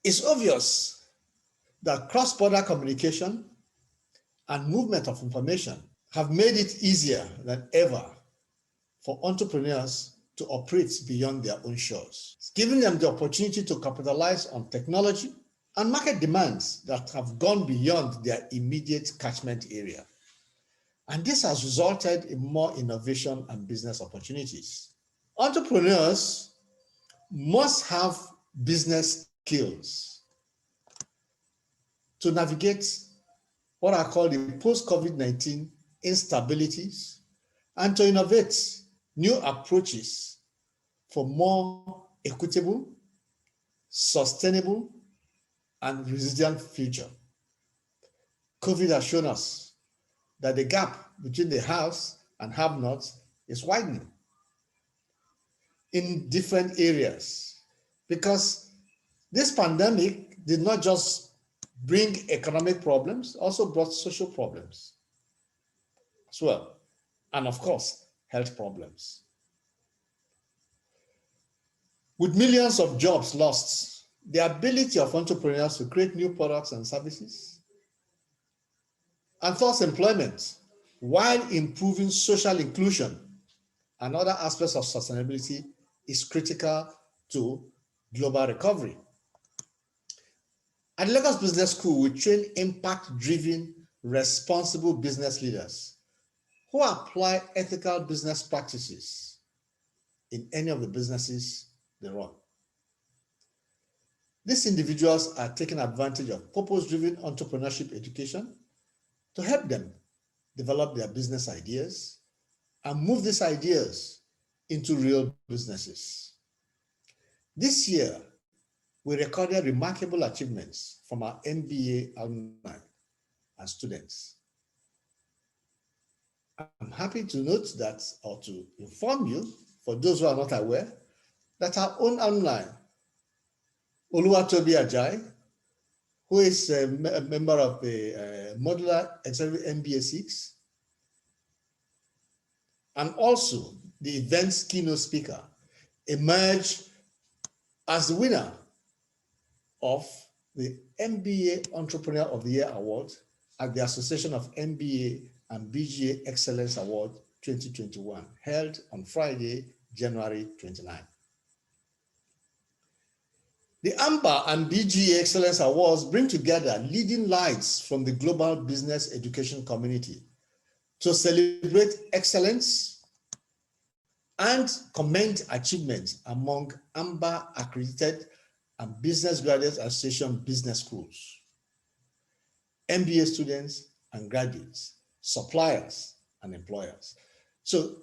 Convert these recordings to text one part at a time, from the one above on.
It's obvious that cross-border communication and movement of information have made it easier than ever for entrepreneurs to operate beyond their own shores. It's giving them the opportunity to capitalize on technology and market demands that have gone beyond their immediate catchment area. And this has resulted in more innovation and business opportunities. Entrepreneurs must have business skills to navigate what are called the post-COVID-19 instabilities and to innovate new approaches for more equitable, sustainable, and resilient future. COVID has shown us that the gap between the haves and have-nots is widening in different areas, because this pandemic did not just bring economic problems, also brought social problems as well, and of course, health problems. With millions of jobs lost, the ability of entrepreneurs to create new products and services and thus employment while improving social inclusion and other aspects of sustainability is critical to global recovery. At Lagos Business School, we train impact-driven, responsible business leaders who apply ethical business practices in any of the businesses they run. These individuals are taking advantage of purpose-driven entrepreneurship education to help them develop their business ideas and move these ideas into real businesses. This year, we recorded remarkable achievements from our MBA alumni and students. I'm happy to note that, or to inform you, for those who are not aware, that our own alumni, Oluwatobi Ajayi, who is a member of the Modular Executive MBA 6, and also the event's keynote speaker, emerged as the winner of the MBA Entrepreneur of the Year Award at the Association of MBA and BGA Excellence Award 2021, held on Friday, January 29. The AMBA and BGA Excellence Awards bring together leading lights from the global business education community to celebrate excellence and commend achievements among AMBA accredited and Business Graduates Association business schools, MBA students and graduates, suppliers and employers. So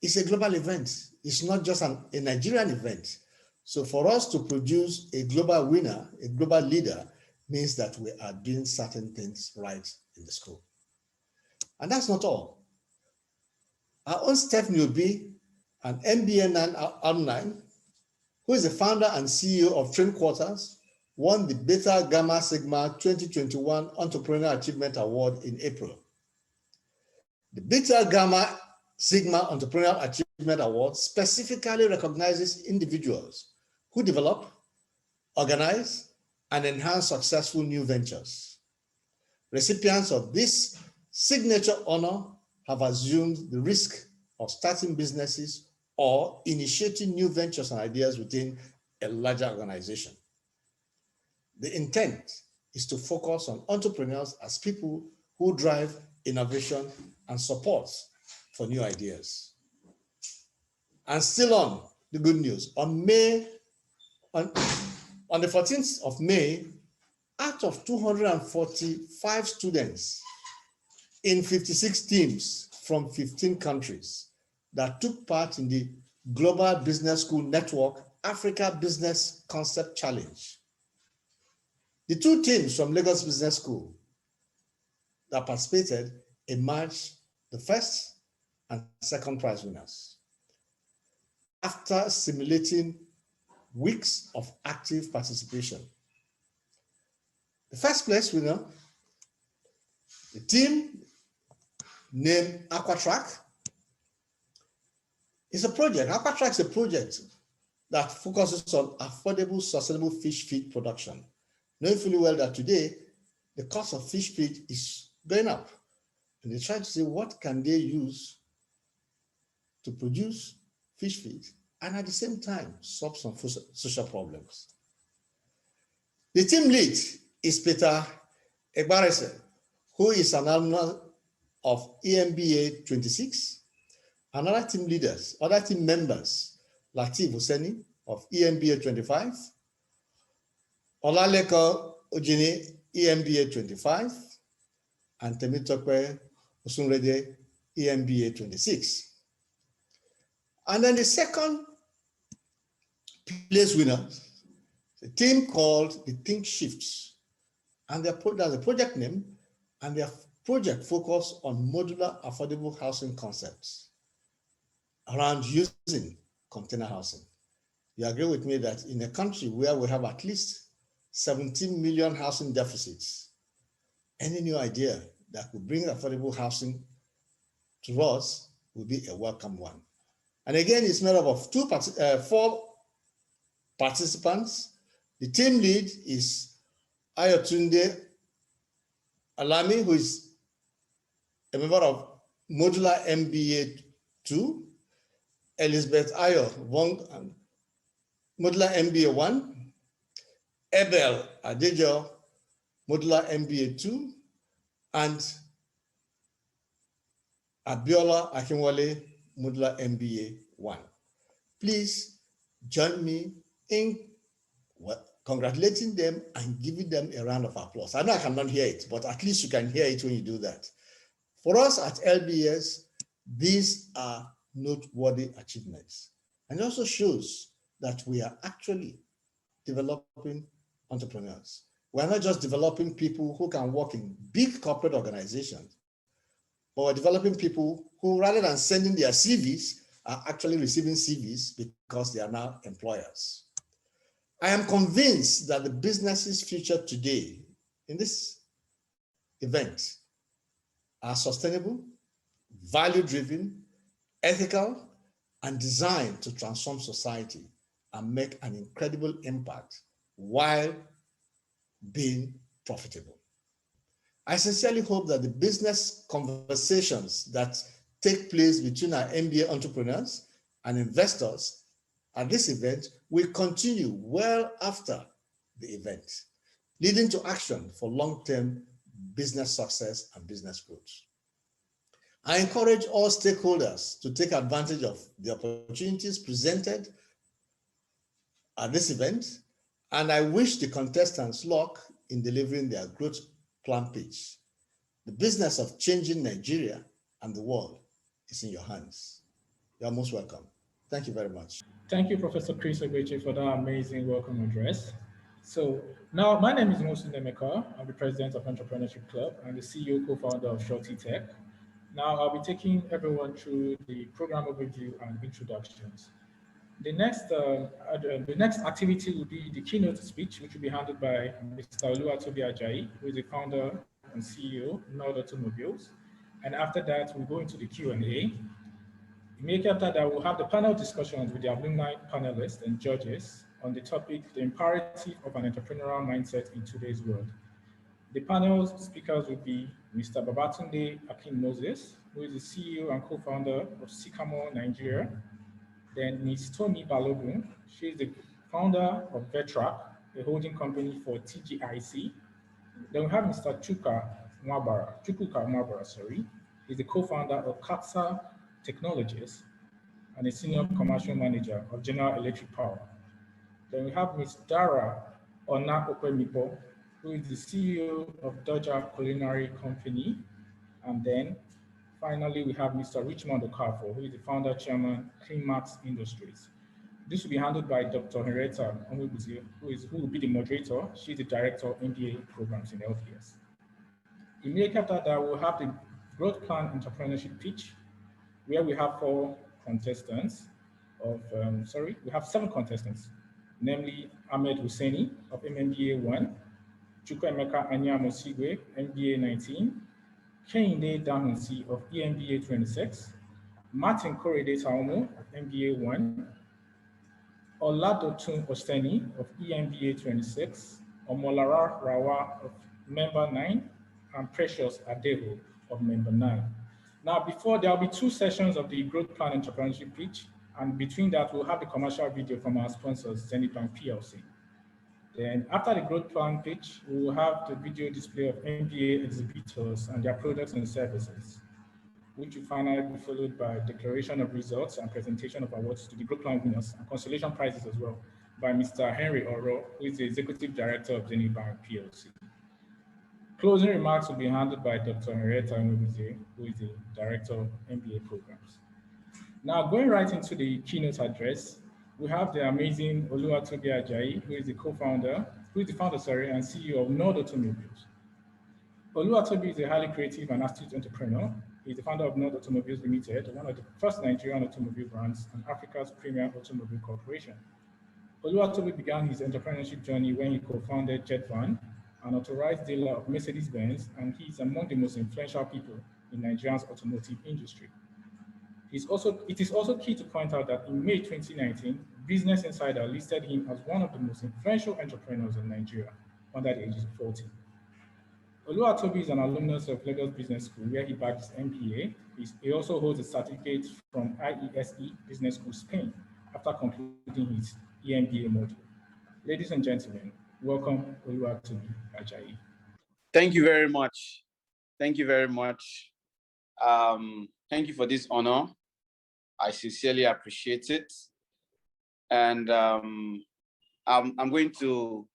it's a global event. It's not just a Nigerian event. So for us to produce a global winner, a global leader, means that we are doing certain things right in the school. And that's not all. Our own Stephanie Obi, an MBA alumni, who is the founder and CEO of Train Quarters, won the Beta Gamma Sigma 2021 Entrepreneurial Achievement Award in April. The Beta Gamma Sigma Entrepreneurial Achievement Award specifically recognizes individuals who develop, organize, and enhance successful new ventures. Recipients of this signature honor have assumed the risk of starting businesses or initiating new ventures and ideas within a larger organization. The intent is to focus on entrepreneurs as people who drive innovation and support for new ideas. And still on the good news, on the 14th of May, out of 245 students in 56 teams from 15 countries that took part in the Global Business School Network Africa Business Concept Challenge, the two teams from Lagos Business School that participated emerged the first and second prize winners after simulating weeks of active participation. The first place winner, the team named Aquatrack, is a project. Aquatrack is a project that focuses on affordable, sustainable fish feed production knowing fully well that today the cost of fish feed is going up. And they try to say, what can they use to produce fish feed and at the same time solve some social problems? The team lead is Peter Egbarese, who is an alumni of EMBA 26. Other team members, Latif Husseini of EMBA 25, Olaleko Ojini, EMBA 25, and Temitope Osunrede, EMBA 26. And then the second place winner, the team called the Think Shifts, and there's a project name, and their project focused on modular affordable housing concepts around using container housing. You agree with me that in a country where we have at least 17 million housing deficits, any new idea that could bring affordable housing to us will be a welcome one. And again, it's made up of 4 participants. The team lead is Ayotunde Alami, who is a member of Modular MBA 2, Elizabeth Ayo Wong, Modular MBA 1, Abel Adejo, Modular MBA 2, and Abiola Akinwale, Modular MBA 1. Please join me in congratulating them and giving them a round of applause. I know I cannot hear it, but at least you can hear it when you do that. For us at LBS, these are noteworthy achievements. And it also shows that we are actually developing entrepreneurs. We're not just developing people who can work in big corporate organizations, but we're developing people who, rather than sending their CVs, are actually receiving CVs because they are now employers. I am convinced that the business's future today in this event are sustainable, value-driven, ethical, and designed to transform society and make an incredible impact while being profitable. I sincerely hope that the business conversations that take place between our MBA entrepreneurs and investors at this event will continue well after the event, leading to action for long-term business success and business growth. I encourage all stakeholders to take advantage of the opportunities presented at this event, and I wish the contestants luck in delivering their growth plan pitch. The business of changing Nigeria and the world is in your hands. You are most welcome. Thank you very much. Thank you, Professor Chris Ogbeche, for that amazing welcome address. So now my name is Mosun Demeka. I'm the president of Entrepreneurship Club and the CEO co-founder of Shorty Tech. Now I'll be taking everyone through the program overview and introductions. The next activity will be the keynote speech, which will be handled by Mr. Oluwatobi Ajayi, who is the founder and CEO of Nord Automobiles. And after that, we'll go into the Q&A. Immediately after that, we'll have the panel discussions with the alumni panelists and judges on the topic, the imperative of an entrepreneurial mindset in today's world. The panel speakers will be Mr. Babatunde Akin Moses, who is the CEO and co-founder of Sycamore Nigeria. Then Ms. Tomi Balogun, she is the founder of Vetrac, a holding company for TGIC. Then we have Mr. Chukwuka Mwabara, he's the co-founder of Katsa Technologies and a senior commercial manager of General Electric Power. Then we have Ms. Dara Ona Okwemipo, who is the CEO of Doja Culinary Company. And then finally, we have Mr. Richmond Okafo, who is the founder chairman, CleanMax Industries. This will be handled by Dr. Henrietta Onwebuzie, who will be the moderator. She's the director of MBA programs in LPS. Immediately after that, we'll have the growth plan entrepreneurship pitch, where we have 7 contestants, namely Ahmed Husseini of MBA 1, Chukwuemeka Anyamosigwe, MBA 19, Kehinde Dahunsi of EMBA 26, Martin Korede Taumo of MBA 1, Oladotun Osteni of EMBA 26, Omolara Rawa of member 9, and Precious Adeho of member 9. Now, before there will be 2 sessions of the growth plan entrepreneurship pitch, and between that, we'll have the commercial video from our sponsors, Zenith Bank PLC. Then after the growth plan pitch, we will have the video display of MBA exhibitors and their products and services, which will finally be followed by declaration of results and presentation of awards to the growth plan winners and consolation prizes as well by Mr. Henry Oro, who is the Executive Director of Zenith Bank PLC. Closing remarks will be handled by Dr. Henrietta Nwebuzie, who is the Director of MBA programs. Now, going right into the keynote address, we have the amazing Oluwatobi Ajayi, who is the founder and CEO of Nord Automobiles. Oluwatobi is a highly creative and astute entrepreneur. He's the founder of Nord Automobiles Limited, one of the first Nigerian automobile brands and Africa's premier automobile corporation. Oluwatobi began his entrepreneurship journey when he co-founded Jetvan, an authorized dealer of Mercedes-Benz, and he is among the most influential people in Nigeria's automotive industry. It is also key to point out that in May 2019, Business Insider listed him as one of the most influential entrepreneurs in Nigeria under the age of 40. Oluwatobi is an alumnus of Lagos Business School, where he bagged his MBA. He also holds a certificate from IESE Business School, Spain, after concluding his EMBA module. Ladies and gentlemen, welcome Oluwatobi Ajayi. Thank you very much. Thank you very much. Thank you for this honor. I sincerely appreciate it. And I'm going to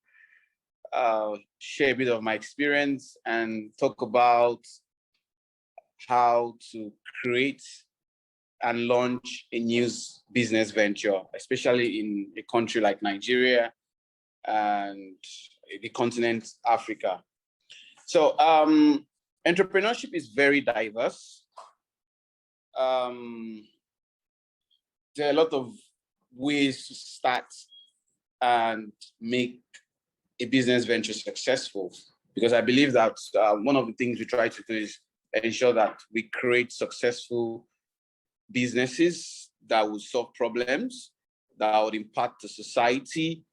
share a bit of my experience and talk about how to create and launch a new business venture, especially in a country like Nigeria and the continent Africa. So entrepreneurship is very diverse. There are a lot of ways to start and make a business venture successful, because I believe that one of the things we try to do is ensure that we create successful businesses that will solve problems, that would impact the society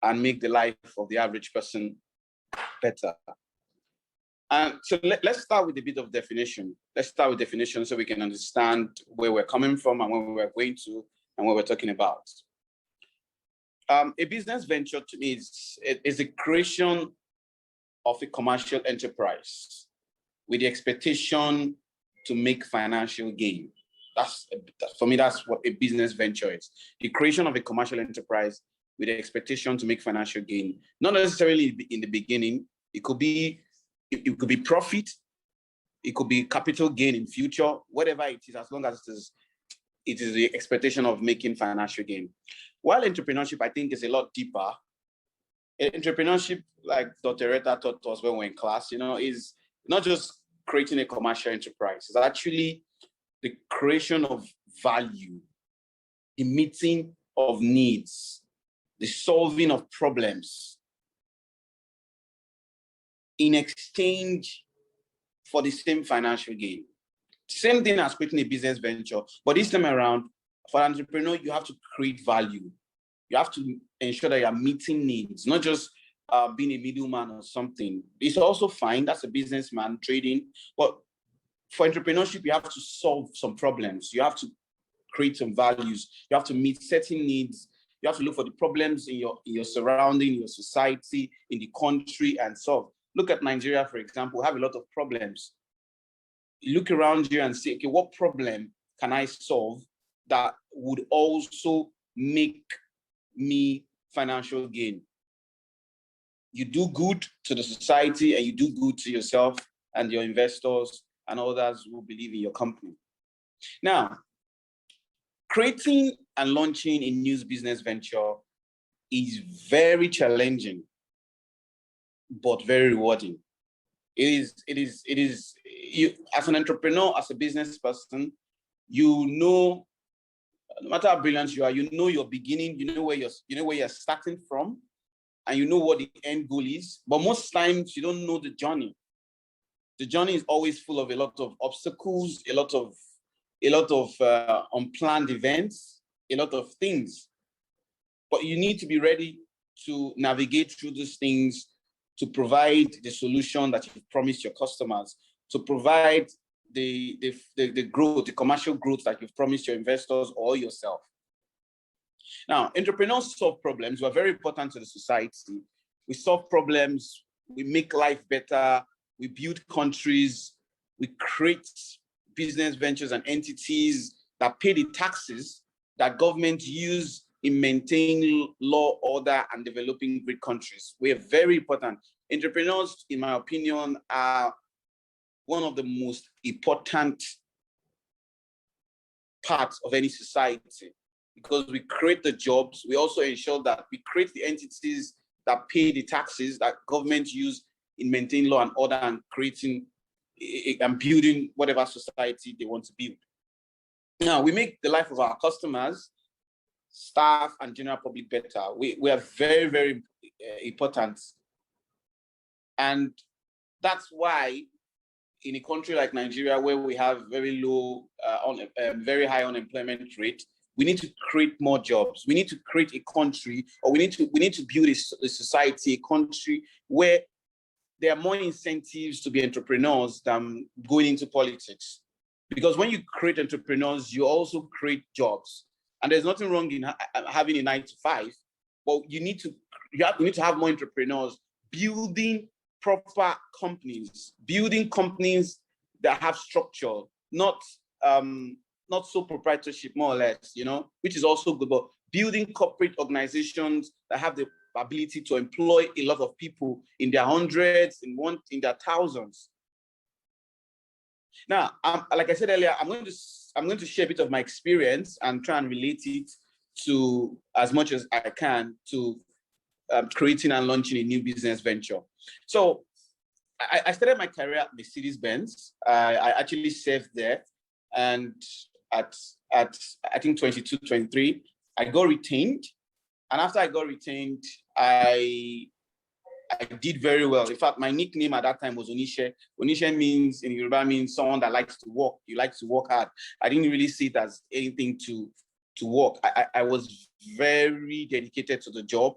and make the life of the average person better. And so let's start with a bit of definition. Let's start with definition so we can understand where we're coming from and where we're going to and what we're talking about. A business venture to me is the creation of a commercial enterprise with the expectation to make financial gain. For me, that's what a business venture is. The creation of a commercial enterprise with the expectation to make financial gain. Not necessarily in the beginning. It could be profit. It could be capital gain in future, whatever it is, as long as it is the expectation of making financial gain. While entrepreneurship, I think, is a lot deeper. Entrepreneurship, like Dr. Retta taught us when we were in class, is not just creating a commercial enterprise. It's actually the creation of value, the meeting of needs, the solving of problems in exchange for the same financial gain. Same thing as creating a business venture, but this time around, for an entrepreneur, you have to create value. You have to ensure that you are meeting needs, not just being a middleman or something. It's also fine, that's a businessman trading, but for entrepreneurship, you have to solve some problems. You have to create some values. You have to meet certain needs. You have to look for the problems in your surrounding, your society, in the country, and solve. Look at Nigeria, for example. We have a lot of problems. You look around you and say, okay, what problem can I solve that would also make me financial gain? You do good to the society and you do good to yourself and your investors and others who believe in your company. Now, creating and launching a new business venture is very challenging, but very rewarding. It is. You, as an entrepreneur, as a business person, no matter how brilliant you are, your beginning, you know where you're starting from, and you know what the end goal is. But most times you don't know the journey. The journey is always full of a lot of obstacles, a lot of unplanned events, a lot of things. But you need to be ready to navigate through these things to provide the solution that you've promised your customers, to provide the growth, the commercial growth that you've promised your investors or yourself. Now, entrepreneurs solve problems. We're very important to the society. We solve problems, we make life better, we build countries, we create business ventures and entities that pay the taxes that governments use in maintaining law, order, and developing great countries. We are very important. Entrepreneurs, in my opinion, are one of the most important parts of any society because we create the jobs. We also ensure that we create the entities that pay the taxes that governments use in maintaining law and order and creating and building whatever society they want to build. Now, we make the life of our customers, staff, and general public better. We are very, very important. And that's why in a country like Nigeria, where we have very low, very high unemployment rate, we need to create more jobs. We need to create a country, or we need to build a society, a country where there are more incentives to be entrepreneurs than going into politics. Because when you create entrepreneurs, you also create jobs. And there's nothing wrong in having a 9-to-5, but you need to have more entrepreneurs building proper companies, building companies that have structure, not so proprietorship, more or less, which is also good, but building corporate organizations that have the ability to employ a lot of people in their hundreds, in their thousands. Now, like I said earlier, I'm going to share a bit of my experience and try and relate it to, as much as I can, to creating and launching a new business venture. So I started my career at Mercedes-Benz. I actually served there, and at I think 22, 23, I got retained. And after I got retained, I did very well. In fact, my nickname at that time was Onishe. Onishe means, in Yoruba, means someone that likes to work. You like to work hard. I didn't really see it as anything to work. I was very dedicated to the job.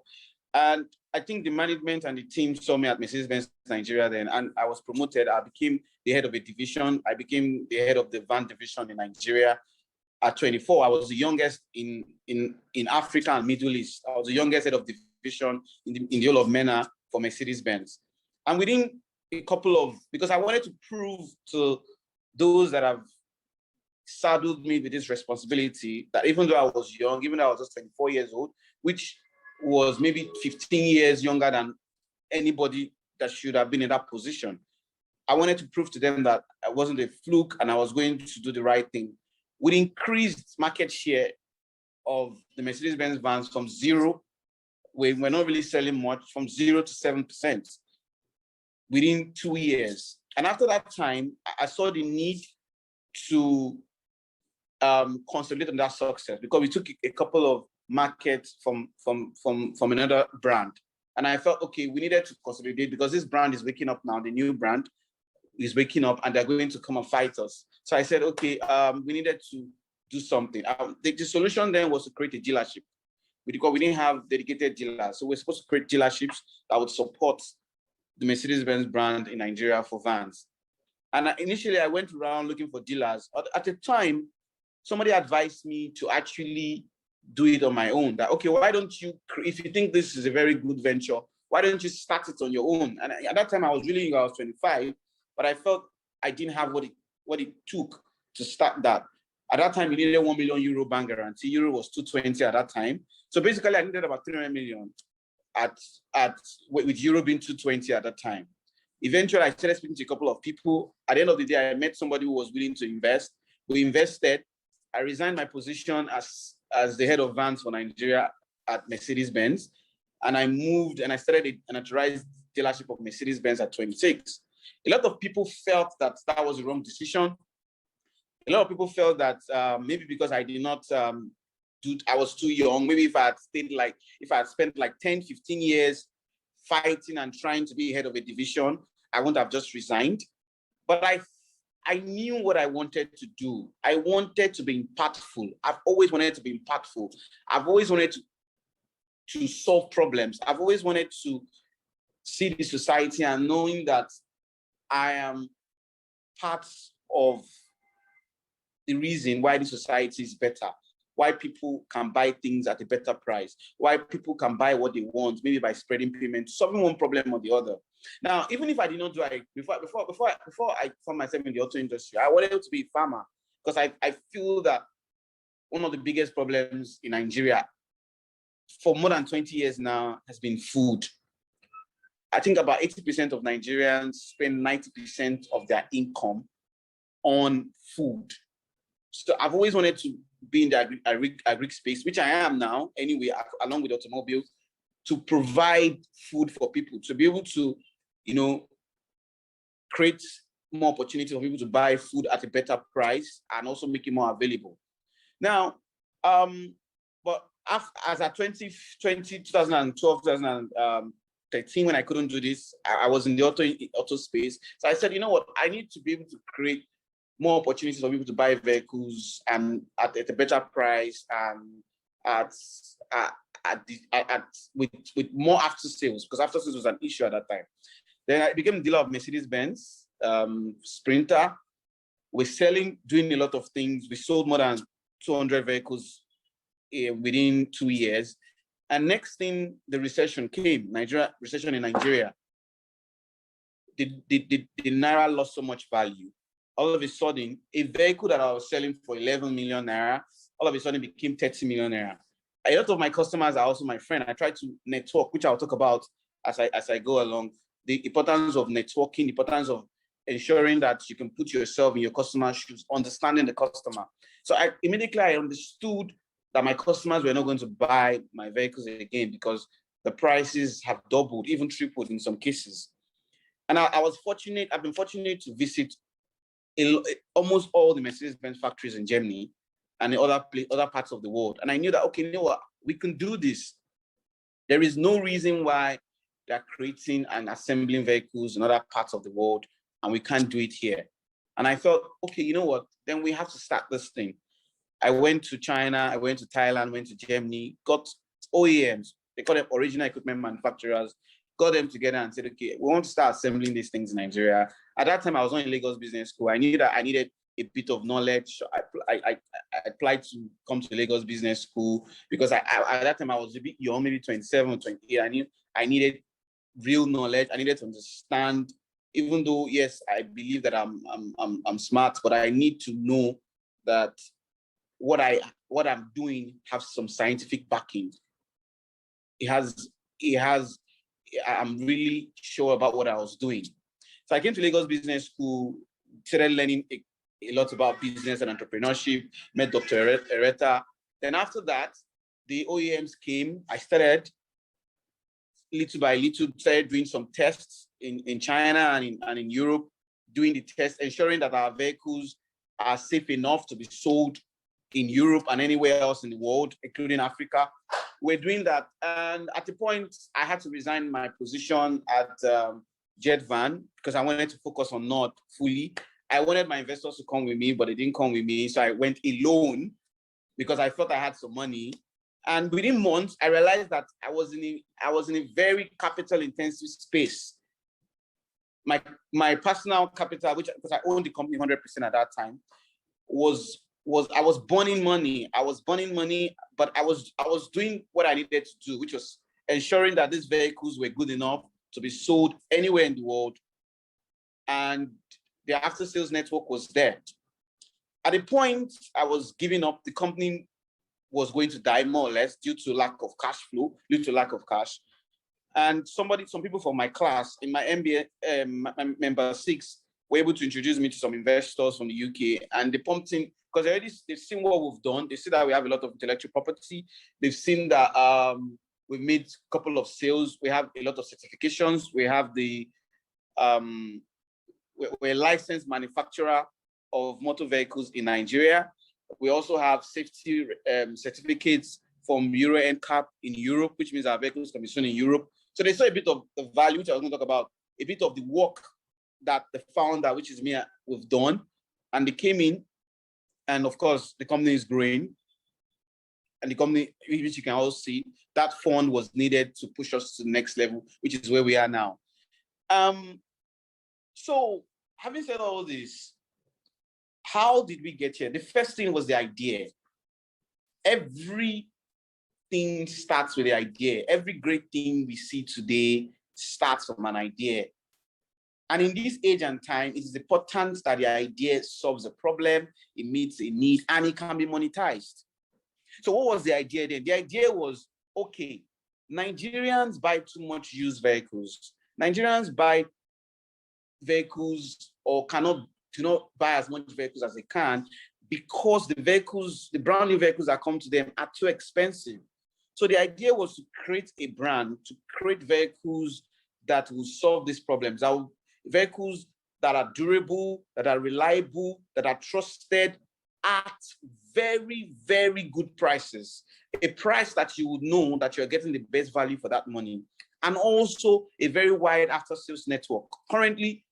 And I think the management and the team saw me at Mercedes-Benz Nigeria then, and I was promoted. I became the head of a division. I became the head of the van division in Nigeria. At 24, I was the youngest in Africa and Middle East. I was the youngest head of division in the whole of MENA for Mercedes-Benz. And within a couple of, because I wanted to prove to those that have saddled me with this responsibility that even though I was young, even though I was just 24 years old, which was maybe 15 years younger than anybody that should have been in that position, I wanted to prove to them that I wasn't a fluke and I was going to do the right thing. We increased market share of the Mercedes-Benz vans from zero, we're not really selling much, from 0 to 7% within 2 years. And after that time, I saw the need to consolidate on that success because we took a couple of markets from another brand. And I felt, okay, we needed to consolidate because this brand is waking up now, the new brand is waking up and they're going to come and fight us. So I said, okay, we needed to do something. The solution then was to create a dealership because we didn't have dedicated dealers. So we're supposed to create dealerships that would support the Mercedes-Benz brand in Nigeria for vans. And initially I went around looking for dealers. At the time, somebody advised me to actually do it on my own. That, okay, why don't you, if you think this is a very good venture, why don't you start it on your own? And at that time I was really young, I was 25, but I felt I didn't have what it took to start that. At that time, we needed €1 million bank guarantee. Euro was 220 at that time. So basically, I needed about 300 million with Euro being 220 at that time. Eventually, I started speaking to a couple of people. At the end of the day, I met somebody who was willing to invest. We invested. I resigned my position as the head of vans for Nigeria at Mercedes-Benz. And I moved and I started an authorized dealership of Mercedes-Benz at 26. A lot of people felt that was the wrong decision. A lot of people felt that maybe because I did not I was too young. Maybe if I had spent like 10, 15 years fighting and trying to be head of a division, I wouldn't have just resigned. But I knew what I wanted to do. I wanted to be impactful. I've always wanted to be impactful. I've always wanted to solve problems. I've always wanted to see the society and knowing that I am part of the reason why the society is better, why people can buy things at a better price, why people can buy what they want, maybe by spreading payment, solving one problem or the other. Now, even if I did not do it before I found myself in the auto industry, I wanted to be a farmer because I feel that one of the biggest problems in Nigeria for more than 20 years now has been food. I think about 80% of Nigerians spend 90% of their income on food. So I've always wanted to be in the agri space, which I am now anyway, along with automobiles, to provide food for people, to be able to, create more opportunity for people to buy food at a better price and also make it more available. Now, but as at 2012, 2013, when I couldn't do this, I was in the auto space. So I said, you know what, I need to be able to create more opportunities for people to buy vehicles and at a better price and with more after sales, because after sales was an issue at that time. Then I became a dealer of Mercedes-Benz, Sprinter. We're doing a lot of things. We sold more than 200 vehicles within 2 years. And next thing, the recession came, recession in Nigeria. The Naira lost so much value. All of a sudden, a vehicle that I was selling for 11 million Naira, all of a sudden became 30 million Naira. A lot of my customers are also my friend. I try to network, which I'll talk about as I go along. The importance of networking, the importance of ensuring that you can put yourself in your customer's shoes, understanding the customer. So immediately I understood that my customers were not going to buy my vehicles again because the prices have doubled, even tripled in some cases. And I've been fortunate to visit almost all the Mercedes-Benz factories in Germany and in other parts of the world. And I knew that, okay, you know what, we can do this. There is no reason why they're creating and assembling vehicles in other parts of the world and we can't do it here. And I thought, okay, you know what, then we have to start this thing. I went to China, I went to Thailand, went to Germany, got OEMs, they call them original equipment manufacturers, got them together and said, okay, we want to start assembling these things in Nigeria. At that time, I was not in Lagos Business School. I knew that I needed a bit of knowledge. I applied to come to Lagos Business School because at that time I was a bit young, maybe 27, 28. I knew I needed real knowledge. I needed to understand, even though, yes, I believe that I'm smart, but I need to know that what I'm doing has some scientific backing. I'm really sure about what I was doing. So I came to Lagos Business School, started learning a lot about business and entrepreneurship, met Dr. Ereta. Then after that, the OEMs came. I started little by little, started doing some tests in China and in Europe, doing the tests, ensuring that our vehicles are safe enough to be sold in Europe and anywhere else in the world, including Africa. We're doing that. And at the point, I had to resign my position at JetVan because I wanted to focus on Nord fully. I wanted my investors to come with me, but they didn't come with me. So I went alone because I thought I had some money. And within months, I realized that I was in a very capital-intensive space. My personal capital, because I owned the company 100% at that time, was I was burning money. But I was doing what I needed to do, which was ensuring that these vehicles were good enough to be sold anywhere in the world. And the after-sales network was there. At the point I was giving up, the company was going to die more or less due to lack of cash flow, due to lack of cash. And some people from my class in my MBA, member 6, were able to introduce me to some investors from the UK, and they pumped in, because they've seen what we've done. They see that we have a lot of intellectual property. They've seen that we've made a couple of sales. We have a lot of certifications. We have we're a licensed manufacturer of motor vehicles in Nigeria. We also have safety certificates from Euro NCAP in Europe, which means our vehicles can be sold in Europe. So they saw a bit of the value, which I was going to talk about, a bit of the work that the founder, which is me, we've done. And they came in, and of course, the company is growing. and the company, which you can all see, that fund was needed to push us to the next level, which is where we are now. So having said all this, how did we get here? The first thing was the idea. Everything starts with the idea. Every great thing we see today starts from an idea. And in this age and time, it is important that the idea solves a problem, it meets a need, and it can be monetized. So what was the idea then? The idea was, okay, Nigerians buy too much used vehicles. Nigerians buy vehicles or do not buy as much vehicles as they can because the brand new vehicles that come to them are too expensive. So the idea was to create a brand, to create vehicles that will solve these problems. Vehicles that are durable, that are reliable, that are trusted at very, very good prices. A price that you would know that you're getting the best value for that money. And also a very wide after-sales network. Currently,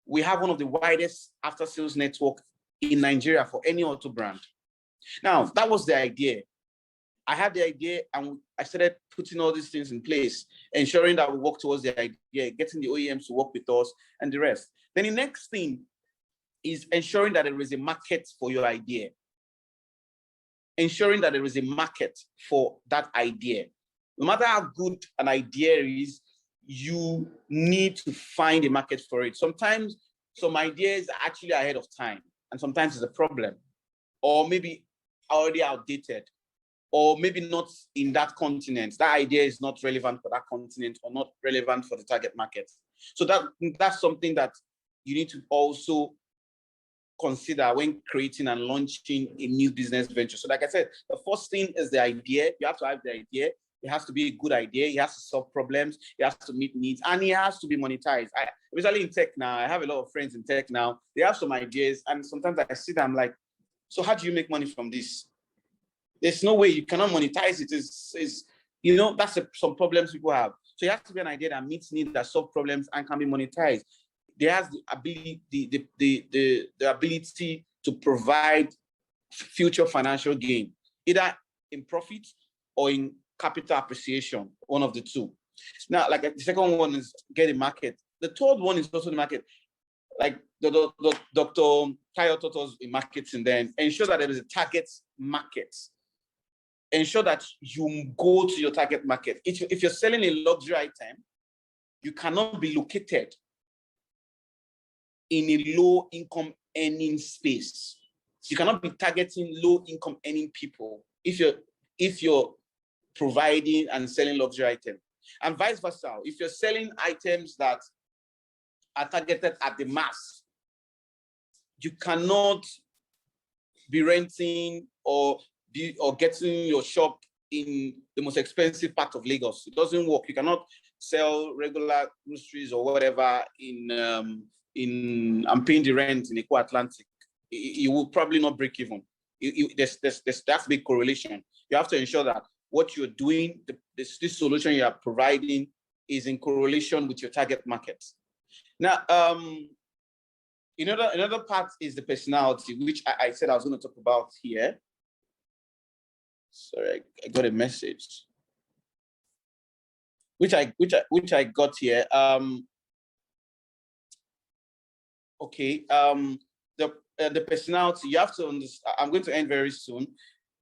we have one of the widest after-sales network in Nigeria for any auto brand. Now, that was the idea. I had the idea and I started putting all these things in place, ensuring that we work towards the idea, getting the OEMs to work with us and the rest. Then the next thing is ensuring that there is a market for your idea. Ensuring that there is a market for that idea. No matter how good an idea is, you need to find a market for it. Sometimes some ideas are actually ahead of time, and sometimes it's a problem, or maybe already outdated, or maybe not in that continent. That idea is not relevant for that continent or not relevant for the target market. So that's something that you need to also consider when creating and launching a new business venture. So like I said, the first thing is the idea. You have to have the idea. It has to be a good idea. It has to solve problems. It has to meet needs, and it has to be monetized. Especially in tech now, I have a lot of friends in tech now. They have some ideas, and sometimes I see them like, so how do you make money from this? There's no way you cannot monetize it. That's some problems people have. So it has to be an idea that meets needs, that solves problems, and can be monetized. There has the ability, the ability to provide future financial gain, either in profit or in capital appreciation, one of the two. Now, like the second one is get a market. The third one is also the market. Like Dr. Tayo taught us in marketing, then ensure that there is a target market. Ensure that you go to your target market. If you're selling a luxury item, you cannot be located in a low income earning space. You cannot be targeting low income earning people if you're providing and selling luxury items, and vice versa. If you're selling items that are targeted at the mass, you cannot be renting or getting your shop in the most expensive part of Lagos. It doesn't work. You cannot sell regular groceries or whatever I'm paying the rent in Eco Atlantic. You will probably not break even. There's that big correlation. You have to ensure that what you're doing, this solution you are providing, is in correlation with your target market. Now, another part is the personality, which I said I was going to talk about here. Sorry, I got a message, which I got here. Okay. The personality, you have to understand. I'm going to end very soon.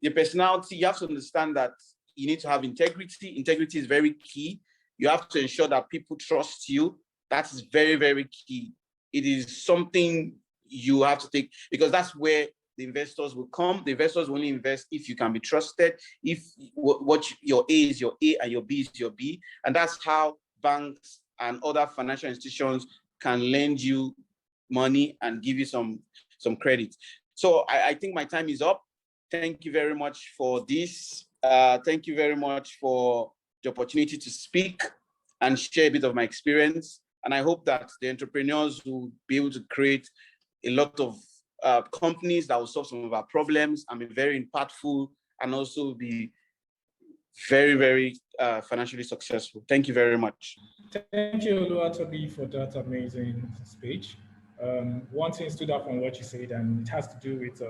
Your personality, you have to understand that you need to have integrity. Integrity is very key. You have to ensure that people trust you. That is very, very key. It is something you have to take, because that's where the investors will come. The investors will only invest if you can be trusted, if what your A is your A and your B is your B. And that's how banks and other financial institutions can lend you money and give you some credit. So I think my time is up. Thank you very much for this. Thank you very much for the opportunity to speak and share a bit of my experience. And I hope that the entrepreneurs will be able to create a lot of companies that will solve some of our problems and be very impactful, and also be very, very financially successful. Thank you very much. Thank you, Oluwatobi, for that amazing speech. One thing stood out from what you said, and it has to do with,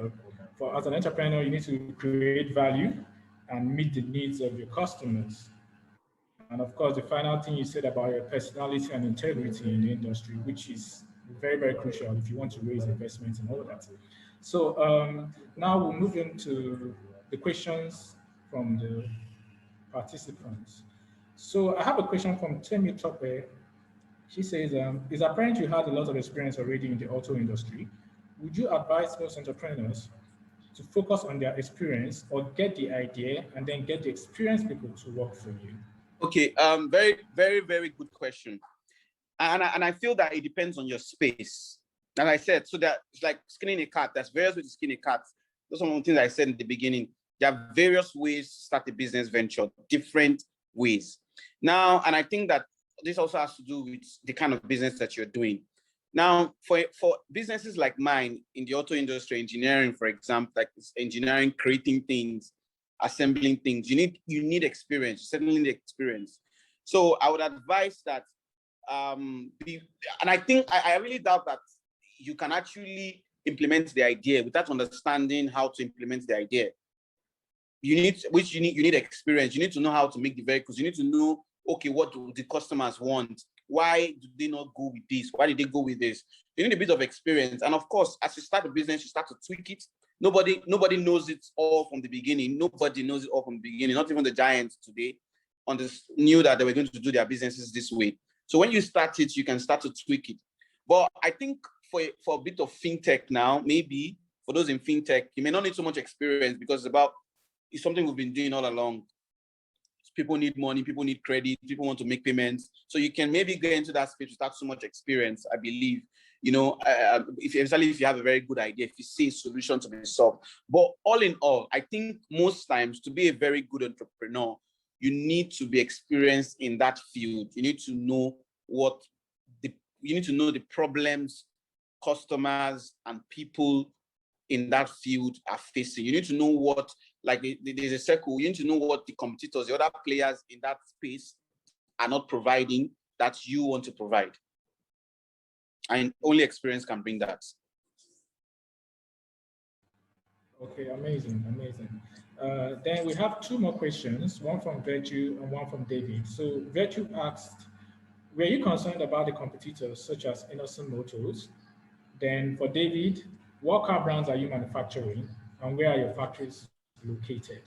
as an entrepreneur, you need to create value. and meet the needs of your customers. And of course, the final thing you said about your personality and integrity in the industry, which is very, very crucial if you want to raise investments and all that. So now we'll move into the questions from the participants. So I have a question from Temi Tope. She says, it's apparent you had a lot of experience already in the auto industry. Would you advise most entrepreneurs to focus on their experience or get the idea and then get the experienced people to work for you? Okay, very, very, very good question. And I feel that it depends on your space. As I said, so that it's like skinning a cat. There's various ways to skin a cat. Those are one of the things I said in the beginning. There are various ways to start a business venture, different ways. Now, and I think that this also has to do with the kind of business that you're doing. Now, for businesses like mine in the auto industry, engineering, for example, like engineering, creating things, assembling things, you need experience, you certainly need experience. So I would advise that, and I think I really doubt that you can actually implement the idea without understanding how to implement the idea. You need experience. You need to know how to make the vehicles. You need to know, okay, what do the customers want? Why do they not go with this? Why did they go with this? You need a bit of experience. And of course, as you start a business, you start to tweak it. Nobody knows it all from the beginning. Nobody knows it all from the beginning. Not even the giants today knew that they were going to do their businesses this way. So when you start it, you can start to tweak it. But I think for a bit of fintech now, maybe for those in fintech, you may not need so much experience because it's something we've been doing all along. People need money, people need credit, people want to make payments. So you can maybe get into that space without so much experience, I believe. Especially if you have a very good idea, if you see a solution to be solved. But all in all, I think most times to be a very good entrepreneur, you need to be experienced in that field. You need to know the problems customers and people in that field are facing. You need to know what, like there's a circle, you need to know what the competitors, the other players in that space are not providing that you want to provide. And only experience can bring that. Okay, amazing. Then we have two more questions, one from Virtue and one from David. So Virtue asked, were you concerned about the competitors such as Innocent Motors? Then for David, what car brands are you manufacturing and where are your factories located?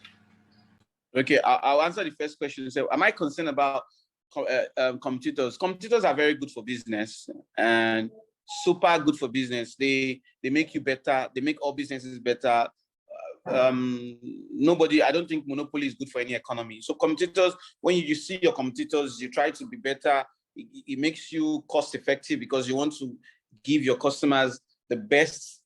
Okay, I'll answer the first question. So am I concerned about competitors? Competitors are very good for business and super good for business. They make you better. They make all businesses better. I don't think monopoly is good for any economy. So competitors, when you see your competitors, you try to be better. It makes you cost effective because you want to give your customers the best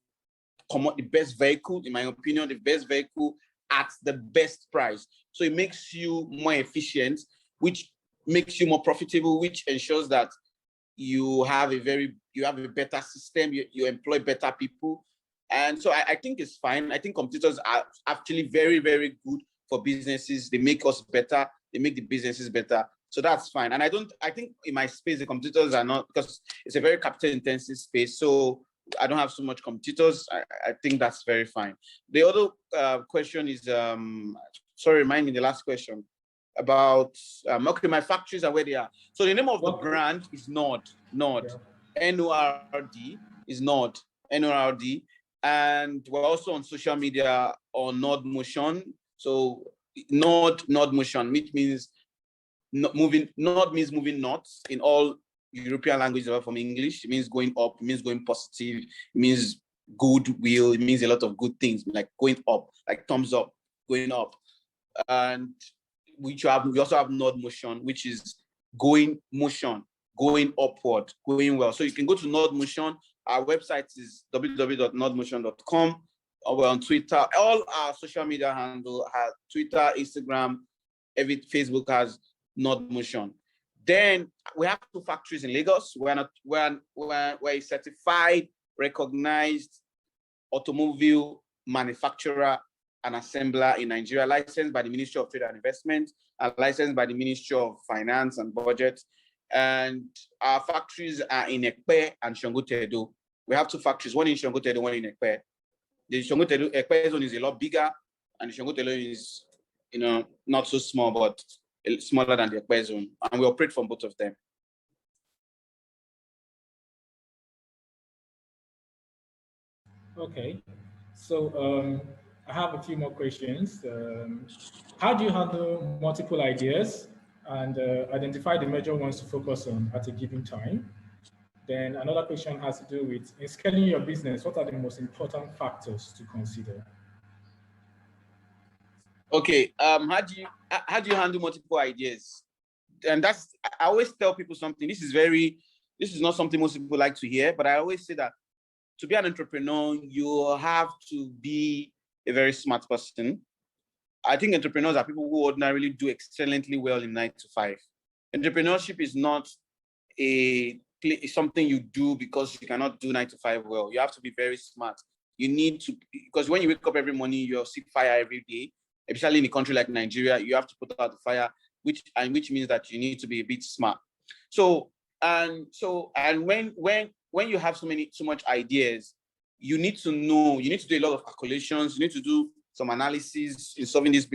vehicle, in my opinion, the best vehicle at the best price. So it makes you more efficient, which makes you more profitable, which ensures that you have a better system, you employ better people. And so I think it's fine. I think competitors are actually very, very good for businesses. They make us better. They make the businesses better. So that's fine. And I think in my space, the competitors are not, because it's a very capital intensive space. So I don't have so much competitors. I think that's very fine. The other question is, remind me the last question about, okay, my factories are where they are. So the name of the brand is Nord, N-O-R-D is Nord, N-O-R-D. And we're also on social media on Nord Motion. So Nord Motion, which means moving. Nord means moving north in all European languages apart from English. It means going up, it means going positive, it means goodwill, it means a lot of good things, like going up, like thumbs up, going up. And we also have Nord Motion, which is going motion, going upward, going well. So you can go to Nord Motion. Our website is www.nordmotion.com. We're on Twitter. All our social media handle has Twitter, Instagram, Facebook has Nord Motion. Then we have 2 factories in Lagos. We're a certified, recognized automobile manufacturer and assembler in Nigeria, licensed by the Ministry of Trade and Investment, and licensed by the Ministry of Finance and Budget. And our factories are in Ekpe and Shangotedo. We have 2 factories, one in Shangotedo, one in Ekpe. The Shangotedo Ekpe zone is a lot bigger, and the Shangotedo is not so small, but smaller than the Expo zone, and we operate from both of them. Okay, so I have a few more questions. How do you handle multiple ideas and identify the major ones to focus on at a given time? Then another question has to do with, in scaling your business, what are the most important factors to consider? Okay, how do you handle multiple ideas? And I always tell people something. This is not something most people like to hear, but I always say that to be an entrepreneur, you have to be a very smart person. I think entrepreneurs are people who ordinarily do excellently well in 9 to 5. Entrepreneurship is not something you do because you cannot do 9 to 5 well. You have to be very smart. You need to, because when you wake up every morning, you see fire every day, especially in a country like Nigeria, you have to put out the fire, which means that you need to be a bit smart. And when you have so much ideas, you need to do a lot of calculations, you need to do some analysis in solving these,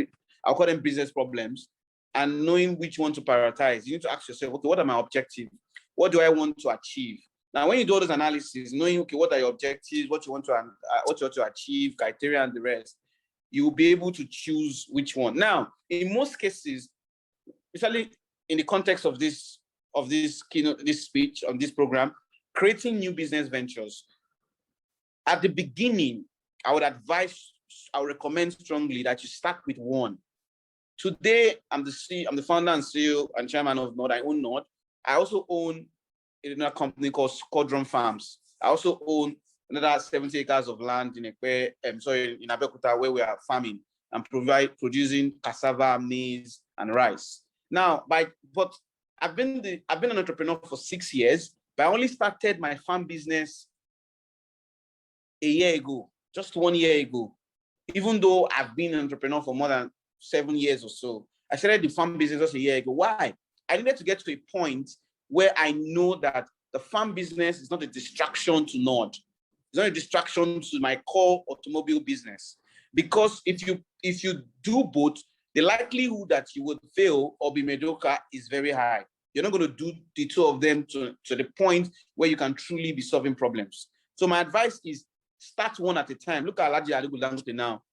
I'll call them business problems, and knowing which one to prioritize. You need to ask yourself, okay, what are my objectives? What do I want to achieve? Now, when you do all those analysis, knowing, okay, what are your objectives, what you want to achieve, criteria, and the rest, you will be able to choose which one. Now, in most cases, especially in the context of this keynote, this speech on this program, creating new business ventures. At the beginning, I would recommend strongly that you start with one. Today, I'm the founder and CEO and chairman of Nord. I own Nord. I also own another company called Squadron Farms. I also own another 70 acres of land in Abeokuta, where we are farming and producing cassava, maize, and rice. Now, but I've been an entrepreneur for 6 years, but I only started my farm business a year ago, just 1 year ago. Even though I've been an entrepreneur for more than 7 years or so, I started the farm business just a year ago. Why? I needed to get to a point where I know that the farm business is not a distraction to Nord. It's not a distraction to my core automobile business. Because if you do both, the likelihood that you would fail or be mediocre is very high. You're not going to do the two of them to the point where you can truly be solving problems. So my advice is start one at a time. Look at Alhaji Aliko Dangote now.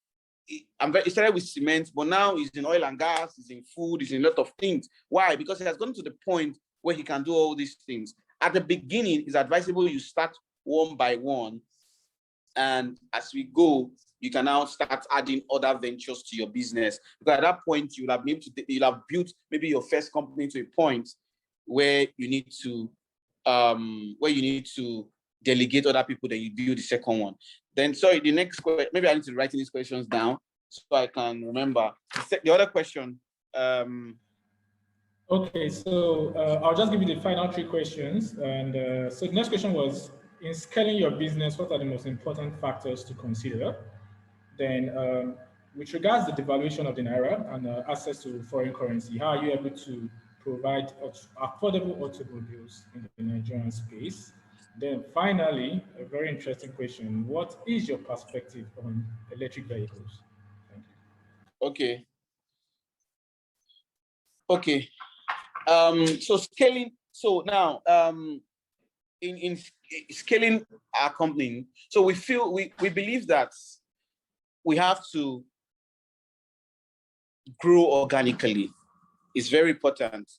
He started with cement, but now he's in oil and gas, he's in food, he's in a lot of things. Why? Because he has gotten to the point where he can do all these things. At the beginning, it's advisable you start one by one. And as we go, you can now start adding other ventures to your business. Because at that point, you'll have built maybe your first company to a point where you need to delegate other people, then you build the second one. Then, sorry, the next question, maybe I need to write these questions down so I can remember. The other question. Okay, so I'll just give you the final 3 questions. And so the next question was, in scaling your business, what are the most important factors to consider? Then with regards to the devaluation of the Naira and access to foreign currency, how are you able to provide affordable automobiles in the Nigerian space? Then finally, a very interesting question, what is your perspective on electric vehicles? Thank you. Okay. So scaling, now in scaling our company, so we believe that we have to grow organically. It's very important.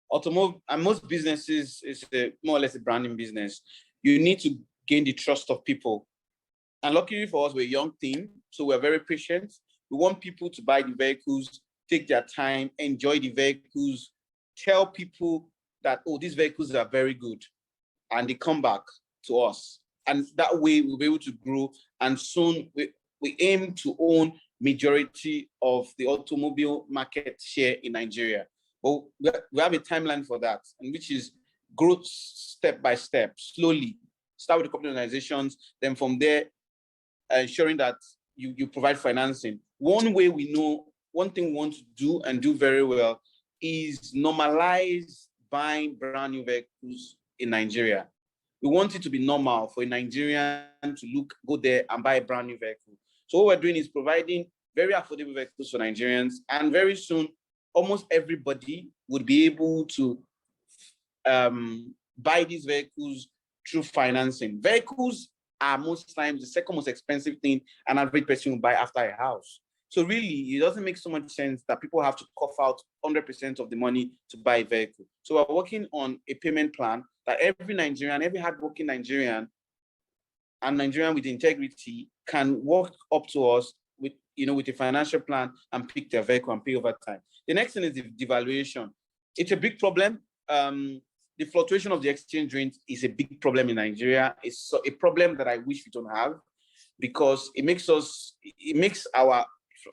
Automobile and most businesses is more or less a branding business. You need to gain the trust of people. And luckily for us, we're a young team, so we're very patient. We want people to buy the vehicles, take their time, enjoy the vehicles, tell people that, oh, these vehicles are very good, and they come back to us. And that way we'll be able to grow. And soon we aim to own majority of the automobile market share in Nigeria. But we have a timeline for that, and which is growth step by step, slowly. Start with the company organizations, then from there, ensuring that you provide financing. One thing we want to do and do very well is normalize buying brand new vehicles in Nigeria. We want it to be normal for a Nigerian to go there and buy a brand new vehicle. So what we're doing is providing very affordable vehicles for Nigerians, and very soon, almost everybody would be able to buy these vehicles through financing. Vehicles are most times the second most expensive thing an average person will buy after a house. So really, it doesn't make so much sense that people have to cough out 100% of the money to buy a vehicle. So we're working on a payment plan that every Nigerian, every hardworking Nigerian, and Nigerian with integrity can walk up to us with, with a financial plan and pick their vehicle and pay over time. The next thing is the devaluation. It's a big problem. The fluctuation of the exchange rate is a big problem in Nigeria. It's a problem that I wish we don't have, because it makes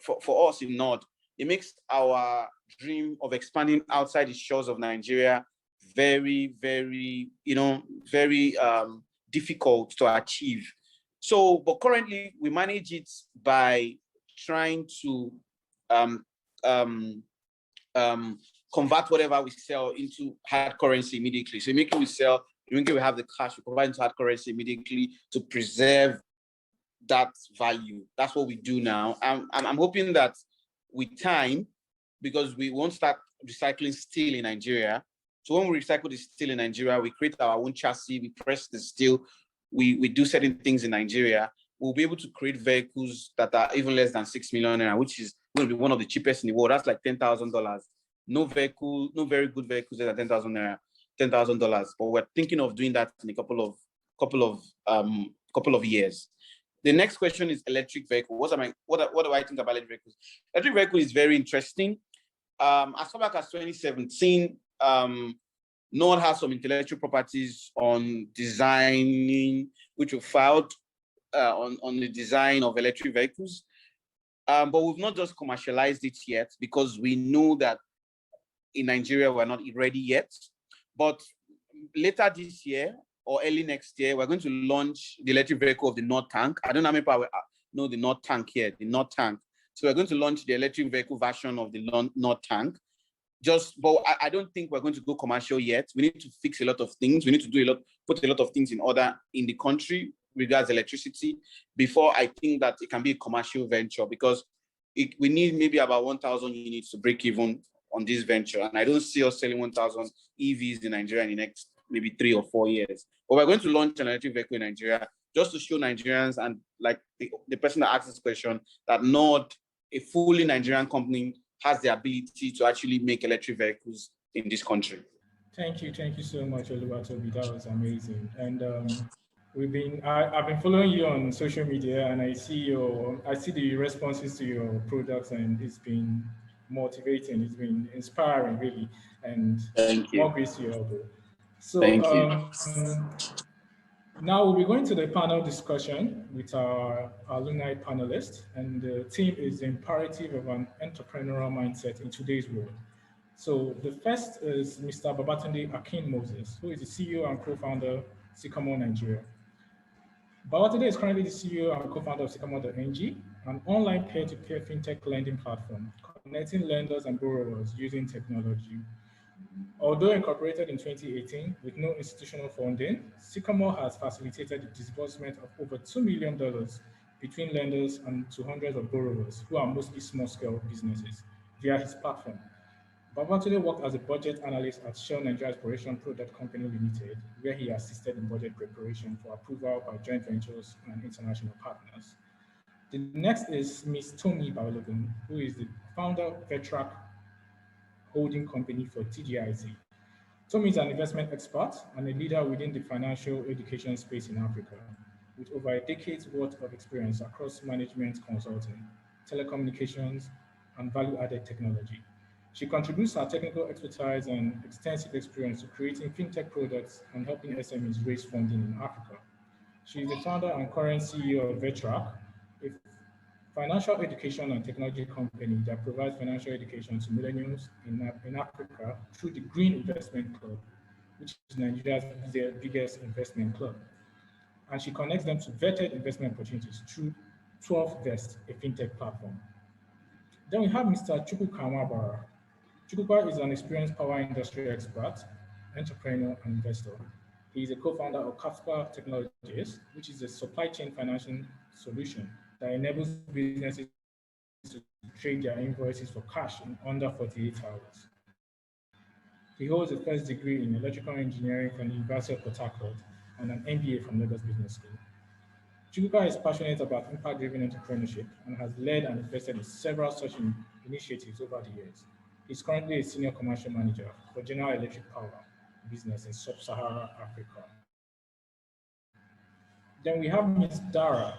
for us in North, it makes our dream of expanding outside the shores of Nigeria very, very, very difficult to achieve. So, but currently we manage it by trying to convert whatever we sell into hard currency immediately. So immediately we have the cash, we convert into hard currency immediately to preserve that value. That's what we do now. I'm hoping that with time, because we won't start recycling steel in Nigeria. So when we recycle the steel in Nigeria, we create our own chassis, we press the steel, we do certain things in Nigeria. We'll be able to create vehicles that are even less than 6 million naira, which is going to be one of the cheapest in the world. That's like $10,000. No very good vehicles at $10,000. But we're thinking of doing that in a couple of years. The next question is electric vehicle. What do I think about electric vehicles? Electric vehicle is very interesting. As far back as 2017, Nord has some intellectual properties on designing, which we filed on the design of electric vehicles. But we've not just commercialized it yet, because we know that in Nigeria, we're not ready yet. But later this year or early next year, we're going to launch the electric vehicle of the Nord tank. I don't know how many people know the Nord tank here, the Nord tank. So we're going to launch the electric vehicle version of the Nord tank. But I don't think we're going to go commercial yet. We need to fix a lot of things. We need to put a lot of things in order in the country regards electricity before I think that it can be a commercial venture, because we need maybe about 1,000 units to break even on this venture. And I don't see us selling 1,000 EVs in Nigeria in the next maybe 3 or 4 years. But we're going to launch an electric vehicle in Nigeria just to show Nigerians and like the person that asked this question that Nord, a fully Nigerian company, has the ability to actually make electric vehicles in this country. Thank you so much, Olubatobi. That was amazing. And I've been following you on social media, and I see the responses to your products, and it's been motivating. It's been inspiring, really, and more grace to you, elbow. So Thank you. Now we'll be going to the panel discussion with our alumni panelists, and the theme is the imperative of an entrepreneurial mindset in today's world. So the first is Mr. Babatunde Akin Moses, who is the CEO and co-founder of Sycamore Nigeria. Babatunde is currently the CEO and co-founder of Sycamore.ng, an online peer-to-peer fintech lending platform connecting lenders and borrowers using technology. Although incorporated in 2018 with no institutional funding, Sycamore has facilitated the disbursement of over $2 million between lenders and to hundreds of borrowers who are mostly small-scale businesses via his platform. Babatunde worked as a budget analyst at Shell Nigeria Exploration Product Company Limited, where he assisted in budget preparation for approval by joint ventures and international partners. The next is Ms. Tomi Balogun, who is the founder of Vetrac holding company for TGIZ. Tomi is an investment expert and a leader within the financial education space in Africa, with over a decade's worth of experience across management consulting, telecommunications, and value-added technology. She contributes her technical expertise and extensive experience to creating fintech products and helping SMEs raise funding in Africa. She is the founder and current CEO of Vetrac, a financial education and technology company that provides financial education to millennials in Africa through the Green Investment Club, which is Nigeria's biggest investment club. And she connects them to vetted investment opportunities through 12Vest, a fintech platform. Then we have Mr. Chukwu Kamabara. Chukwu is an experienced power industry expert, entrepreneur, and investor. He is a co-founder of Kafka Technologies, which is a supply chain financing solution that enables businesses to trade their invoices for cash in under 48 hours. He holds a first degree in electrical engineering from the University of Port Harcourt and an MBA from Lagos Business School. Chukwuka is passionate about impact-driven entrepreneurship and has led and invested in several such initiatives over the years. He's currently a senior commercial manager for General Electric Power business in Sub-Saharan Africa. Then we have Ms. Dara,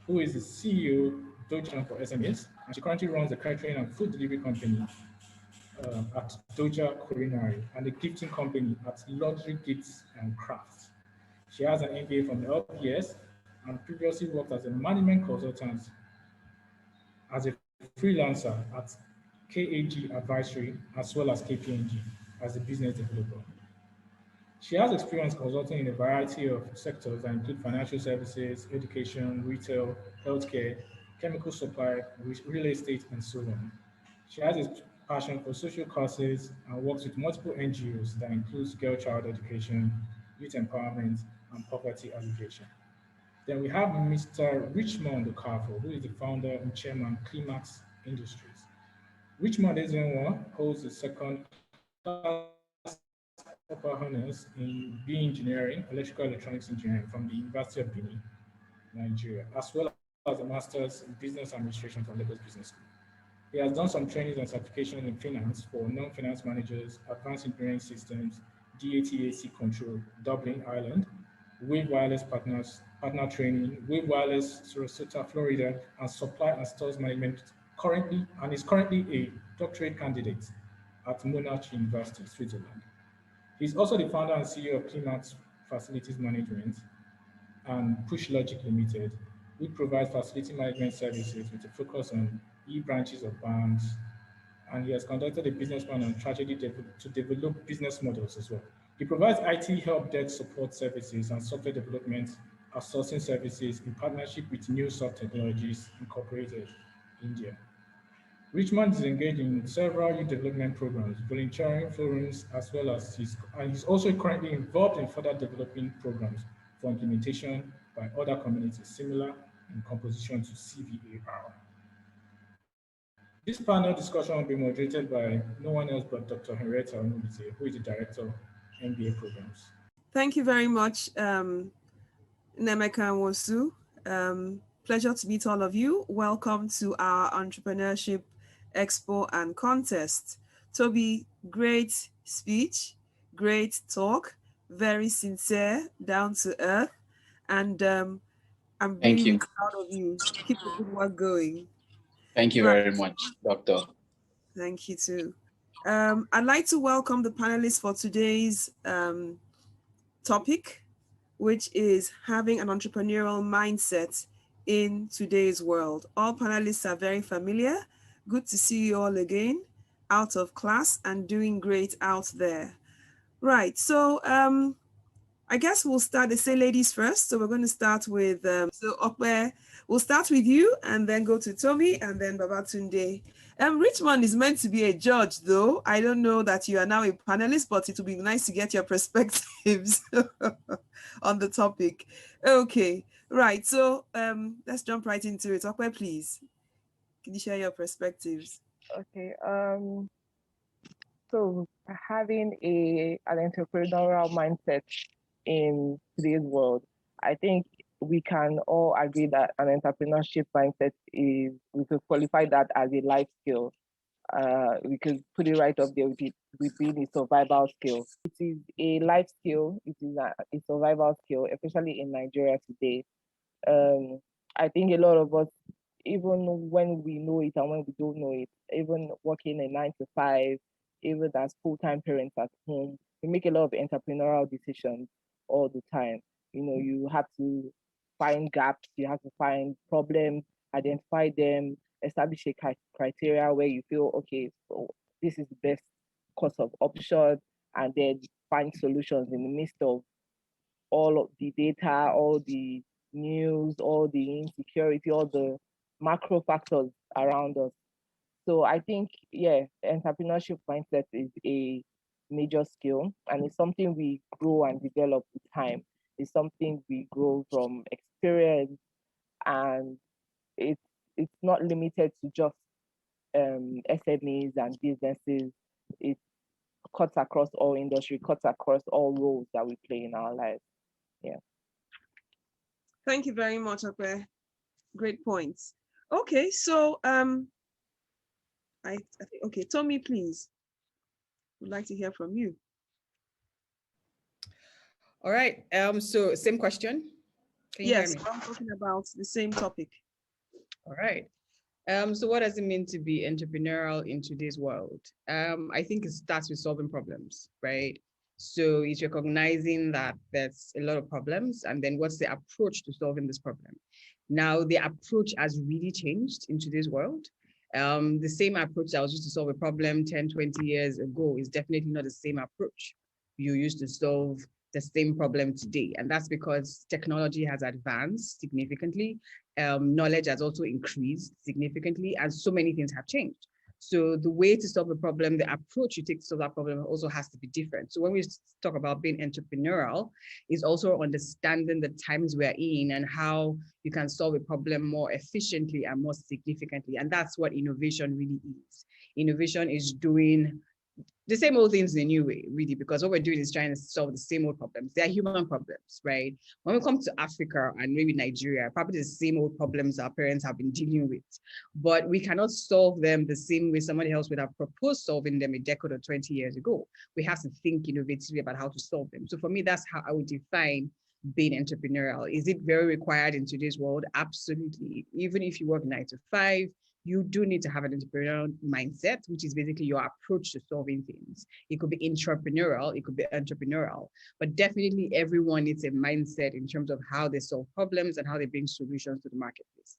who is the CEO of Doja for SMEs, and she currently runs a catering and food delivery company at Doja Culinary and a gifting company at Luxury Gifts and Crafts. She has an MBA from the LPS and previously worked as a management consultant as a freelancer at KAG Advisory as well as KPMG as a business developer. She has experience consulting in a variety of sectors that include financial services, education, retail, healthcare, chemical supply, real estate, and so on. She has a passion for social causes and works with multiple NGOs that includes girl child education, youth empowerment, and poverty alleviation. Then we have Mr. Richmond Okafor, who is the founder and chairman of Climax Industries. Richmond Ezenwa holds the second class upper honors in B Engineering, Electrical Electronics Engineering from the University of Benin, Nigeria, as well as a master's in Business Administration from Lagos Business School. He has done some trainings and certification in finance for non-finance managers, advanced engineering systems, DATAC control, Dublin, Ireland, Wave Wireless partner training, Wave Wireless, Sarasota, Florida, and supply and stores management is currently a doctorate candidate at Monash University, Switzerland. He's also the founder and CEO of Climax Facilities Management and Push Logic Limited, which provides facility management services with a focus on e-branches of banks, and he has conducted a business plan on strategy to develop business models as well. He provides IT help desk support services and software development outsourcing services in partnership with Newsoft Technologies Incorporated, India. Richmond is engaged in several youth development programs, volunteering forums, as well as he's also currently involved in further developing programs for implementation by other communities similar in composition to CVAR. This panel discussion will be moderated by no one else but Dr. Henrietta Onubite, who is the Director of MBA programs. Thank you very much, Nemeka and Wosu. Pleasure to meet all of you. Welcome to our Entrepreneurship Expo and Contest. Toby, great speech, great talk, very sincere, down to earth, and I'm really proud of you. Keep the good work going. Thank you very much, Doctor. Thank you too. I'd like to welcome the panelists for today's topic, which is having an entrepreneurial mindset in today's world. All panelists are very familiar. Good to see you all again, out of class and doing great out there. Right, so I guess we'll start, they say ladies first. So we're going to start with, we'll start with you and then go to Tommy and then Babatunde. Richmond is meant to be a judge though. I don't know that you are now a panelist, but it would be nice to get your perspectives on the topic. Okay, right, so let's jump right into it. Okwe, please, can you share your perspectives? Okay, so having an entrepreneurial mindset in today's world, I think we can all agree that an entrepreneurship mindset we could qualify that as a life skill. We could put it right up there with being a survival skill. It is a life skill, it is a survival skill, especially in Nigeria today. I think a lot of us, even when we know it and when we don't know it, even working a 9 to 5, even as full-time parents at home, we make a lot of entrepreneurial decisions all the time. You know, you have to find gaps, you have to find problems, identify them, establish a criteria where you feel, okay, so this is the best course of option, and then find solutions in the midst of all of the data, all the news, all the insecurity, all the macro factors around us. So I think, yeah, entrepreneurship mindset is a major skill, and it's something we grow and develop with time. It's something we grow from experience, and it's not limited to just SMEs and businesses. It cuts across all industry, cuts across all roles that we play in our lives. Yeah. Thank you very much, Akwe. Great points. Okay, so I think, okay, Tommy, please. Would like to hear from you. All right. So same question. Can you hear Yes, me? I'm talking about the same topic. All right. So what does it mean to be entrepreneurial in today's world? I think it starts with solving problems, right? So it's recognizing that there's a lot of problems, and then what's the approach to solving this problem? Now, the approach has really changed in today's world. The same approach that was used to solve a problem 10, 20 years ago is definitely not the same approach you used to solve the same problem today. And that's because technology has advanced significantly. Knowledge has also increased significantly, and so many things have changed. So the way to solve a problem, the approach you take to solve that problem also has to be different. So when we talk about being entrepreneurial, it's also understanding the times we're in and how you can solve a problem more efficiently and more significantly. And that's what innovation really is. Innovation is doing the same old things in a new way, really, because what we're doing is trying to solve the same old problems. They are human problems, right? When we come to Africa and maybe Nigeria, probably the same old problems our parents have been dealing with, but we cannot solve them the same way somebody else would have proposed solving them a decade or 20 years ago. We have to think innovatively about how to solve them. So for me, that's how I would define being entrepreneurial. Is it very required in today's world? Absolutely. Even if you work 9 to 5, you do need to have an entrepreneurial mindset, which is basically your approach to solving things. It could be intrapreneurial, it could be entrepreneurial, but definitely everyone needs a mindset in terms of how they solve problems and how they bring solutions to the marketplace.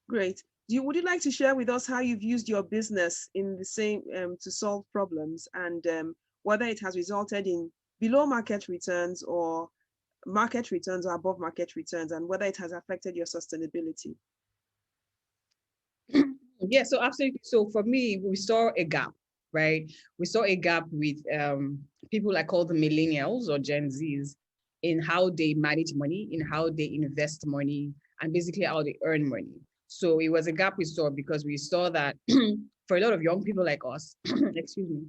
Great. Would you like to share with us how you've used your business in the same to solve problems, and whether it has resulted in below market returns or above market returns, and whether it has affected your sustainability? Yeah, so absolutely. So for me, we saw a gap, right? We saw a gap with people I call the millennials or Gen Zs in how they manage money, in how they invest money, and basically how they earn money. So it was a gap we saw because we saw that for a lot of young people like us, excuse me,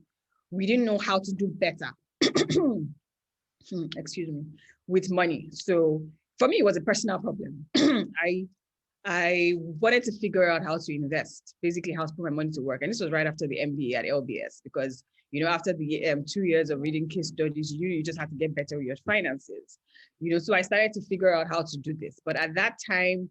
we didn't know how to do better, excuse me, with money. So for me, it was a personal problem. I wanted to figure out how to invest, basically how to put my money to work. And this was right after the MBA at LBS, because, you know, after the 2 years of reading case studies, you just have to get better with your finances. You know, so I started to figure out how to do this. But at that time,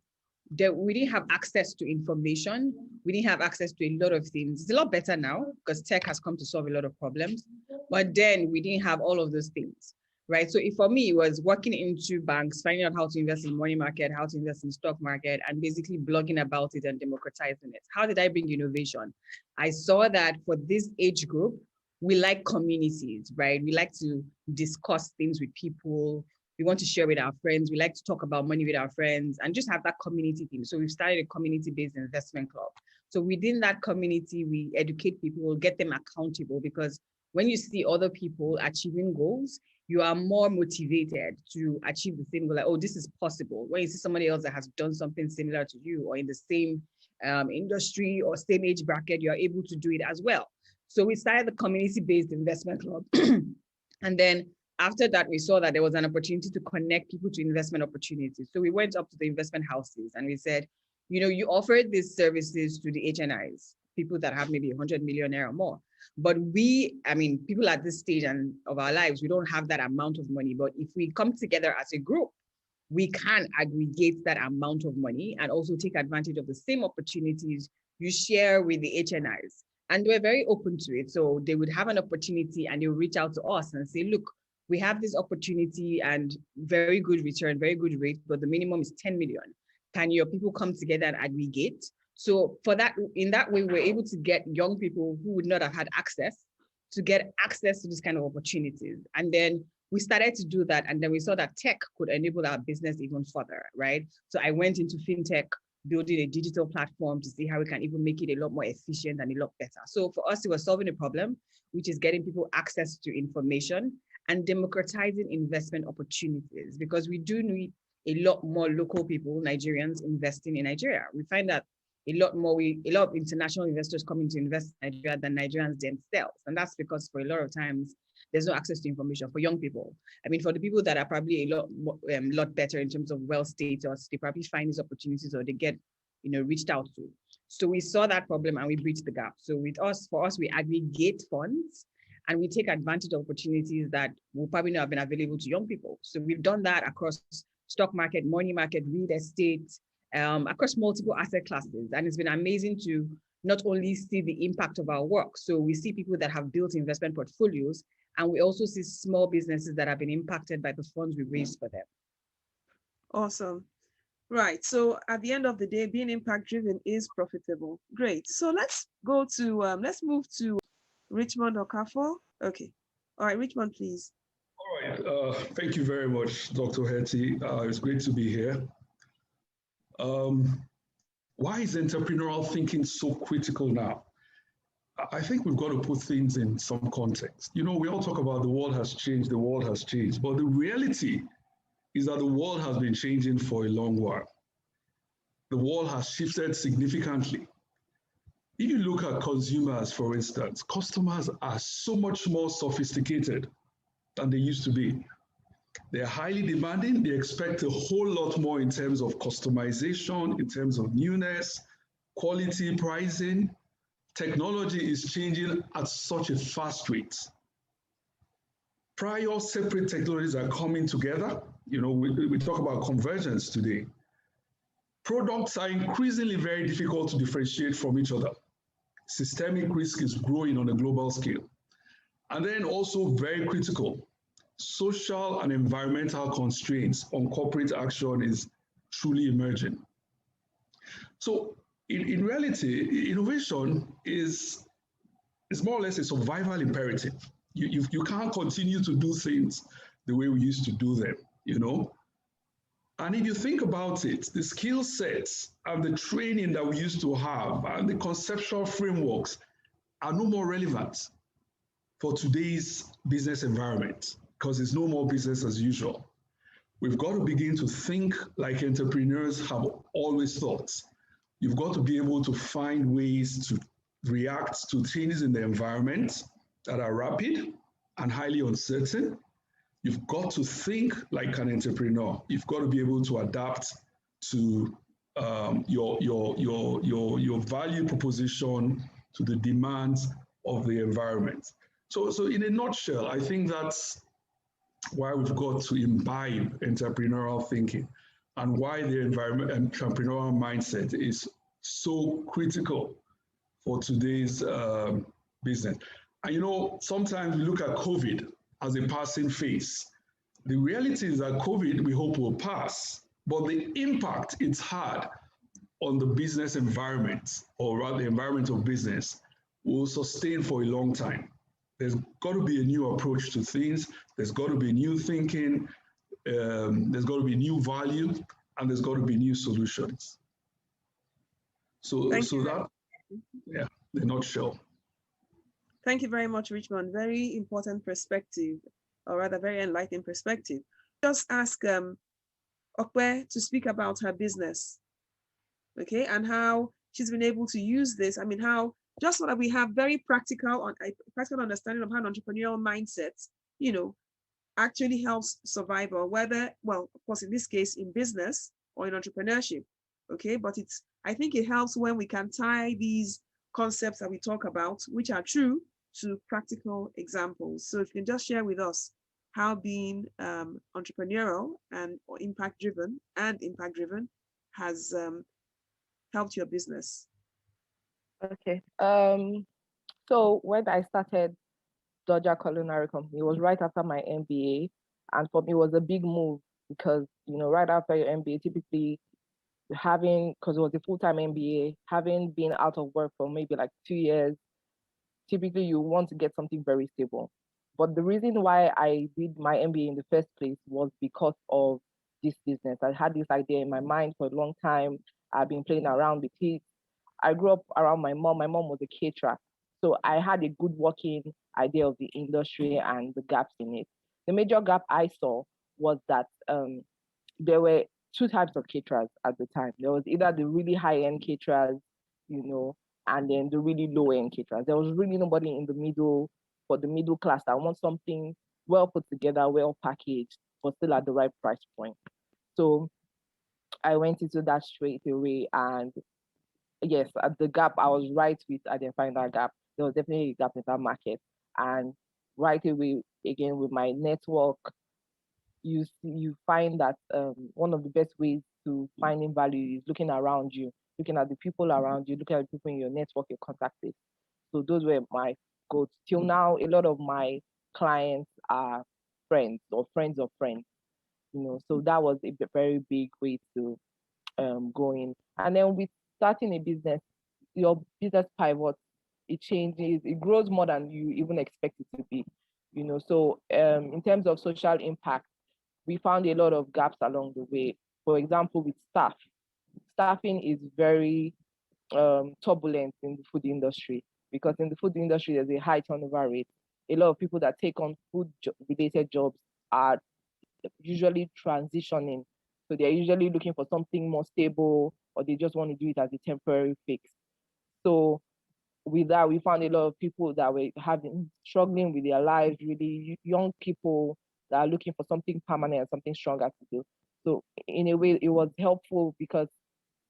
we didn't have access to information. We didn't have access to a lot of things. It's a lot better now because tech has come to solve a lot of problems. But then we didn't have all of those things. Right. So for me, it was working into banks, finding out how to invest in money market, how to invest in stock market, and basically blogging about it and democratizing it. How did I bring innovation? I saw that for this age group, we like communities, right? We like to discuss things with people. We want to share with our friends. We like to talk about money with our friends and just have that community thing. So we've started a community-based investment club. So within that community, we educate people, get them accountable, because when you see other people achieving goals, you are more motivated to achieve the same goal. Like, oh, this is possible. When you see somebody else that has done something similar to you or in the same industry or same age bracket, you are able to do it as well. So we started the community-based investment club. And then after that, we saw that there was an opportunity to connect people to investment opportunities. So we went up to the investment houses and we said, you know, you offered these services to the HNIs, people that have maybe 100 million or more. But people at this stage of our lives, we don't have that amount of money. But if we come together as a group, we can aggregate that amount of money and also take advantage of the same opportunities you share with the HNIs. And we're very open to it. So they would have an opportunity and they would reach out to us and say, look, we have this opportunity and very good return, very good rate, but the minimum is 10 million. Can your people come together and aggregate? So for that, in that way, we're able to get young people who would not have had access to get access to these kind of opportunities. And then we started to do that. And then we saw that tech could enable our business even further, right? So I went into fintech, building a digital platform to see how we can even make it a lot more efficient and a lot better. So for us, it was solving a problem, which is getting people access to information and democratizing investment opportunities, because we do need a lot more local people, Nigerians, investing in Nigeria. We find that a lot of international investors coming to invest in Nigeria than Nigerians themselves. And that's because for a lot of times, there's no access to information for young people. I mean, for the people that are probably a lot better in terms of wealth status, they probably find these opportunities or they get, reached out to. So we saw that problem and we bridged the gap. So for us, we aggregate funds and we take advantage of opportunities that will probably not have been available to young people. So we've done that across stock market, money market, real estate, across multiple asset classes. And it's been amazing to not only see the impact of our work. So we see people that have built investment portfolios, and we also see small businesses that have been impacted by the funds we raised for them. Awesome. Right. So at the end of the day, being impact driven is profitable. Great. So let's move to Richmond Okafor. Okay. All right, Richmond, please. All right. Thank you very much, Dr. Hetty. It's great to be here. Why is entrepreneurial thinking so critical now? I think we've got to put things in some context. We all talk about the world has changed, but the reality is that the world has been changing for a long while. The world has shifted significantly. If you look at consumers, for instance, customers are so much more sophisticated than they used to be. They're highly demanding. They expect a whole lot more in terms of customization, in terms of newness, quality, pricing. Technology is changing at such a fast rate. Prior separate technologies are coming together. We talk about convergence today. Products are increasingly very difficult to differentiate from each other. Systemic risk is growing on a global scale. And then also very critical, social and environmental constraints on corporate action is truly emerging. So in reality, innovation is more or less a survival imperative. You can't continue to do things the way we used to do them, And if you think about it, the skill sets and the training that we used to have and the conceptual frameworks are no more relevant for today's business environment because it's no more business as usual. We've got to begin to think like entrepreneurs have always thought. You've got to be able to find ways to react to changes in the environment that are rapid and highly uncertain. You've got to think like an entrepreneur. You've got to be able to adapt to your value proposition, to the demands of the environment. So in a nutshell, I think that's why we've got to imbibe entrepreneurial thinking and why the entrepreneurial mindset is so critical for today's business. And sometimes we look at COVID as a passing phase. The reality is that COVID, we hope, will pass, but the impact it's had on the business environment, or rather the environment of business, will sustain for a long time. There's got to be a new approach to things. There's got to be new thinking. There's got to be new value, and there's got to be new solutions. So that, yeah, in a nutshell. Thank you very much, Richmond. Very important perspective, or rather very enlightening perspective. Just ask Okwe to speak about her business, okay, and how she's been able to use this. I mean, how, just so that we have very practical understanding of how an entrepreneurial mindset, actually helps survival, whether, well, of course, in this case, in business or in entrepreneurship, okay? But I think it helps when we can tie these concepts that we talk about, which are true, to practical examples. So if you can just share with us how being entrepreneurial and or impact driven has helped your business. Okay. So when I started Dodger Culinary Company, it was right after my MBA, and for me it was a big move because right after your MBA, typically because it was a full-time MBA, having been out of work for maybe like 2 years, typically you want to get something very stable. But the reason why I did my MBA in the first place was because of this business. I had this idea in my mind for a long time. I've been playing around with it. I grew up around my mom. My mom was a caterer. So I had a good working idea of the industry and the gaps in it. The major gap I saw was that there were two types of caterers at the time. There was either the really high-end caterers and then the really low end caterers. There was really nobody in the middle for the middle class that wants something well put together, well packaged, but still at the right price point. So I went into that straight away, and yes, at the gap, I was right with identifying that gap. There was definitely a gap in that market, and right away, again with my network, you find that one of the best ways to finding value is looking around you, looking at the people around you, looking at the people in your network, your contact list. So those were my goals. Till now, a lot of my clients are friends or friends of friends. So that was a very big way to go in. And then with starting a business, your business pivots, it changes, it grows more than you even expect it to be. So in terms of social impact, we found a lot of gaps along the way. For example, with staffing is very turbulent in the food industry, because in the food industry, there's a high turnover rate. A lot of people that take on food-related jobs are usually transitioning. So they're usually looking for something more stable, or they just want to do it as a temporary fix. So with that, we found a lot of people that were struggling with their lives, really young people that are looking for something permanent and something stronger to do. So in a way, it was helpful because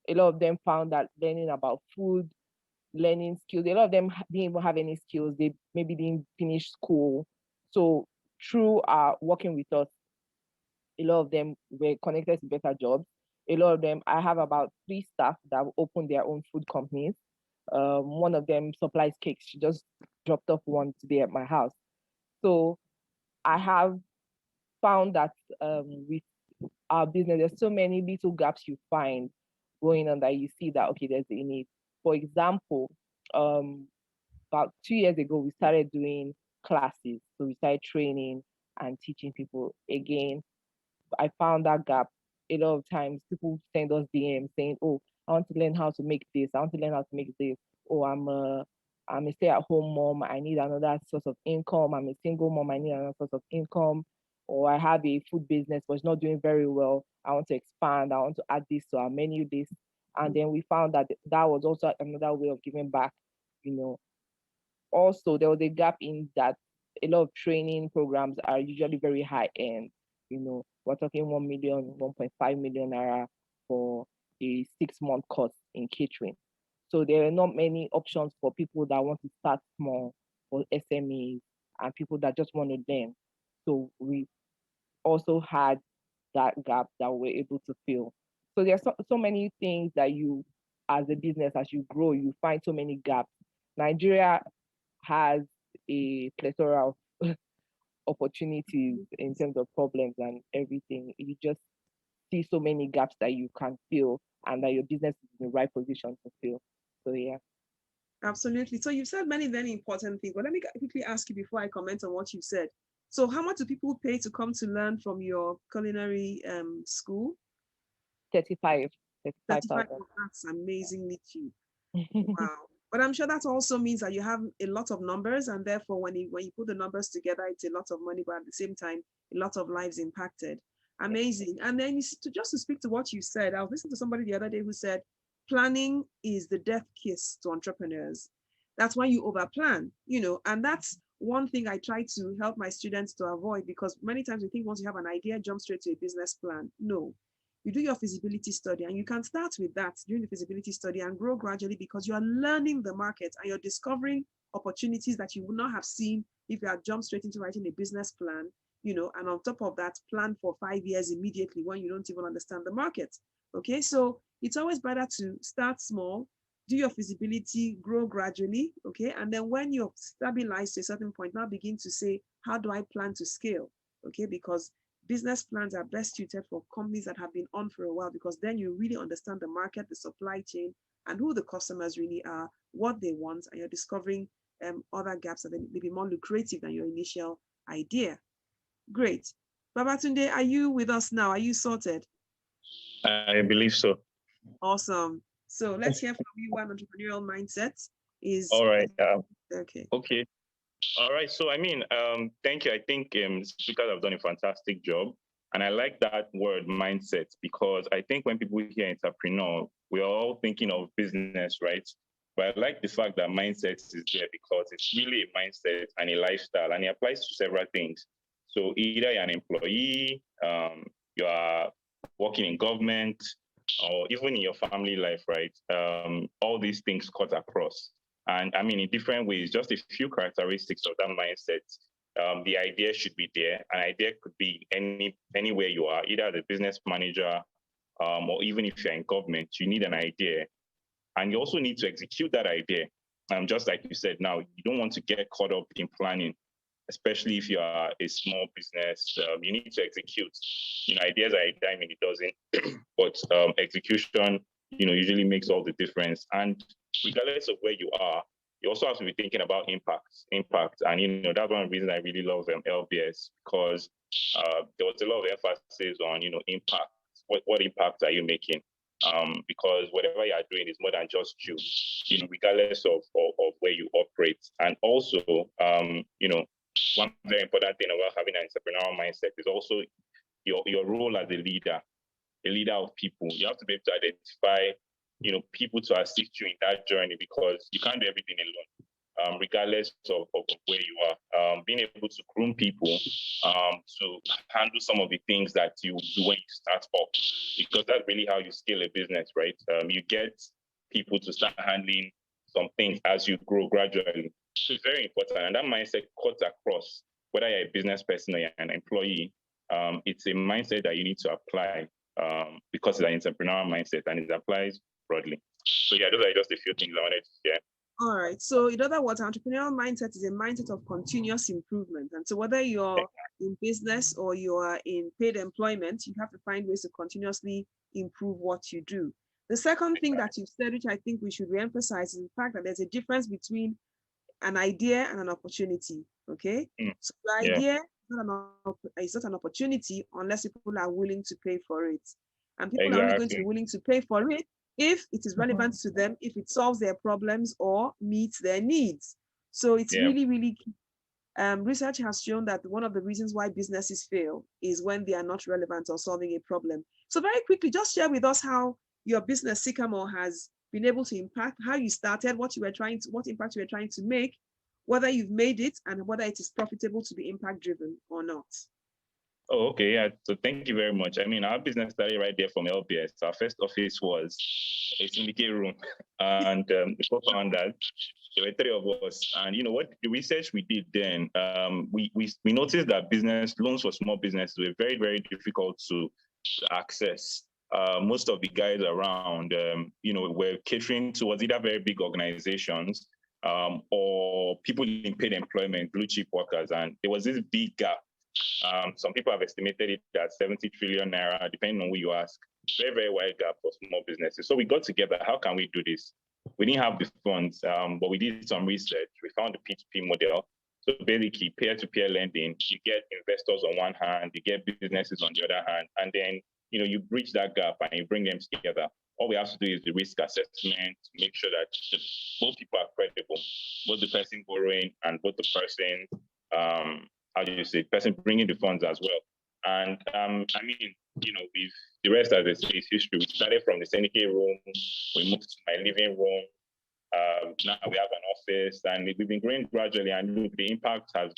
a lot of them found that learning about food, learning skills, a lot of them didn't even have any skills. They maybe didn't finish school. So through working with us, a lot of them were connected to better jobs. A lot of them, I have about 3 staff that opened their own food companies. One of them supplies cakes. She just dropped off one today at my house. So I have found that with our business, there's so many little gaps you find going on that you see that, okay, there's a need. For example, about 2 years ago, we started doing classes. So we started training and teaching people. Again, I found that gap. A lot of times people send us DMs saying, oh, I want to learn how to make this. I want to learn how to make this. Oh, I'm a stay-at-home mom. I need another source of income. I'm a single mom. I need another source of income. Or I have a food business, but it's not doing very well. I want to expand. I want to add this to our menu list. And then we found that that was also another way of giving back. Also, there was a gap in that a lot of training programs are usually very high end. We're talking 1 million, 1.5 million naira for a 6-month course in catering. So there are not many options for people that want to start small, for SMEs, and people that just want to learn. So we also had that gap that we're able to fill. So there's so many things that you, as a business, as you grow, you find so many gaps. Nigeria has a plethora of opportunities in terms of problems and everything. You just see so many gaps that you can fill, and that your business is in the right position to fill. So yeah. Absolutely. So you've said many, very important things, but let me quickly ask you before I comment on what you said. So how much do people pay to come to learn from your culinary school? 35,000. That's amazingly cheap. Wow. But I'm sure that also means that you have a lot of numbers, and therefore when you put the numbers together, it's a lot of money, but at the same time, a lot of lives impacted. Amazing. And then just to speak to what you said, I was listening to somebody the other day who said, planning is the death kiss to entrepreneurs. That's why you overplan, and that's one thing I try to help my students to avoid, because many times we think once you have an idea, jump straight to a business plan. No, you do your feasibility study, and you can start with that during the feasibility study and grow gradually, because you are learning the market and you're discovering opportunities that you would not have seen if you had jumped straight into writing a business plan, and on top of that, plan for 5 years immediately when you don't even understand the market. Okay, so it's always better to start small, do your feasibility, grow gradually, okay? And then when you're stabilized to a certain point, now begin to say, how do I plan to scale? Okay, because business plans are best suited for companies that have been on for a while, because then you really understand the market, the supply chain, and who the customers really are, what they want, and you're discovering other gaps that may be more lucrative than your initial idea. Great. Babatunde, are you with us now? Are you sorted? I believe so. Awesome. So let's hear from you what entrepreneurial mindset is. All right. Okay. All right. So, thank you. I think speakers have done a fantastic job. And I like that word mindset because I think when people hear entrepreneur, we're all thinking of business, right? But I like the fact that mindset is there because it's really a mindset and a lifestyle, and it applies to several things. So either you're an employee, you are working in government, or even in your family life, right? All these things cut across. And I mean, in different ways, just a few characteristics of that mindset. The idea should be there. An idea could be anywhere you are, either the business manager, or even if you're in government, you need an idea. And you also need to execute that idea. Just like you said, now, you don't want to get caught up in planning, especially if you are a small business. You need to execute. Ideas are a dime and a dozen, but execution, usually makes all the difference. And regardless of where you are, you also have to be thinking about impact. And, that's one of the reasons I really love LBS, because there was a lot of emphasis on, impact. What impact are you making? Because whatever you are doing is more than just you, regardless of where you operate. And also, one very important thing about having an entrepreneurial mindset is also your role as a leader of people. You have to be able to identify, people to assist you in that journey, because you can't do everything alone, regardless of where you are. Being able to groom people to handle some of the things that you do when you start up, because that's really how you scale a business, right? You get people to start handling some things as you grow gradually. So it's very important. And that mindset cuts across, whether you're a business person or you're an employee. It's a mindset that you need to apply because it's an entrepreneurial mindset and it applies broadly. So yeah, those are just a few things I wanted to share. All right. So in other words, entrepreneurial mindset is a mindset of continuous improvement. And so whether you're in business or you are in paid employment, you have to find ways to continuously improve what you do. The second thing that you've said, which I think we should reemphasize, is the fact that there's a difference between an idea and an opportunity. Okay. So the idea is not an opportunity unless people are willing to pay for it. And people are only going to be willing to pay for it if it is relevant to them, if it solves their problems or meets their needs. So it's really, really key. Research has shown that one of the reasons why businesses fail is when they are not relevant or solving a problem. So very quickly, just share with us how your business Sycamore has been able to impact, how you started, what impact you were trying to make, whether you've made it, and whether it is profitable to be impact driven or not. Oh, okay. Yeah. So thank you very much. I mean, our business started right there from LBS. Our first office was a syndicate room, and the co-founders, there were 3 of us. And what the research we did then, we noticed that loans for small businesses were very, very difficult to access. Most of the guys around, were catering towards either very big organizations or people in paid employment, blue chip workers, and there was this big gap. Some people have estimated it at 70 trillion naira, depending on who you ask. Very, very wide gap for small businesses. So we got together. How can we do this? We didn't have the funds, but we did some research. We found the P2P model. So basically, peer-to-peer lending. You get investors on one hand, you get businesses on the other hand, and then you bridge that gap and you bring them together. All we have to do is the risk assessment to make sure that both people are credible, both the person borrowing and both the person, person bringing the funds as well. And the rest, as I say, is history. We started from the syndicate room, we moved to my living room. Now we have an office, and we've been growing gradually. And look, the impact has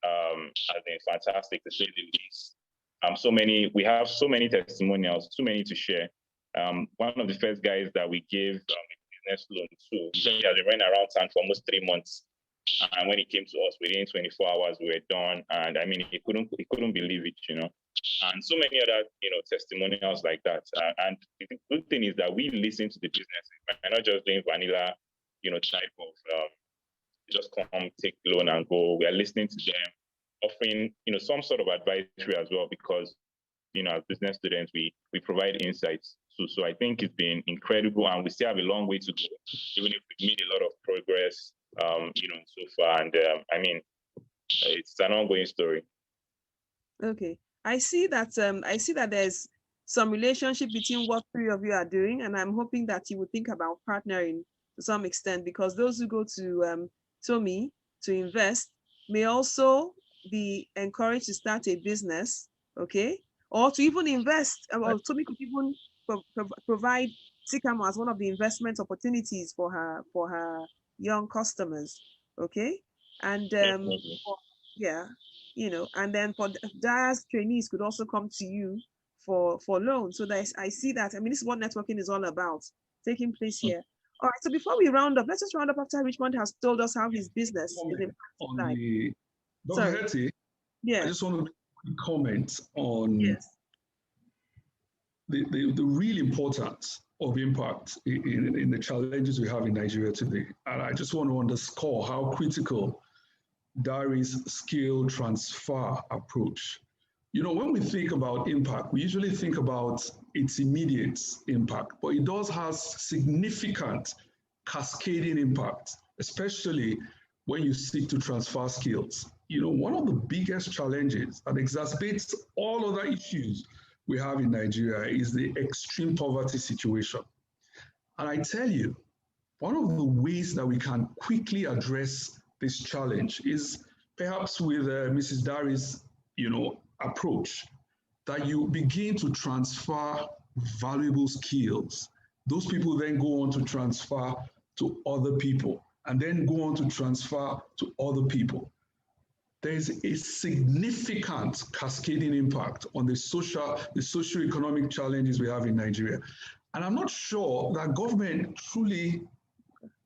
been fantastic, to say the least. We have so many testimonials, too many to share. One of the first guys that we gave a business loan to, he has been running around town for almost 3 months. And when he came to us, within 24 hours, we were done. And I mean, he couldn't believe it, And so many other, testimonials like that. And the good thing is that we listen to the businesses. We're not just doing vanilla, type of just come, take loan and go. We are listening to them, offering, some sort of advisory as well, because, as business students, we provide insights. So I think it's been incredible, and we still have a long way to go, even if we've made a lot of progress, so far. And it's an ongoing story. Okay, I see that there's some relationship between what 3 of you are doing, and I'm hoping that you would think about partnering to some extent, because those who go to Tommy to invest may also be encouraged to start a business, okay, or to even invest, or Tomi could even provide Sycamore as one of the investment opportunities for her young customers. Okay, and yeah, you know, and then for DIAS trainees could also come to you for loans. So that I see that. I mean, this is what networking is all about, taking place here. All right. So before we round up, let's just round up after Richmond has told us how his business is impacted. Dr. Hetty, yeah. I just want to comment on yes. the real importance of impact in the challenges we have in Nigeria today. And I just want to underscore how critical Dari's skill transfer approach. You know, when we think about impact, we usually think about its immediate impact, but it does have significant cascading impact, especially when you seek to transfer skills. You know, one of the biggest challenges that exacerbates all other issues we have in Nigeria is the extreme poverty situation. And I tell you, one of the ways that we can quickly address this challenge is perhaps with Mrs. Dari's, you know, approach, that you begin to transfer valuable skills. Those people then go on to transfer to other people, and then go on to transfer to other people. There's a significant cascading impact on the socio-economic challenges we have in Nigeria. And I'm not sure that government truly,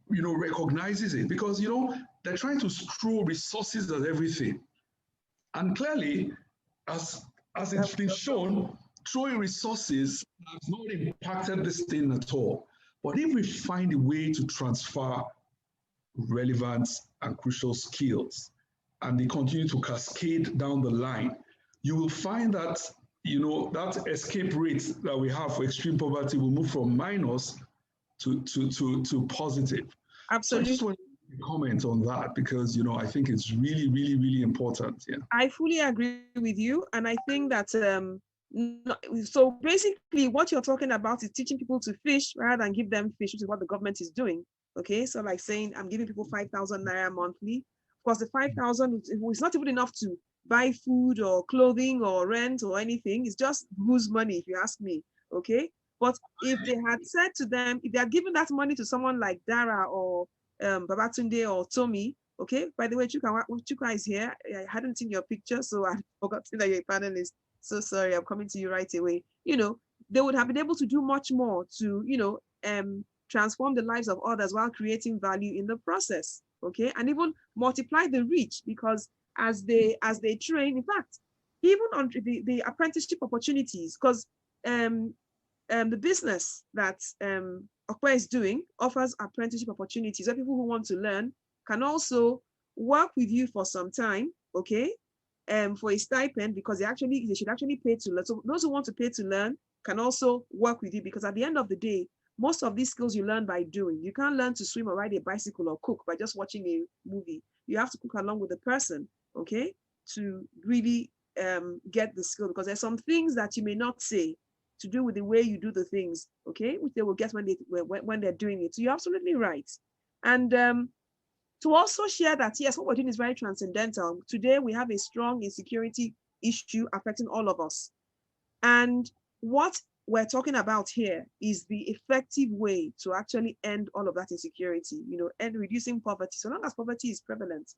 you know, recognizes it, because, you know, they're trying to throw resources at everything. And clearly, as it's been shown, throwing resources has not impacted this thing at all. But if we find a way to transfer relevant and crucial skills, and they continue to cascade down the line, you will find that, you know, that escape rate that we have for extreme poverty will move from minus to positive. Absolutely. So I just want to comment on that, because, you know, I think it's really, really, really important. Yeah. I fully agree with you. And I think that, so basically what you're talking about is teaching people to fish rather than give them fish, which is what the government is doing. Okay. So like saying, I'm giving people 5,000 Naira monthly. Of course, the 5,000 is not even enough to buy food or clothing or rent or anything. It's just lose money, if you ask me. Okay. But if they had said to them, if they had given that money to someone like Dara or Babatunde or Tomi, okay, by the way, Chuka is here. I hadn't seen your picture, so I forgot that you're a panelist. So sorry, I'm coming to you right away. You know, they would have been able to do much more to, you know, transform the lives of others while creating value in the process, okay? And even multiply the reach, because as they train, in fact, even on the apprenticeship opportunities, because the business that Okwe is doing offers apprenticeship opportunities where people who want to learn can also work with you for some time, okay, for a stipend, because they should actually pay to learn. So those who want to pay to learn can also work with you, because at the end of the day, most of these skills you learn by doing. You can't learn to swim or ride a bicycle or cook by just watching a movie. You have to cook along with the person, okay, to really get the skill, because there's some things that you may not say to do with the way you do the things, okay, which they will get when they're doing it. So you're absolutely right. And to also share that, yes, what we're doing is very transcendental. Today, we have a strong insecurity issue affecting all of us. And what we're talking about here is the effective way to actually end all of that insecurity, you know, and reducing poverty. So long as poverty is prevalent,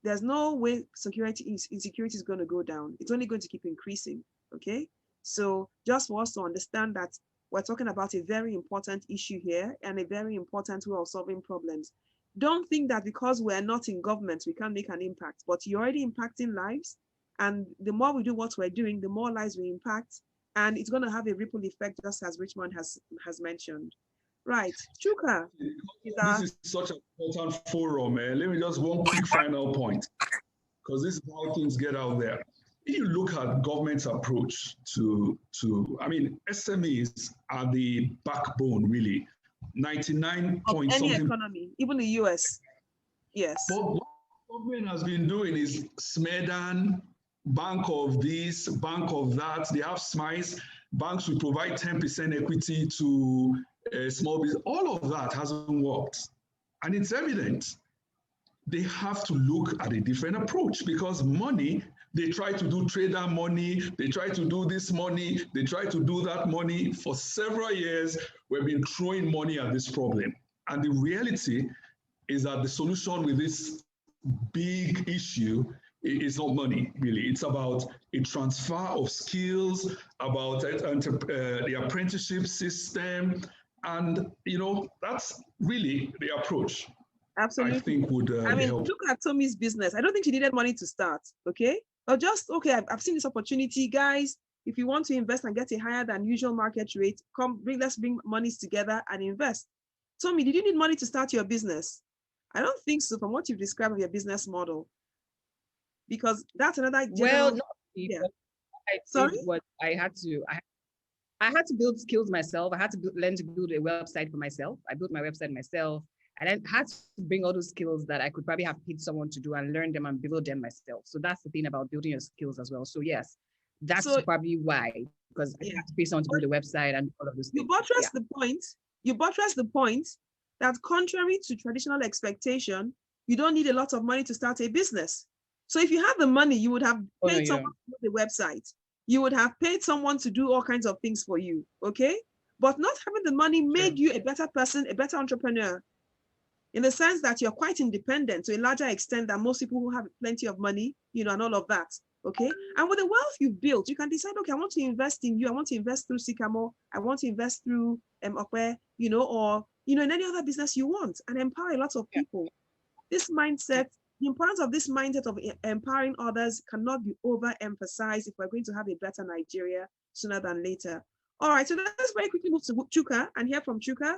there's no way insecurity is going to go down. It's only going to keep increasing, okay? So just for us to understand that we're talking about a very important issue here and a very important way of solving problems. Don't think that because we're not in government, we can't make an impact, but you're already impacting lives. And the more we do what we're doing, the more lives we impact. And it's going to have a ripple effect, just as Richmond has mentioned. Right, Chuka. This is such an important forum. Let me just one quick final point, because this is how things get out there. If you look at government's approach to I mean, SMEs are the backbone, really. 99 point any something economy, even the US. Yes. But what government has been doing is SMEDAN, bank of this, bank of that. They have SMICE. Banks will provide 10% equity to small business. All of that hasn't worked. And it's evident. they have to look at a different approach, because money, they try to do trader money, they try to do this money, they try to do that money. For several years, we've been throwing money at this problem. And the reality is that the solution with this big issue is not money, really. It's about a transfer of skills, about the apprenticeship system. And, that's really the approach. Absolutely. I think would help. Look at Tommy's business. I don't think she needed money to start, okay? Or just, okay, I've seen this opportunity. Guys, if you want to invest and get a higher than usual market rate, let's bring monies together and invest. Tommy, did you need money to start your business? I don't think so, from what you've described of your business model. Because that's another general... Well, no, yeah. Sorry? What I had to build skills myself. I had to learn to build a website for myself. I built my website myself. And I had to bring all those skills that I could probably have paid someone to do and learn them and build them myself. So that's the thing about building your skills as well. So yes, that's probably why, because I have to pay someone to build a website and all of those things. You buttress the point that contrary to traditional expectation, you don't need a lot of money to start a business. So if you had the money, you would have paid someone to build a website. You would have paid someone to do all kinds of things for you, okay? But not having the money made you a better person, a better entrepreneur, in the sense that you're quite independent to a larger extent than most people who have plenty of money, and all of that, okay? And with the wealth you've built, you can decide, okay, I want to invest in you. I want to invest through Sycamore. I want to invest through Okwe, or, in any other business you want, and empower a lot of people. This mindset, the importance of this mindset of empowering others cannot be overemphasized if we're going to have a better Nigeria sooner than later. All right, so let's very quickly move to Chuka and hear from Chuka.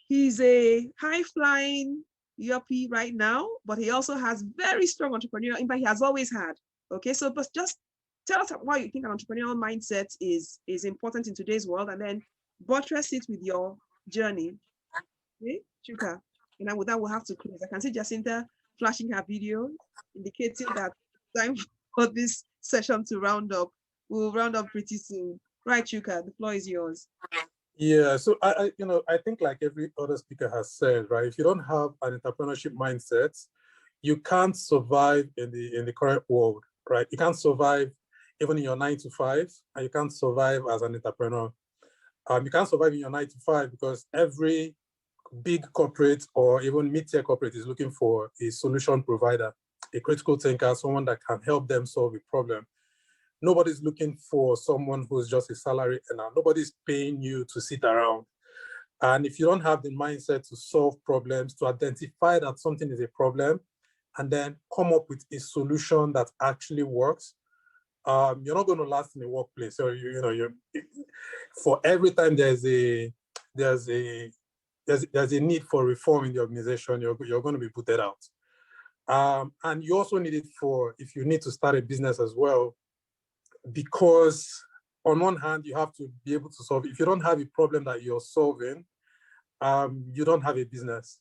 He's a high-flying yuppie right now, but he also has very strong entrepreneurial impact. He has always had. Okay, so but just tell us why you think an entrepreneurial mindset is important in today's world, and then buttress it with your journey. Okay, Chuka. And then with that, we'll have to close. I can see Jacinta flashing her video, indicating that time for this session to round up. We'll round up pretty soon. Right, Chuka, the floor is yours. Yeah, so I think like every other speaker has said, right, if you don't have an entrepreneurship mindset, you can't survive in the current world, right? You can't survive even in your 9 to 5, and you can't survive as an entrepreneur. You can't survive in your 9 to 5 because every big corporate or even mid-tier corporate is looking for a solution provider, a critical thinker, someone that can help them solve a problem. Nobody's looking for someone who's just a salary earner. Nobody's paying you to sit around. And if you don't have the mindset to solve problems, to identify that something is a problem, and then come up with a solution that actually works, you're not going to last in the workplace. So for every time there's a need for reform in the organization, you're going to be booted out. And you also need it if you need to start a business as well, because on one hand, you have to be able to solve. If you don't have a problem that you're solving, you don't have a business.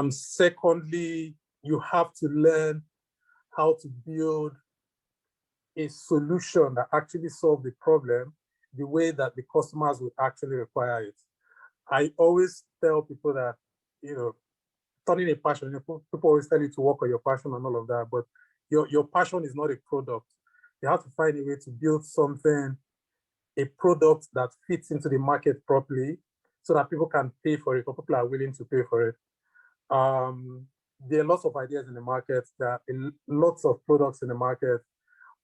Secondly, you have to learn how to build a solution that actually solves the problem the way that the customers would actually require it. I always tell people that, turning a passion, people always tell you to work on your passion and all of that, but your passion is not a product. You have to find a way to build something, a product that fits into the market properly so that people can pay for it, or people are willing to pay for it. There are lots of ideas in the market, there are lots of products in the market,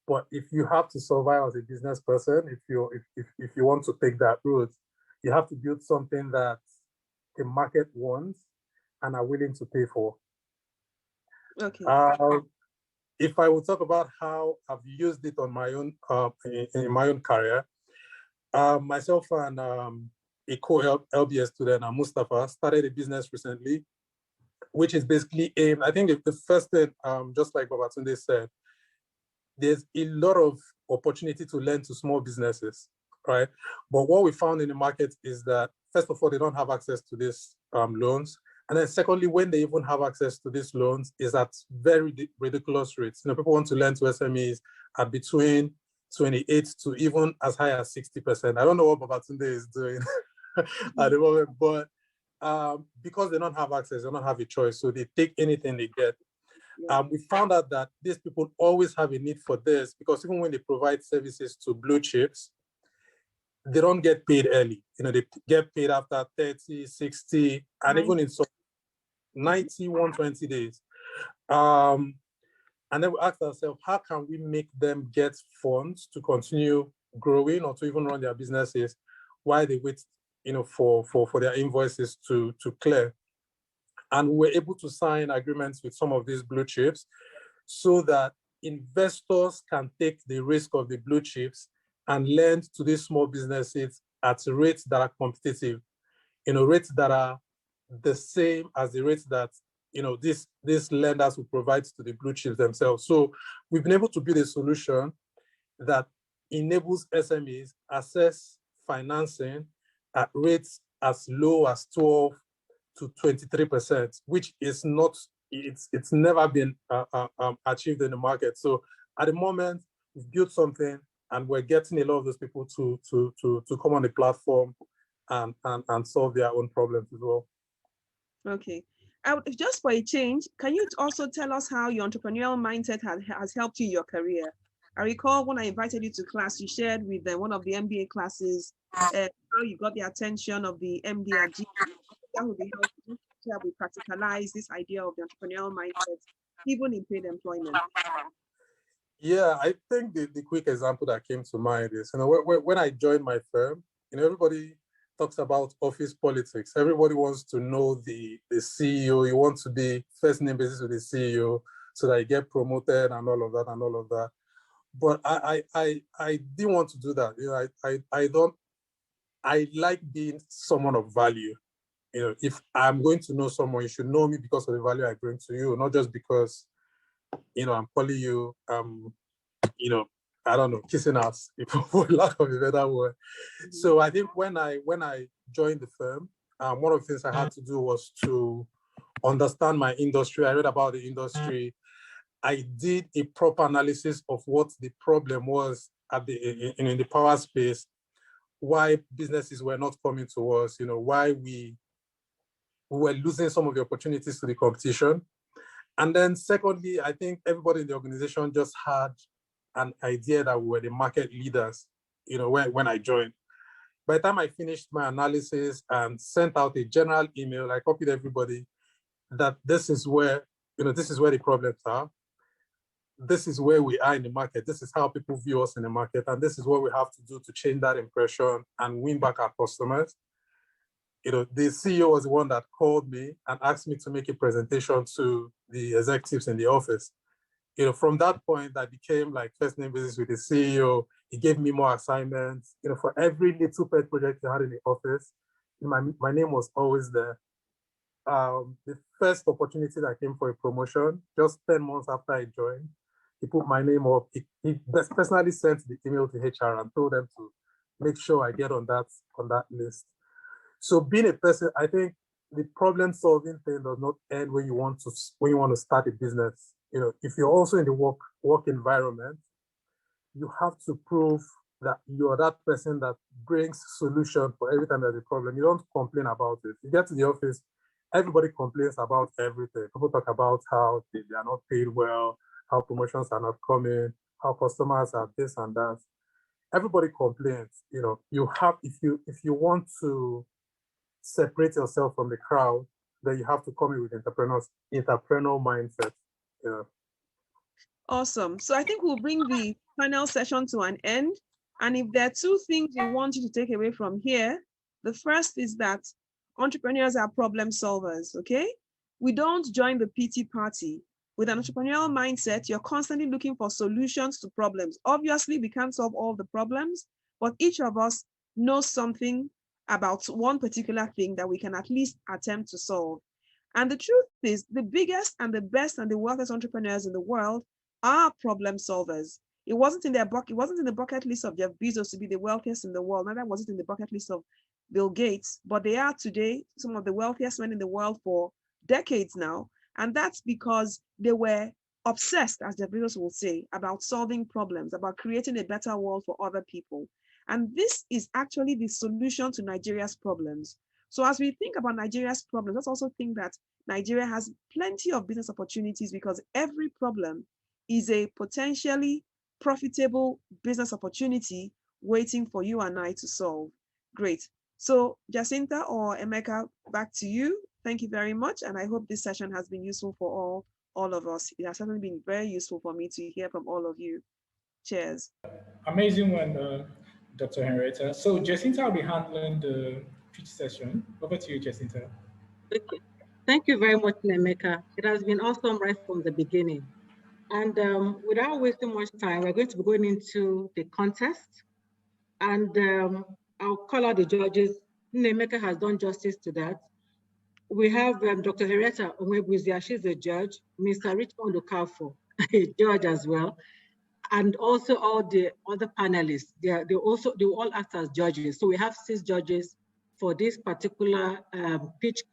but if you have to survive as a business person, if you want to take that route, you have to build something that the market wants and are willing to pay for. Okay. If I would talk about how I've used it on my own in my own career, myself and a co-LBS student, Mustafa, started a business recently, which is basically aimed. I think the first thing, just like Babatunde said, there's a lot of opportunity to lend to small businesses, right? But what we found in the market is that, first of all, they don't have access to these loans. And then secondly, when they even have access to these loans, is at very ridiculous rates. People want to lend to SMEs at between 28 to even as high as 60%. I don't know what Babatunde is doing at the moment, but because they don't have access, they don't have a choice, so they take anything they get. We found out that these people always have a need for this, because even when they provide services to blue chips, they don't get paid early. They get paid after 30, 60, and even in some 90, 120 days. And then we asked ourselves, how can we make them get funds to continue growing or to even run their businesses while they wait, for their invoices to clear? And we were able to sign agreements with some of these blue chips so that investors can take the risk of the blue chips and lend to these small businesses at rates that are competitive, rates that are the same as the rates that these lenders will provide to the blue chips themselves. So we've been able to build a solution that enables SMEs access financing at rates as low as 12 to 23%, which is not, it's never been achieved in the market. So at the moment, we've built something and we're getting a lot of those people to come on the platform and solve their own problems as well. Okay. Just for a change, can you also tell us how your entrepreneurial mindset has helped you in your career? I recall when I invited you to class, you shared with one of the MBA classes how you got the attention of the MD at G. That would be helpful to help we practicalize this idea of the entrepreneurial mindset, even in paid employment. Yeah, I think the quick example that came to mind is, when I joined my firm, everybody talks about office politics. Everybody wants to know the CEO. You want to be first name basis with the CEO so that you get promoted and all of that. But I didn't want to do that. I like being someone of value. If I'm going to know someone, you should know me because of the value I bring to you, not just because, I'm calling you, I don't know, kissing ass, for lack of a better word. So I think when I joined the firm, one of the things I had to do was to understand my industry. I read about the industry. I did a proper analysis of what the problem was in the power space, why businesses were not coming to us, why we were losing some of the opportunities to the competition. And then secondly, I think everybody in the organization just had an idea that we were the market leaders, when I joined. By the time I finished my analysis and sent out a general email, I copied everybody that this is where the problems are. This is where we are in the market. This is how people view us in the market. And this is what we have to do to change that impression and win back our customers. The CEO was the one that called me and asked me to make a presentation to the executives in the office. From that point, I became like first name basis with the CEO. He gave me more assignments. For every little pet project he had in the office, my name was always there. The first opportunity that came for a promotion, just 10 months after I joined, he put my name up. He personally sent the email to HR and told them to make sure I get on that list. So being a person, I think the problem solving thing does not end when you want to start a business. If you're also in the work environment, you have to prove that you're that person that brings solution for every time there's a problem. You don't complain about it. You get to the office, everybody complains about everything. People talk about how they are not paid well, how promotions are not coming, how customers are this and that. Everybody complains. You have, if you want to separate yourself from the crowd, then you have to come in with entrepreneurial mindset. Yeah. Awesome. So I think we'll bring the final session to an end. And if there are two things we want you to take away from here, the first is that entrepreneurs are problem solvers, okay? We don't join the PT party. With an entrepreneurial mindset, you're constantly looking for solutions to problems. Obviously, we can't solve all the problems, but each of us knows something about one particular thing that we can at least attempt to solve. And the truth is, the biggest and the best and the wealthiest entrepreneurs in the world are problem solvers. It wasn't in the bucket list of Jeff Bezos to be the wealthiest in the world. Neither was it in the bucket list of Bill Gates, but they are today some of the wealthiest men in the world for decades now. And that's because they were obsessed, as Jeff Bezos will say, about solving problems, about creating a better world for other people. And this is actually the solution to Nigeria's problems. So as we think about Nigeria's problems, let's also think that Nigeria has plenty of business opportunities because every problem is a potentially profitable business opportunity waiting for you and I to solve. Great. So Jacinta or Emeka, back to you. Thank you very much. And I hope this session has been useful for all of us. It has certainly been very useful for me to hear from all of you. Cheers. Amazing one, Dr. Henrietta. So Jacinta will be handling the pitch session. Over to you, Jacinta. Okay. Thank you very much, Nemeka. It has been awesome right from the beginning. And without wasting much time, we're going to be going into the contest. And I'll call out the judges. Nemeka has done justice to that. We have Dr. Henrietta Onwebuzia, she's a judge. Mr. Richmond Okafo, a judge as well. And also all the other panelists, they all act as judges. So we have 6 judges for this particular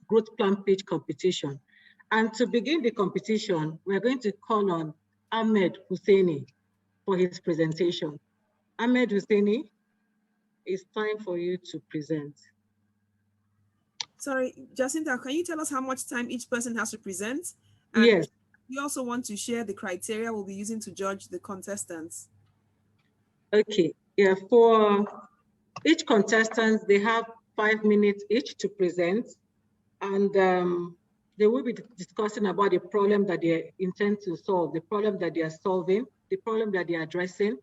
growth plan pitch competition. And to begin the competition, we're going to call on Ahmed Husseini for his presentation. Ahmed Husseini, it's time for you to present. Sorry, Jacinta, can you tell us how much time each person has to present? And yes. We also want to share the criteria we'll be using to judge the contestants. Okay, yeah, for each contestant, they have 5 minutes each to present, and they will be discussing about the problem that they intend to solve, the problem that they are solving, the problem that they are addressing,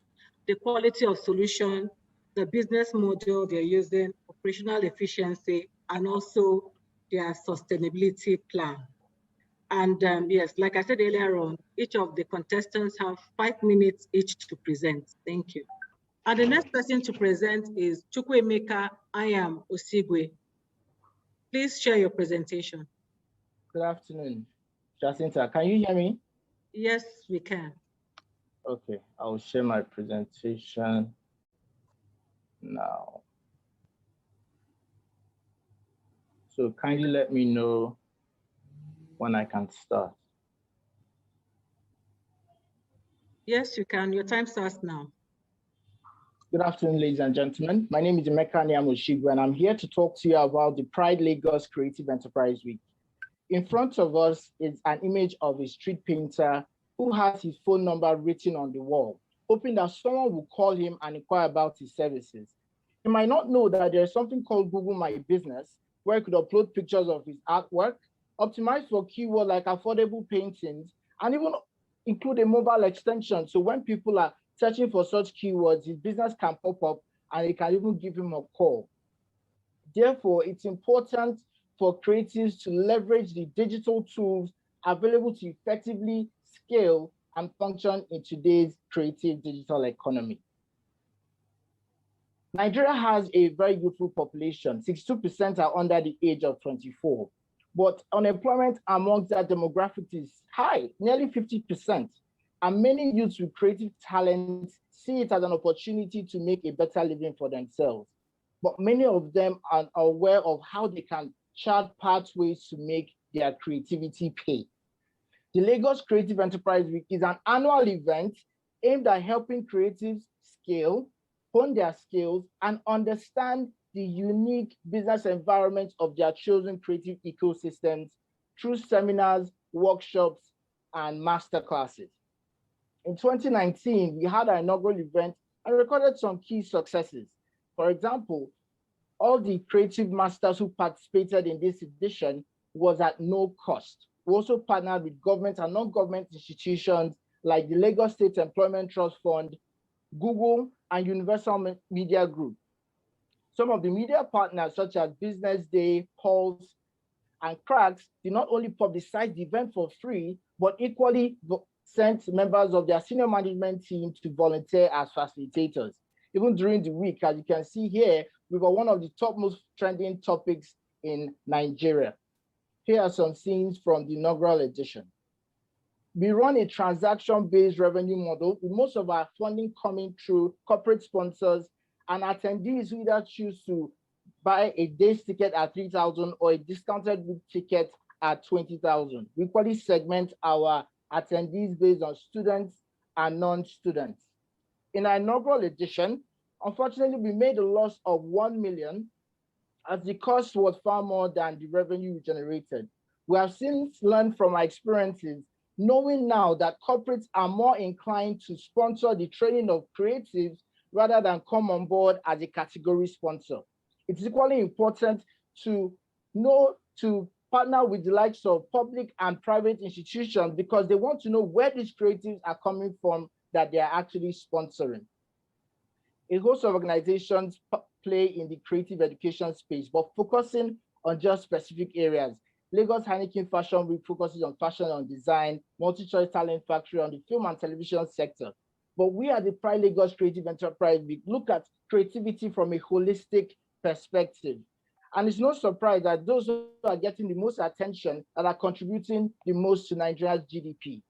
the quality of solution, the business model they're using, operational efficiency, and also their sustainability plan. And yes, like I said earlier on, each of the contestants have 5 minutes each to present. Thank you. And the next person to present is Chukwuemeka Ayam Osigwe. Please share your presentation. Good afternoon, Jacinta. Can you hear me? Yes, we can. Okay, I'll share my presentation now. So kindly let me know when I can start. Yes, you can. Your time starts now. Good afternoon, ladies and gentlemen. My name is Emeka Niamoshigwe, and I'm here to talk to you about the Pride Lagos Creative Enterprise Week. In front of us is an image of a street painter who has his phone number written on the wall, hoping that someone will call him and inquire about his services. You might not know that there's something called Google My Business, where you could upload pictures of his artwork, optimize for keywords like affordable paintings, and even include a mobile extension. So when people are searching for such keywords, his business can pop up and it can even give him a call. Therefore, it's important for creatives to leverage the digital tools available to effectively scale and function in today's creative digital economy. Nigeria has a very youthful population. 62% are under the age of 24. But unemployment amongst that demographic is high, nearly 50%. And many youths with creative talent see it as an opportunity to make a better living for themselves. But many of them are aware of how they can chart pathways to make their creativity pay. The Lagos Creative Enterprise Week is an annual event aimed at helping creatives scale, hone their skills, and understand the unique business environment of their chosen creative ecosystems through seminars, workshops, and masterclasses. In 2019, we had our inaugural event and recorded some key successes. For example, all the creative masters who participated in this edition was at no cost. We also partnered with government and non-government institutions like the Lagos State Employment Trust Fund, Google, and Universal Media Group. Some of the media partners, such as Business Day, Pulse, and Cracks, did not only publicize the event for free, but equally sent members of their senior management team to volunteer as facilitators. Even during the week, as you can see here, we were one of the top most trending topics in Nigeria. Here are some scenes from the inaugural edition. We run a transaction-based revenue model with most of our funding coming through corporate sponsors and attendees who either choose to buy a day's ticket at 3,000 or a discounted week ticket at 20,000. We equally segment our attendees based on students and non-students. In our inaugural edition, unfortunately, we made a loss of 1 million as the cost was far more than the revenue we generated. We have since learned from our experiences, knowing now that corporates are more inclined to sponsor the training of creatives rather than come on board as a category sponsor. It's equally important to partner with the likes of public and private institutions because they want to know where these creatives are coming from that they are actually sponsoring. A host of organizations play in the creative education space, but focusing on just specific areas. Lagos Heineken Fashion Week focuses on fashion and design, Multi-Choice Talent Factory on the film and television sector. But we at the Pride Lagos Creative Enterprise Week look at creativity from a holistic perspective. And it's no surprise that those who are getting the most attention that are contributing the most to Nigeria's GDP.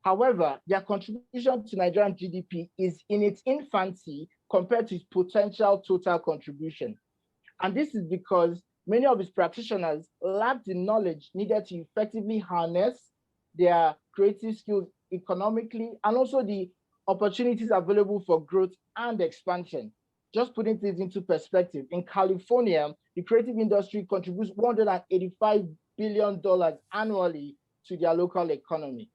However, their contribution to Nigerian GDP is in its infancy compared to its potential total contribution. And this is because many of its practitioners lack the knowledge needed to effectively harness their creative skills economically and also the opportunities available for growth and expansion. Just putting things into perspective, in California, the creative industry contributes $185 billion annually to their local economy.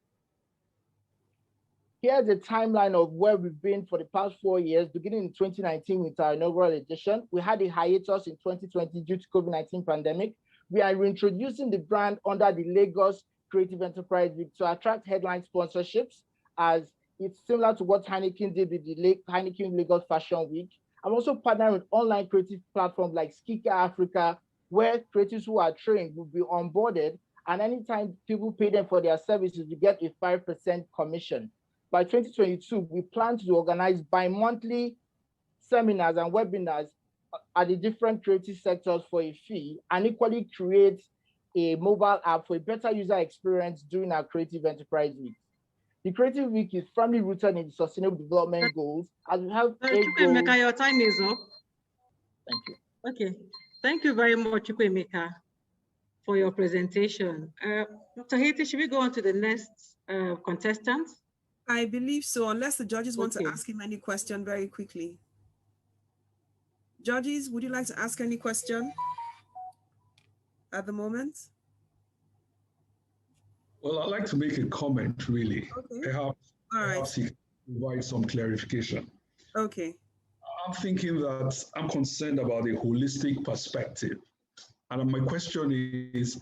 Here's a timeline of where we've been for the past 4 years, beginning in 2019 with our inaugural edition. We had a hiatus in 2020 due to COVID-19 pandemic. We are reintroducing the brand under the Lagos Creative Enterprise Week to attract headline sponsorships, as it's similar to what Heineken did with the Heineken Lagos Fashion Week. I'm also partnering with online creative platforms like Skika Africa, where creatives who are trained will be onboarded, and anytime people pay them for their services, we get a 5% commission. By 2022, we plan to organize bi-monthly seminars and webinars at the different creative sectors for a fee, and equally create a mobile app for a better user experience during our Creative Enterprise Week. The Creative Week is firmly rooted in the Sustainable Development Goals, as we have 8 goals. Your time is up. Thank you. Okay, thank you very much, Chukwemeka, for your presentation. Dr. Haiti, should we go on to the next contestant? I believe so, unless the judges want to ask him any question very quickly. Judges, would you like to ask any question at the moment? Well, I'd like to make a comment, really. Okay. Perhaps you can provide some clarification. Okay. I'm thinking that I'm concerned about a holistic perspective. And my question is,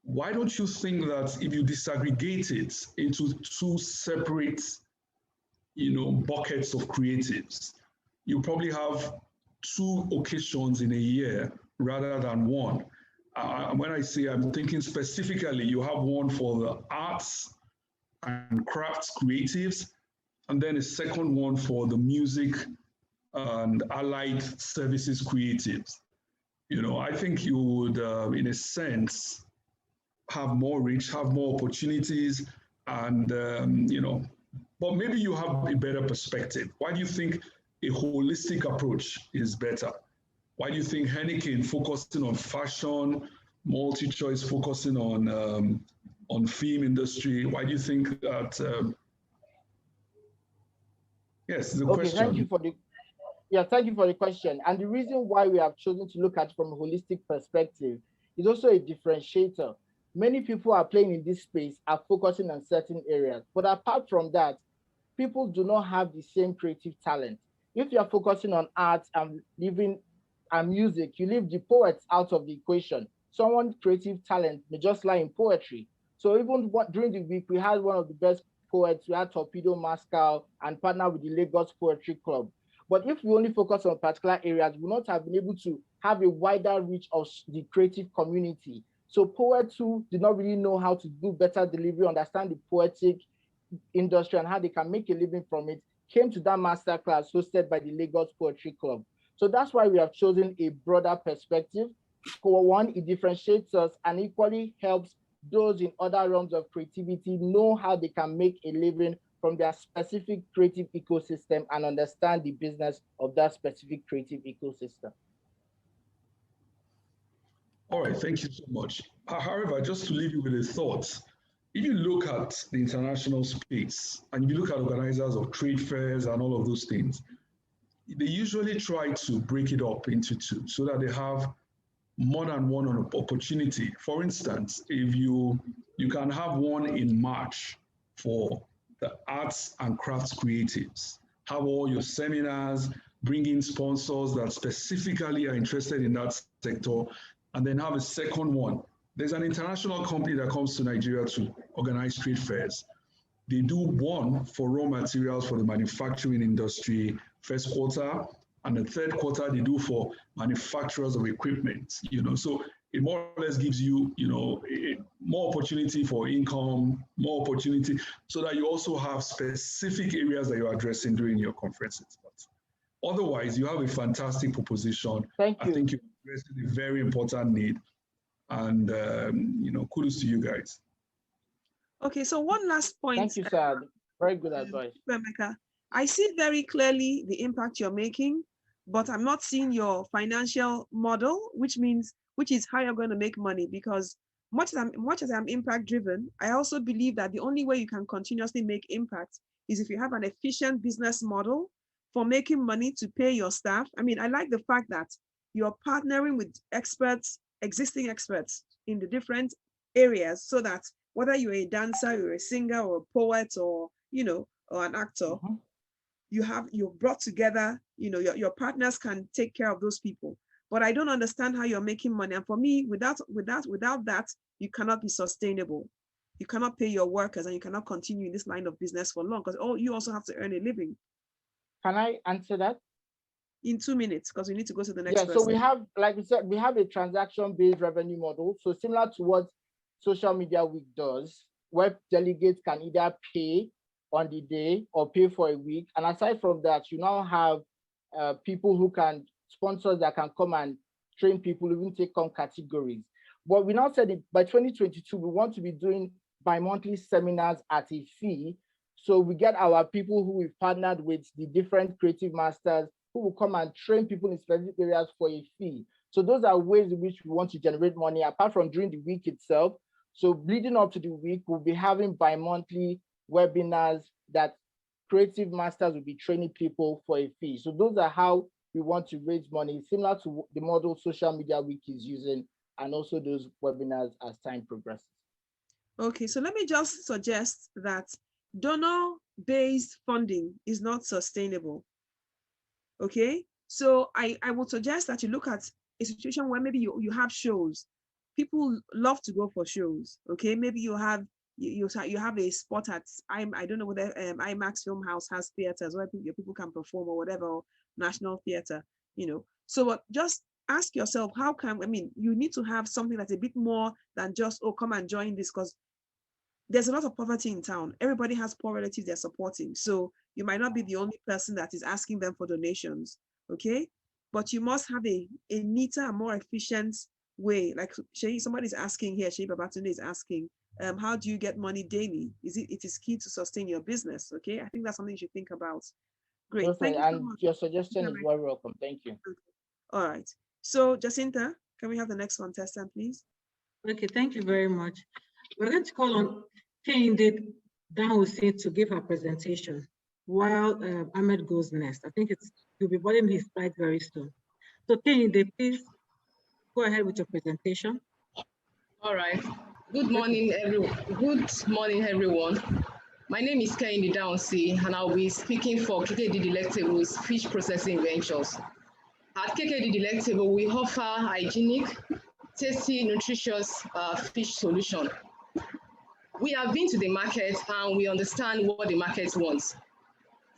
why don't you think that if you disaggregate it into 2 separate, buckets of creatives, you probably have 2 occasions in a year rather than 1? When I say I'm thinking specifically, you have one for the arts and crafts creatives, and then a second one for the music and allied services creatives. I think you would, in a sense, have more reach, have more opportunities, and, but maybe you have a better perspective. Why do you think a holistic approach is better? Why do you think Heineken focusing on fashion, Multi-Choice focusing on film industry? Why do you think that? Yes, the question. Thank you for the question. And the reason why we have chosen to look at it from a holistic perspective is also a differentiator. Many people are playing in this space, are focusing on certain areas, but apart from that, people do not have the same creative talent. If you are focusing on art and music, you leave the poets out of the equation. Someone's creative talent may just lie in poetry. So even during the week, we had one of the best poets, we had Torpedo Mascal, and partnered with the Lagos Poetry Club. But if we only focus on particular areas, we will not have been able to have a wider reach of the creative community. So poets who did not really know how to do better delivery, understand the poetic industry and how they can make a living from it, came to that masterclass hosted by the Lagos Poetry Club. So that's why we have chosen a broader perspective. For one, it differentiates us and equally helps those in other realms of creativity know how they can make a living from their specific creative ecosystem and understand the business of that specific creative ecosystem. All right, thank you so much. However, just to leave you with a thought, if you look at the international space and you look at organizers of trade fairs and all of those things, they usually try to break it up into 2 so that they have more than one opportunity. For instance, if you can have one in March for the arts and crafts creatives, have all your seminars, bring in sponsors that specifically are interested in that sector, and then have a second one. There's an international company that comes to Nigeria to organize trade fairs. They do one for raw materials for the manufacturing industry, first quarter, and the third quarter they do for manufacturers of equipment. So it more or less gives you, more opportunity for income, more opportunity, so that you also have specific areas that you're addressing during your conferences. But otherwise, you have a fantastic proposition. Thank you. I think you're addressing a very important need, and kudos to you guys. Okay, so one last point. Thank you, sir. Very good advice. Emeka, I see very clearly the impact you're making, but I'm not seeing your financial model, which is how you're going to make money. Because much as I'm impact driven, I also believe that the only way you can continuously make impact is if you have an efficient business model for making money to pay your staff. I mean, I like the fact that you're partnering with experts, existing experts in the different areas, so that whether you're a dancer, you're a singer, or a poet, or or an actor, you've brought together, your partners can take care of those people. But I don't understand how you're making money. And for me, without that, you cannot be sustainable. You cannot pay your workers, and you cannot continue in this line of business for long, because you also have to earn a living. Can I answer that? In 2 minutes, because we need to go to the next person. So we have, like we said, we have a transaction-based revenue model. So similar to what Social Media Week does, where delegates can either pay on the day or pay for a week. And aside from that, you now have people who can, sponsors that can come and train people, even take on categories. But we now said that by 2022, we want to be doing bi-monthly seminars at a fee. So we get our people who we've partnered with, the different creative masters, who will come and train people in specific areas for a fee. So those are ways in which we want to generate money, apart from during the week itself. So leading up to the week, we'll be having bi-monthly webinars that creative masters will be training people for a fee. So those are how we want to raise money, similar to the model Social Media Week is using, and also those webinars as time progresses. Okay, so let me just suggest that donor-based funding is not sustainable. Okay, so I would suggest that you look at a situation where maybe you have shows. People love to go for shows. Okay, maybe you have a spot at I don't know whether IMAX Film House has theaters where people can perform, or whatever, or National Theater. So just ask yourself, you need to have something that's a bit more than just, come and join this, because there's a lot of poverty in town. Everybody has poor relatives they're supporting. So you might not be the only person that is asking them for donations, okay? But you must have a neater and more efficient way. Like somebody's asking here, Shei Babatunde is asking, how do you get money daily? It is key to sustain your business, okay? I think that's something you should think about. Great, thank you so much. Your suggestion is very welcome, thank you. Okay. All right, so Jacinta, can we have the next contestant, please? Okay, thank you very much. We're going to call on Kehinde Danhussein to give her presentation while Ahmed goes next. I think he'll be boarding his flight very soon. So Kehinde, please go ahead with your presentation. All right. Good morning, everyone. My name is Kehinde Danhussein, and I'll be speaking for KKD Delectable's Fish Processing Ventures. At KKD Delectable, we offer hygienic, tasty, nutritious fish solution. We have been to the market and we understand what the market wants.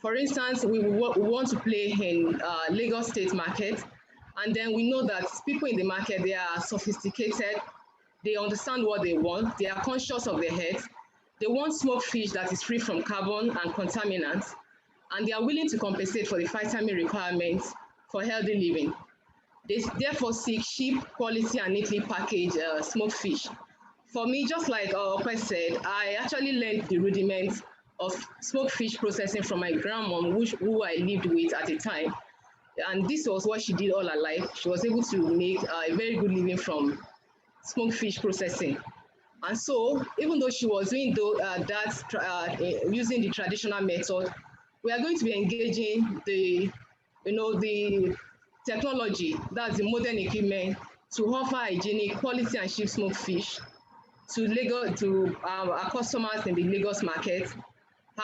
For instance, we want to play in Lagos State market, and then we know that people in the market, they are sophisticated, they understand what they want, they are conscious of their health, they want smoked fish that is free from carbon and contaminants, and they are willing to compensate for the vitamin requirements for healthy living. They therefore seek cheap, quality, and neatly packaged smoked fish. For me, just like Ope said, I actually learned the rudiments of smoked fish processing from my grandmom, who I lived with at the time. And this was what she did all her life. She was able to make a very good living from smoked fish processing. And so, even though she was doing using the traditional method, we are going to be engaging the technology, that's the modern equipment, to offer hygienic, quality and cheap smoked fish to our customers in the Lagos market.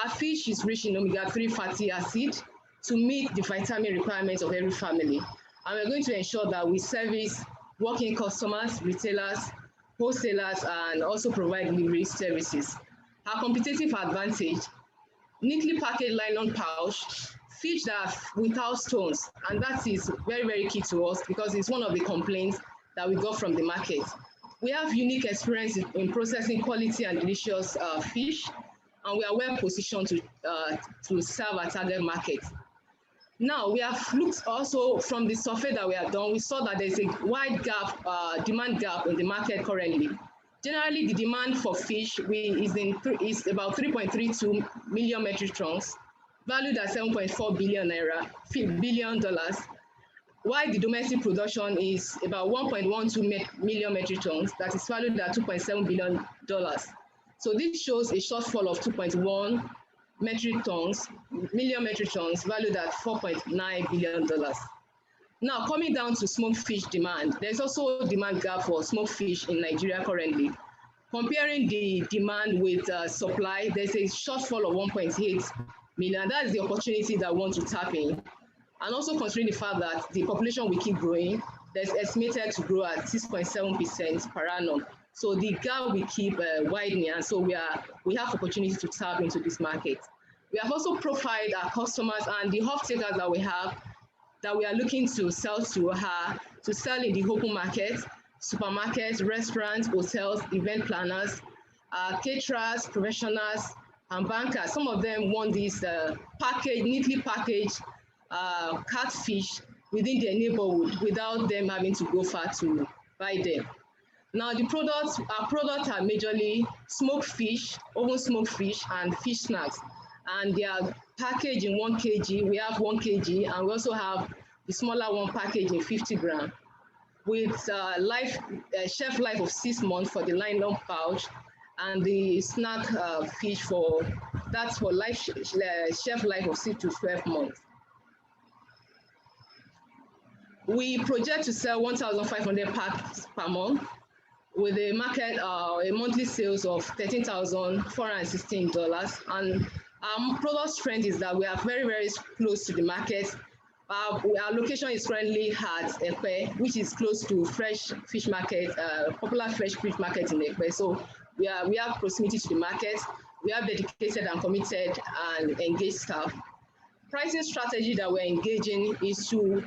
Our fish is rich in omega-3 fatty acid to meet the vitamin requirements of every family. And we're going to ensure that we service working customers, retailers, wholesalers, and also provide delivery services. Our competitive advantage: neatly packaged nylon pouch, fish that are without stones, and that is very, very key to us because it's one of the complaints that we got from the market. We have unique experience in processing quality and delicious fish, and we are well positioned to serve our target market. Now, we have looked also from the survey that we have done, we saw that there's a wide gap, demand gap in the market currently. Generally, the demand for fish is about 3.32 million metric tons, valued at 7.4 billion dollars, while the domestic production is about 1.12 million metric tons, that is valued at $2.7 billion. So this shows a shortfall of 2.1 million metric tons, valued at $4.9 billion. Now, coming down to smoked fish demand, there's also a demand gap for smoked fish in Nigeria currently. Comparing the demand with supply, there's a shortfall of 1.8 million. That is the opportunity that we want to tap in. And also considering the fact that the population will keep growing, there's estimated to grow at 6.7% per annum. So the gap will keep widening, and so we have opportunity to tap into this market. We have also profiled our customers and the off-takers that we have, that we are looking to sell to sell in the open market, supermarkets, restaurants, hotels, event planners, caterers, professionals, and bankers. Some of them want this neatly packaged catfish within their neighborhood without them having to go far to buy them. Now, our products are majorly smoked fish, oven smoked fish, and fish snacks. And they are packaged in 1 kg. We have 1 kg, and we also have the smaller one packaged in 50 grams, with shelf life of 6 months for the nylon pouch, and the snack fish for shelf life of 6 to 12 months. We project to sell 1,500 packs per month, with a monthly sales of $13,416. And our product strength is that we are very, very close to the market. Our location is currently at Expo, which is close to fresh fish market, popular fresh fish market in Expo. So we have proximity to the market. We have dedicated and committed and engaged staff. Pricing strategy that we're engaging is to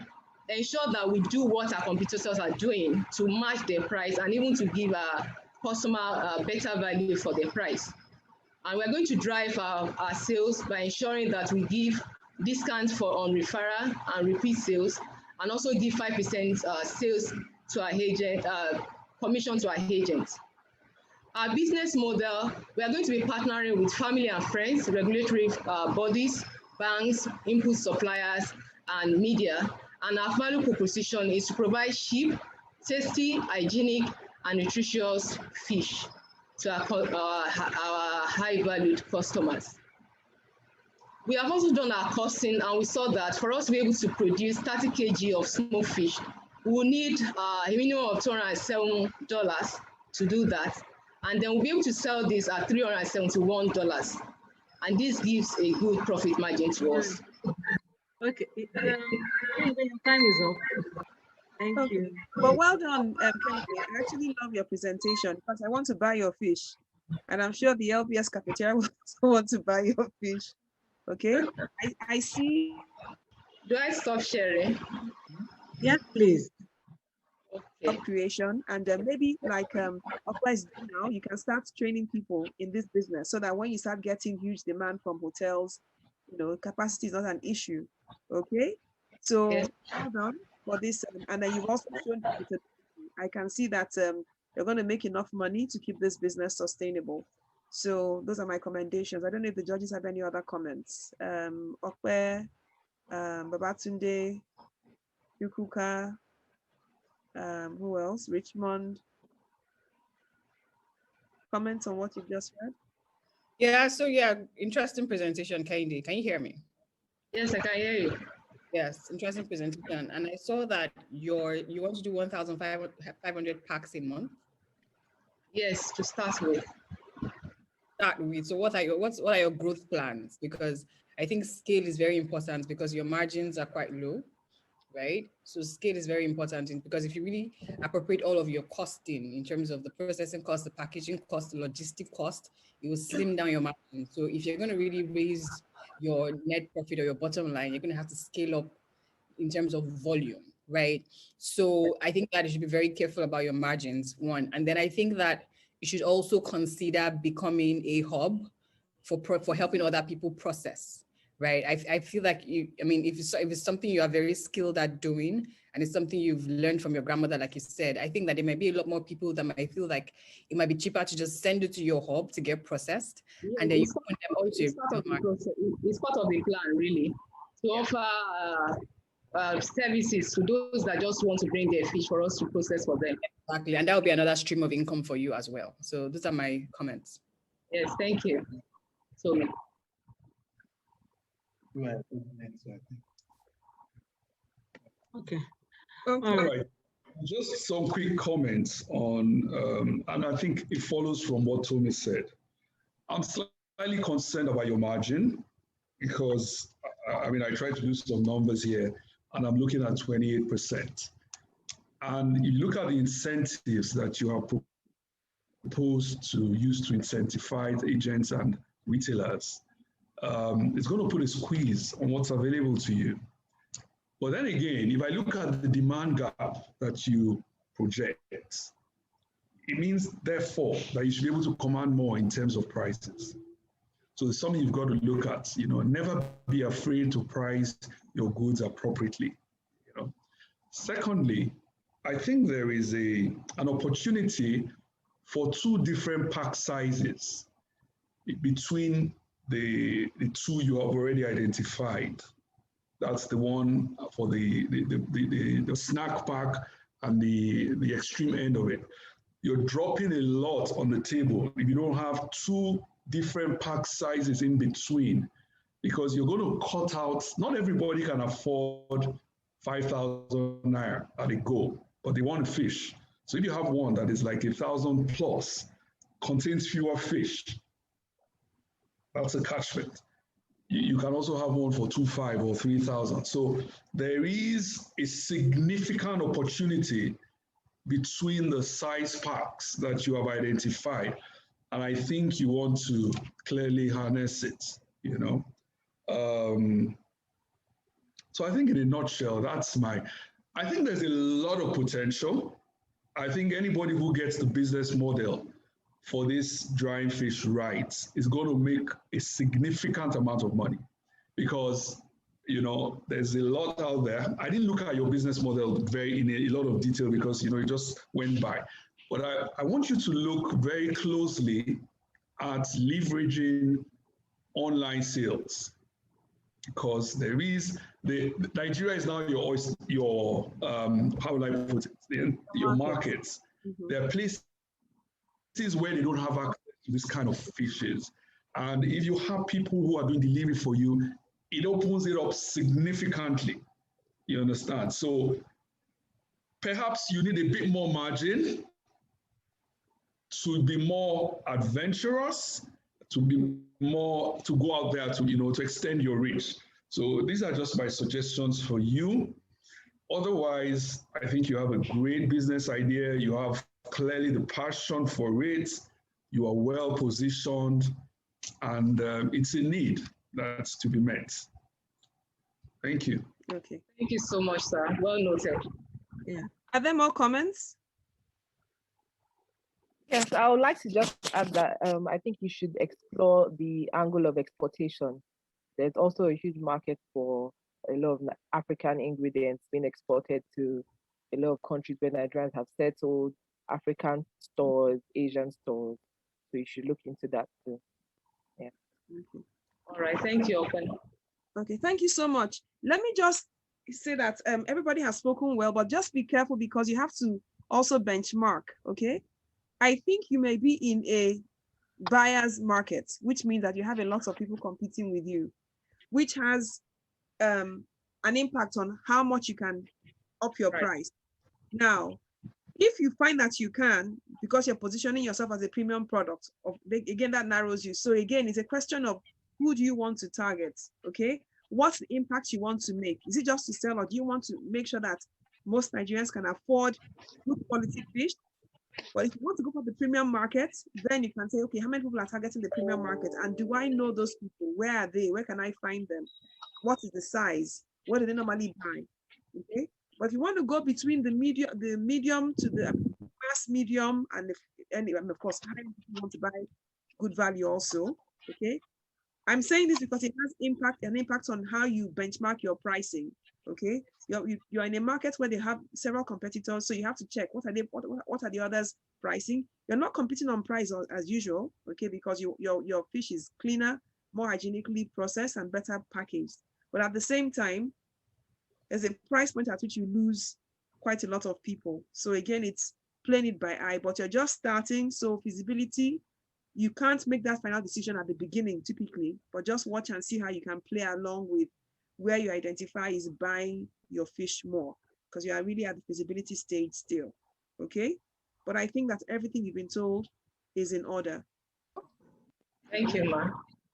ensure that we do what our competitors are doing to match their price and even to give our customer better value for their price. And we're going to drive our sales by ensuring that we give discounts on referral and repeat sales, and also give 5% sales to our agent, commission to our agents. Our business model, we are going to be partnering with family and friends, regulatory bodies, banks, input suppliers, and media. And our value proposition is to provide cheap, tasty, hygienic, and nutritious fish to our high-valued customers. We have also done our costing, and we saw that for us to be able to produce 30 kg of smoked fish, we will need a minimum of $207 to do that. And then we'll be able to sell this at $371. And this gives a good profit margin to us. Okay, time is up. Thank you. But well done, Kennedy. I actually love your presentation because I want to buy your fish. And I'm sure the LBS cafeteria will also want to buy your fish. Okay, I see. Do I stop sharing? Yes, please. Okay. Creation, and maybe like otherwise now you can start training people in this business so that when you start getting huge demand from hotels, capacity is not an issue. Okay, so well done for this, and then you've also shown that I can see that you're going to make enough money to keep this business sustainable. So those are my commendations. I don't know if the judges have any other comments. Okwe, Babatunde, Yukuka, who else? Richmond. Comments on what you've just read? Yeah, so interesting presentation, Kehinde. Can you hear me? Yes, I can hear you. Yes, interesting presentation. And I saw that you want to do 1,500 packs a month. Yes, to start with. So what are your growth plans? Because I think scale is very important because your margins are quite low, right? So scale is very important because if you really appropriate all of your costing in terms of the processing cost, the packaging cost, the logistic cost, it will slim down your margin. So if you're going to really raise your net profit or your bottom line, you're going to have to scale up in terms of volume, right? So I think that you should be very careful about your margins, one. And then I think that you should also consider becoming a hub for helping other people process, right? I feel like if it's something you are very skilled at doing and it's something you've learned from your grandmother, like you said, I think that there might be a lot more people that might feel like it might be cheaper to just send it to your hub to get processed, and then you put them onto it's part of the process. It's part of the plan, really, to offer services to those that just want to bring their fish for us to process for them. Exactly, and that will be another stream of income for you as well. So those are my comments. Yes, thank you. So. Okay. All right. Just some quick comments on, and I think it follows from what Tommy said. I'm slightly concerned about your margin because, I tried to do some numbers here and I'm looking at 28%. And you look at the incentives that you have proposed to use to incentivize agents and retailers. It's going to put a squeeze on what's available to you. But then again, if I look at the demand gap that you project, it means, therefore, that you should be able to command more in terms of prices. So it's something you've got to look at. Never be afraid to price your goods appropriately. Secondly, I think there is an opportunity for two different pack sizes between the two you have already identified. That's the one for the snack pack and the extreme end of it. You're dropping a lot on the table if you don't have two different pack sizes in between, because you're going to cut out, not everybody can afford 5,000 naira at a go, but they want fish. So if you have one that is like 1,000 plus, contains fewer fish, that's a catchment. You can also have one for 2,500 or 3,000. So there is a significant opportunity between the size packs that you have identified. And I think you want to clearly harness it, So I think in a nutshell, I think there's a lot of potential. I think anybody who gets the business model for this drying fish right is going to make a significant amount of money because, there's a lot out there. I didn't look at your business model in a lot of detail because, it just went by. But I want you to look very closely at leveraging online sales because Nigeria is now your how will I put it, your markets. Mm-hmm. There are places where they don't have access to this kind of fishes. And if you have people who are doing delivery for you, it opens it up significantly. You understand? So perhaps you need a bit more margin to be more adventurous, to go out there to extend your reach. So these are just my suggestions for you. Otherwise, I think you have a great business idea. You have clearly the passion for it. You are well positioned, and it's a need that's to be met. Thank you. Okay. Thank you so much, sir. Well noted. Yeah. Are there more comments? Yes, I would like to just add that I think you should explore the angle of exportation. There's also a huge market for a lot of African ingredients being exported to a lot of countries where Nigerians have settled, African stores, Asian stores. So you should look into that too. Yeah. Okay. All right. Thank you, Open. Okay, thank you so much. Let me just say that everybody has spoken well, but just be careful because you have to also benchmark, okay? I think you may be in a buyer's market, which means that you have a lot of people competing with you, which has an impact on how much you can up your price. Now, if you find that you can, because you're positioning yourself as a premium product, again, that narrows you. So again, it's a question of who do you want to target, okay? What's the impact you want to make? Is it just to sell, or do you want to make sure that most Nigerians can afford good quality fish? But if you want to go for the premium market, then you can say, okay, how many people are targeting the premium market? And do I know those people? Where are they? Where can I find them? What is the size? What do they normally buy? Okay. But if you want to go between the medium to the mass medium, and of course, high, you want to buy good value also. Okay. I'm saying this because it has an impact on how you benchmark your pricing. Okay, you're in a market where they have several competitors, so you have to check what are the others pricing. You're not competing on price as usual, okay, because your fish is cleaner, more hygienically processed, and better packaged. But at the same time, there's a price point at which you lose quite a lot of people. So again, it's playing it by eye, but you're just starting. So feasibility, you can't make that final decision at the beginning typically, but just watch and see how you can play along with where you identify is buying your fish more, because you are really at the feasibility stage still, okay? But I think that everything you've been told is in order. Thank you, Ma.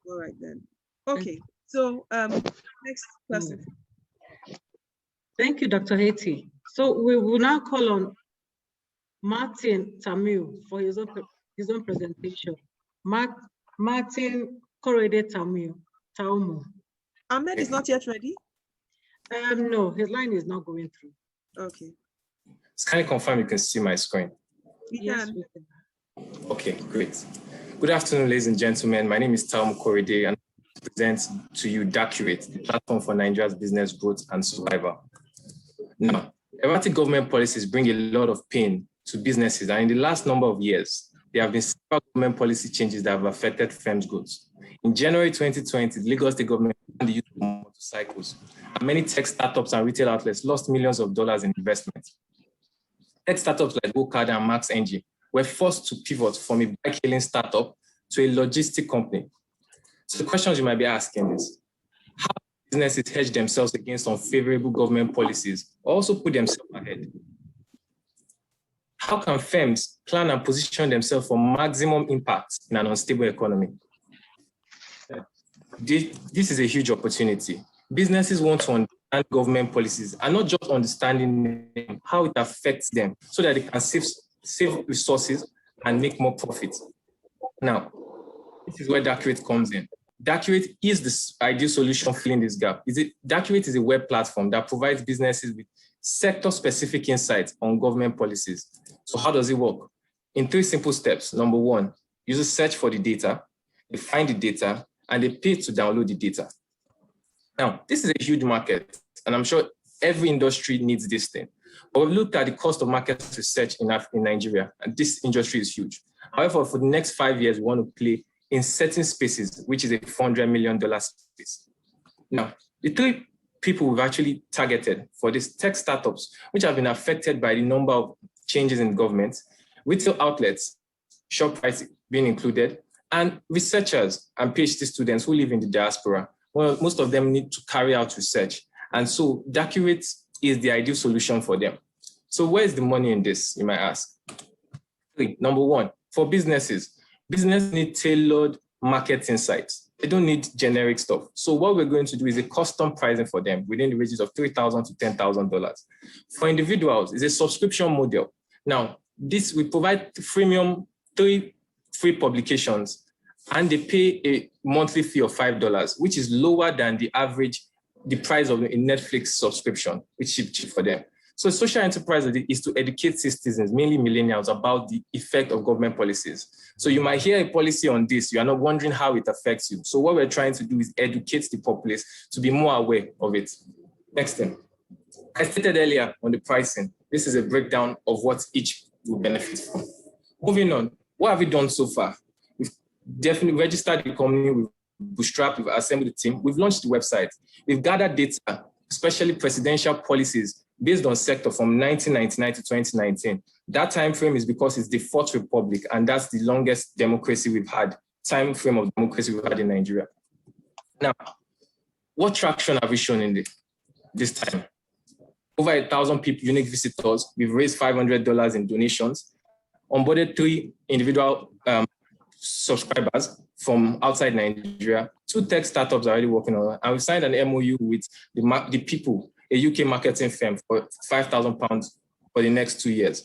All right then. Okay, so next person. Thank you, Dr. Haiti. So we will now call on Martin Tamil for his own presentation. Martin Korede Taumo. Ahmed is not yet ready? No, his line is not going through. Okay. Can you confirm you can see my screen? Yes, we can. Okay, great. Good afternoon, ladies and gentlemen. My name is Taumo Korede, and I present to you DACurate, the platform for Nigeria's business growth and survival. Now, erratic government policies bring a lot of pain to businesses, and in the last number of years, there have been several government policy changes that have affected firms' growth. In January 2020, the Lagos State government banned the use of motorcycles, and many tech startups and retail outlets lost millions of dollars in investment. Tech startups like GoCard and Max Engine were forced to pivot from a bike-hailing startup to a logistic company. So the questions you might be asking is, how do businesses hedge themselves against unfavorable government policies, or also put themselves ahead? How can firms plan and position themselves for maximum impact in an unstable economy? This is a huge opportunity. Businesses want to understand government policies and not just understanding them, how it affects them, so that they can save resources and make more profit. Now, this is where DACurate comes in. DACurate is the ideal solution filling this gap. DACurate is a web platform that provides businesses with sector-specific insights on government policies. So how does it work? In 3 simple steps. Number 1, users search for the data, they find the data, and they pay to download the data. Now, this is a huge market, and I'm sure every industry needs this thing. But we've looked at the cost of market research in Nigeria, and this industry is huge. However, for the next 5 years, we want to play in certain spaces, which is a $400 million space. Now, the 3 people we've actually targeted for these tech startups, which have been affected by the number of changes in government, retail outlets, ShopRite being included, and researchers and PhD students who live in the diaspora. Well, most of them need to carry out research. And so DACurate is the ideal solution for them. So where's the money in this, you might ask? 3, number 1, for businesses need tailored market insights. They don't need generic stuff. So what we're going to do is a custom pricing for them within the ranges of $3,000 to $10,000. For individuals, it's a subscription model. Now, we provide freemium 3 free publications, and they pay a monthly fee of $5, which is lower than the price of a Netflix subscription, which is cheap for them. So social enterprise is to educate citizens, mainly millennials, about the effect of government policies. So you might hear a policy on this, you are not wondering how it affects you. So what we're trying to do is educate the populace to be more aware of it. Next thing. I stated earlier on the pricing, this is a breakdown of what each will benefit from. Moving on, what have we done so far? We've definitely registered the company, we've bootstrapped, we've assembled the team, we've launched the website, we've gathered data, especially presidential policies based on sector from 1999 to 2019. That time frame is because it's the 4th Republic, and that's the longest democracy we've had, time frame of democracy we've had in Nigeria. Now, what traction have we shown in this? this time. Over 1,000 people, unique visitors. We've raised $500 in donations, onboarded 3 individual subscribers from outside Nigeria. 2 tech startups are already working on it. And we signed an MOU with the people, a UK marketing firm, for £5,000 for the next 2 years.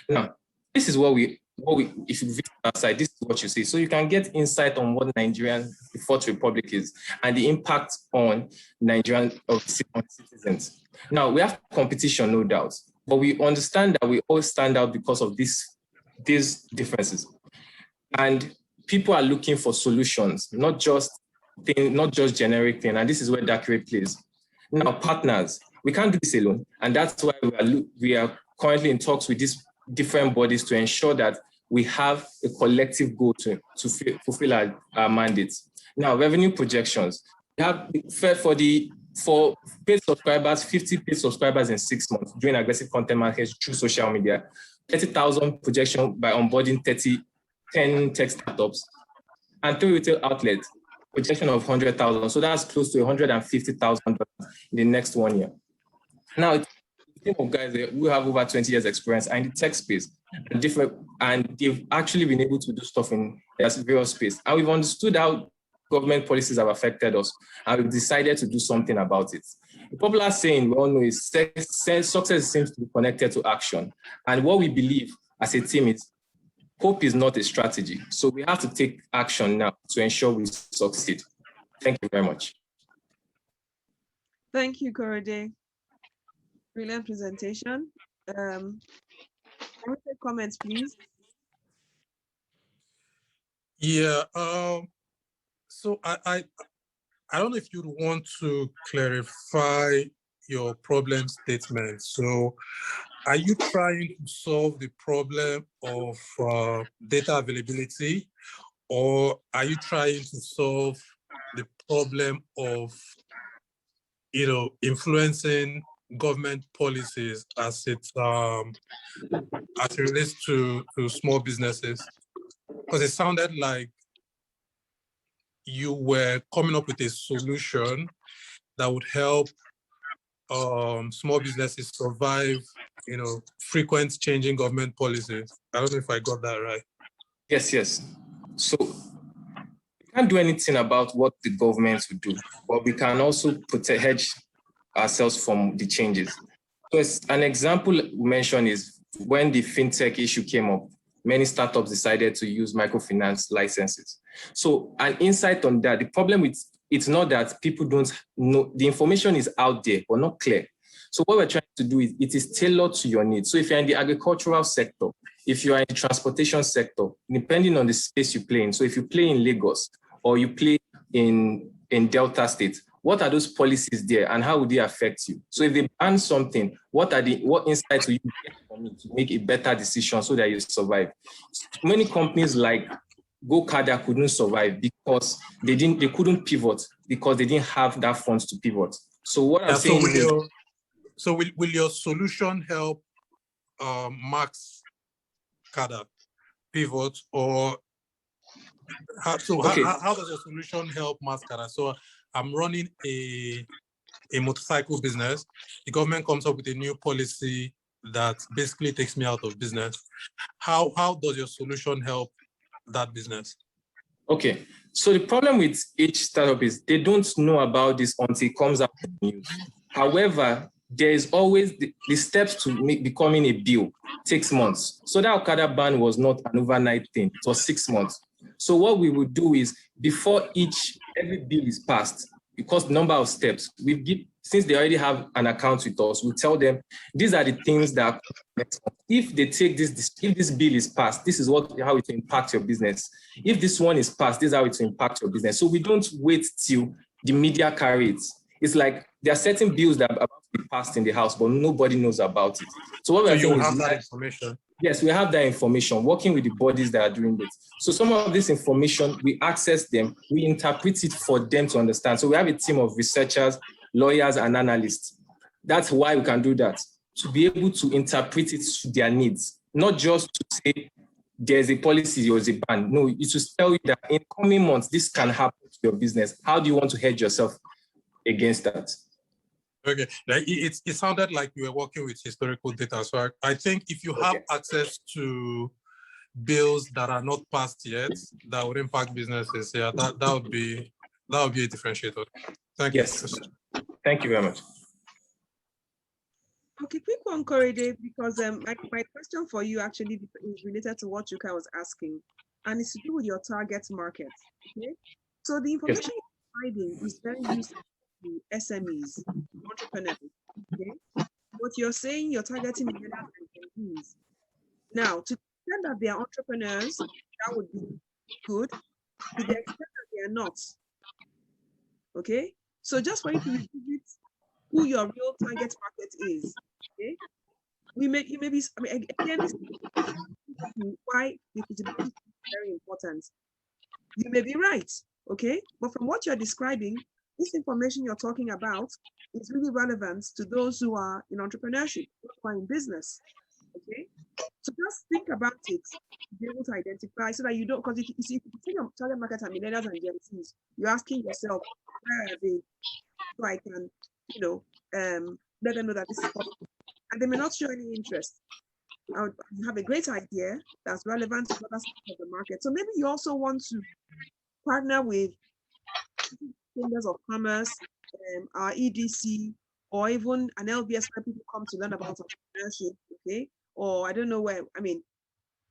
Now, this is what we, if you visit our site, this is what you see. So you can get insight on what Nigerian, the Fourth Republic is, and the impact on Nigerian citizens. Now, we have competition, no doubt, but we understand that we all stand out because of these differences. And people are looking for solutions, not just generic thing. And this is where Dakire plays. Now, partners, we can't do this alone. And that's why we are currently in talks with these different bodies to ensure that we have a collective goal to fulfill our mandates. Now, revenue projections. We have for paid subscribers, 50 paid subscribers in 6 months doing aggressive content marketing through social media, 30,000 projection by onboarding 10 tech startups, and 3 retail outlets, projection of 100,000. So that's close to $150,000 in the next 1 year. Now, it's a team of guys who have over 20 years experience in the tech space and they've actually been able to do stuff in various space. And we've understood how government policies have affected us, and we've decided to do something about it. The popular saying we all know is success seems to be connected to action. And what we believe as a team is hope is not a strategy. So we have to take action now to ensure we succeed. Thank you very much. Thank you, Korede. Brilliant presentation. Can we take comments, please? Yeah. So I don't know if you'd want to clarify your problem statement. So are you trying to solve the problem of data availability, or are you trying to solve the problem of, influencing government policies as it relates to small businesses? Because it sounded like you were coming up with a solution that would help small businesses survive, frequent changing government policies. I don't know if I got that right. Yes. So we can't do anything about what the governments will do, but we can also hedge ourselves from the changes. So an example we mentioned is when the fintech issue came up, many startups decided to use microfinance licenses. So an insight on that, the problem with it's not that people don't know, the information is out there, but not clear. So what we're trying to do is it is tailored to your needs. So if you're in the agricultural sector, if you are in the transportation sector, depending on the space you play in, so if you play in Lagos or you play in Delta State, what are those policies there and how would they affect you? So if they ban something, what insights will you get from it to make a better decision so that you survive? Many companies like GoCada couldn't survive because they couldn't pivot because they didn't have that funds to pivot. So what I'm saying is, will your solution help Max Cada pivot, or how does your solution help Max Cada? So I'm running a motorcycle business. The government comes up with a new policy that basically takes me out of business. How does your solution help that business? Okay, so the problem with each startup is they don't know about this until it comes out in the news. However, there is always the steps to becoming a bill takes months. So that Okada ban was not an overnight thing, it was 6 months. So what we would do is before every bill is passed, because the number of steps, since they already have an account with us, we tell them these are the things that if they take if this bill is passed, this is how it will impact your business. If this one is passed, this is how it will impact your business. So we don't wait till the media carry it. It's like there are certain bills that are about to be passed in the house, but nobody knows about it. So what we're saying is that information. Yes, we have that information, working with the bodies that are doing it. So some of this information, we access them, we interpret it for them to understand. So we have a team of researchers, lawyers, and analysts. That's why we can do that, to be able to interpret it to their needs, not just to say there's a policy or there's a ban. No, it will tell you that in coming months, this can happen to your business. How do you want to hedge yourself against that? Okay, like it sounded like you were working with historical data. So I think if you have access to bills that are not passed yet, that would impact businesses. Yeah, that would be a differentiator. Thank you. Yes. Thank you very much. Okay, quick one, Korede, because my question for you actually is related to what Yuka was asking, and it's to do with your target market. Okay, so the information you're providing is very useful to SMEs, entrepreneurs. Okay, what you're saying, you're targeting millennials and Gen Zs. Now, to the extent that they are entrepreneurs, that would be good. To the extent that they are not, okay. So just for you to revisit who your real target market is, okay. You may be, I mean, again, this is why the feasibility is very important. You may be right, okay, but from what you're describing, this information you're talking about is really relevant to those who are in entrepreneurship, who are in business, okay. So just think about it, be able to identify so that you don't, because if you see, if you your target market are millennials and Gen Zs, you're asking yourself, where are they? So I can, you know, let them know that this is possible. And they may not show any interest. You have a great idea that's relevant to other parts of the market. So maybe you also want to partner with chambers of commerce, our EDC, or even an LBS where people come to learn about entrepreneurship, okay? Or I don't know where, I mean,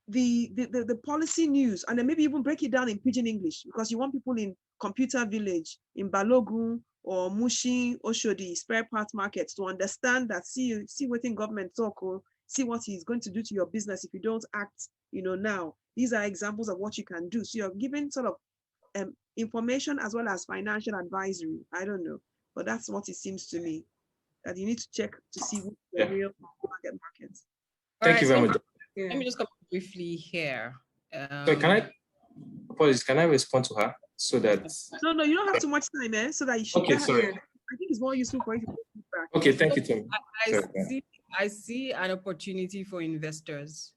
the policy news, and then maybe even break it down in pidgin English, because you want people in Computer Village, in Balogun, or Mushin, Oshodi, spare parts markets to understand that, see what in government talk, or see what he's going to do to your business if you don't act, you know, now. These are examples of what you can do. So you're giving sort of information as well as financial advisory. I don't know, but that's what it seems to me, that you need to check to see what's the real target market. Thank you very much. Let me just come briefly here. So can I respond to her so that? No, you don't have too much time, so that you should. Okay, sorry. I think it's more useful for you to get feedback. Okay, thank you, Tim. I see an opportunity for investors,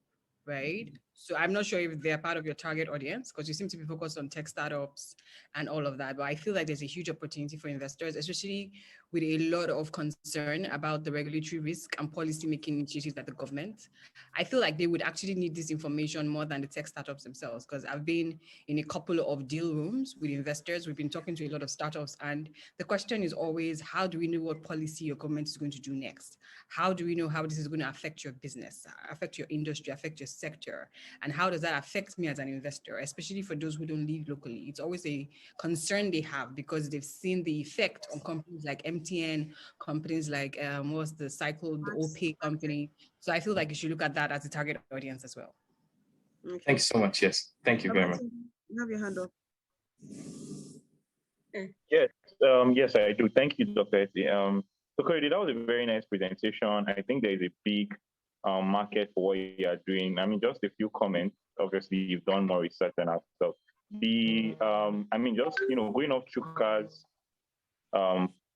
right? So I'm not sure if they're part of your target audience, because you seem to be focused on tech startups and all of that. But I feel like there's a huge opportunity for investors, especially with a lot of concern about the regulatory risk and policy making initiatives by the government. I feel like they would actually need this information more than the tech startups themselves, because I've been in a couple of deal rooms with investors. We've been talking to a lot of startups, and the question is always, how do we know what policy your government is going to do next? How do we know how this is going to affect your business, affect your industry, affect your sector? And how does that affect me as an investor, especially for those who don't live locally? It's always a concern they have, because they've seen the effect on companies like MTN, companies like what's the Cycle, the OPay company. So I feel like you should look at that as a target audience as well. Okay. Thank you so much. Yes, thank you very much. You have your hand up. Yes, yes, I do. Thank you, Dr. Eti. So, Korede, that was a very nice presentation. I think there is a big market for what you are doing. I mean, just a few comments. Obviously, you've done more research than us. So, I mean, just going off Chuka's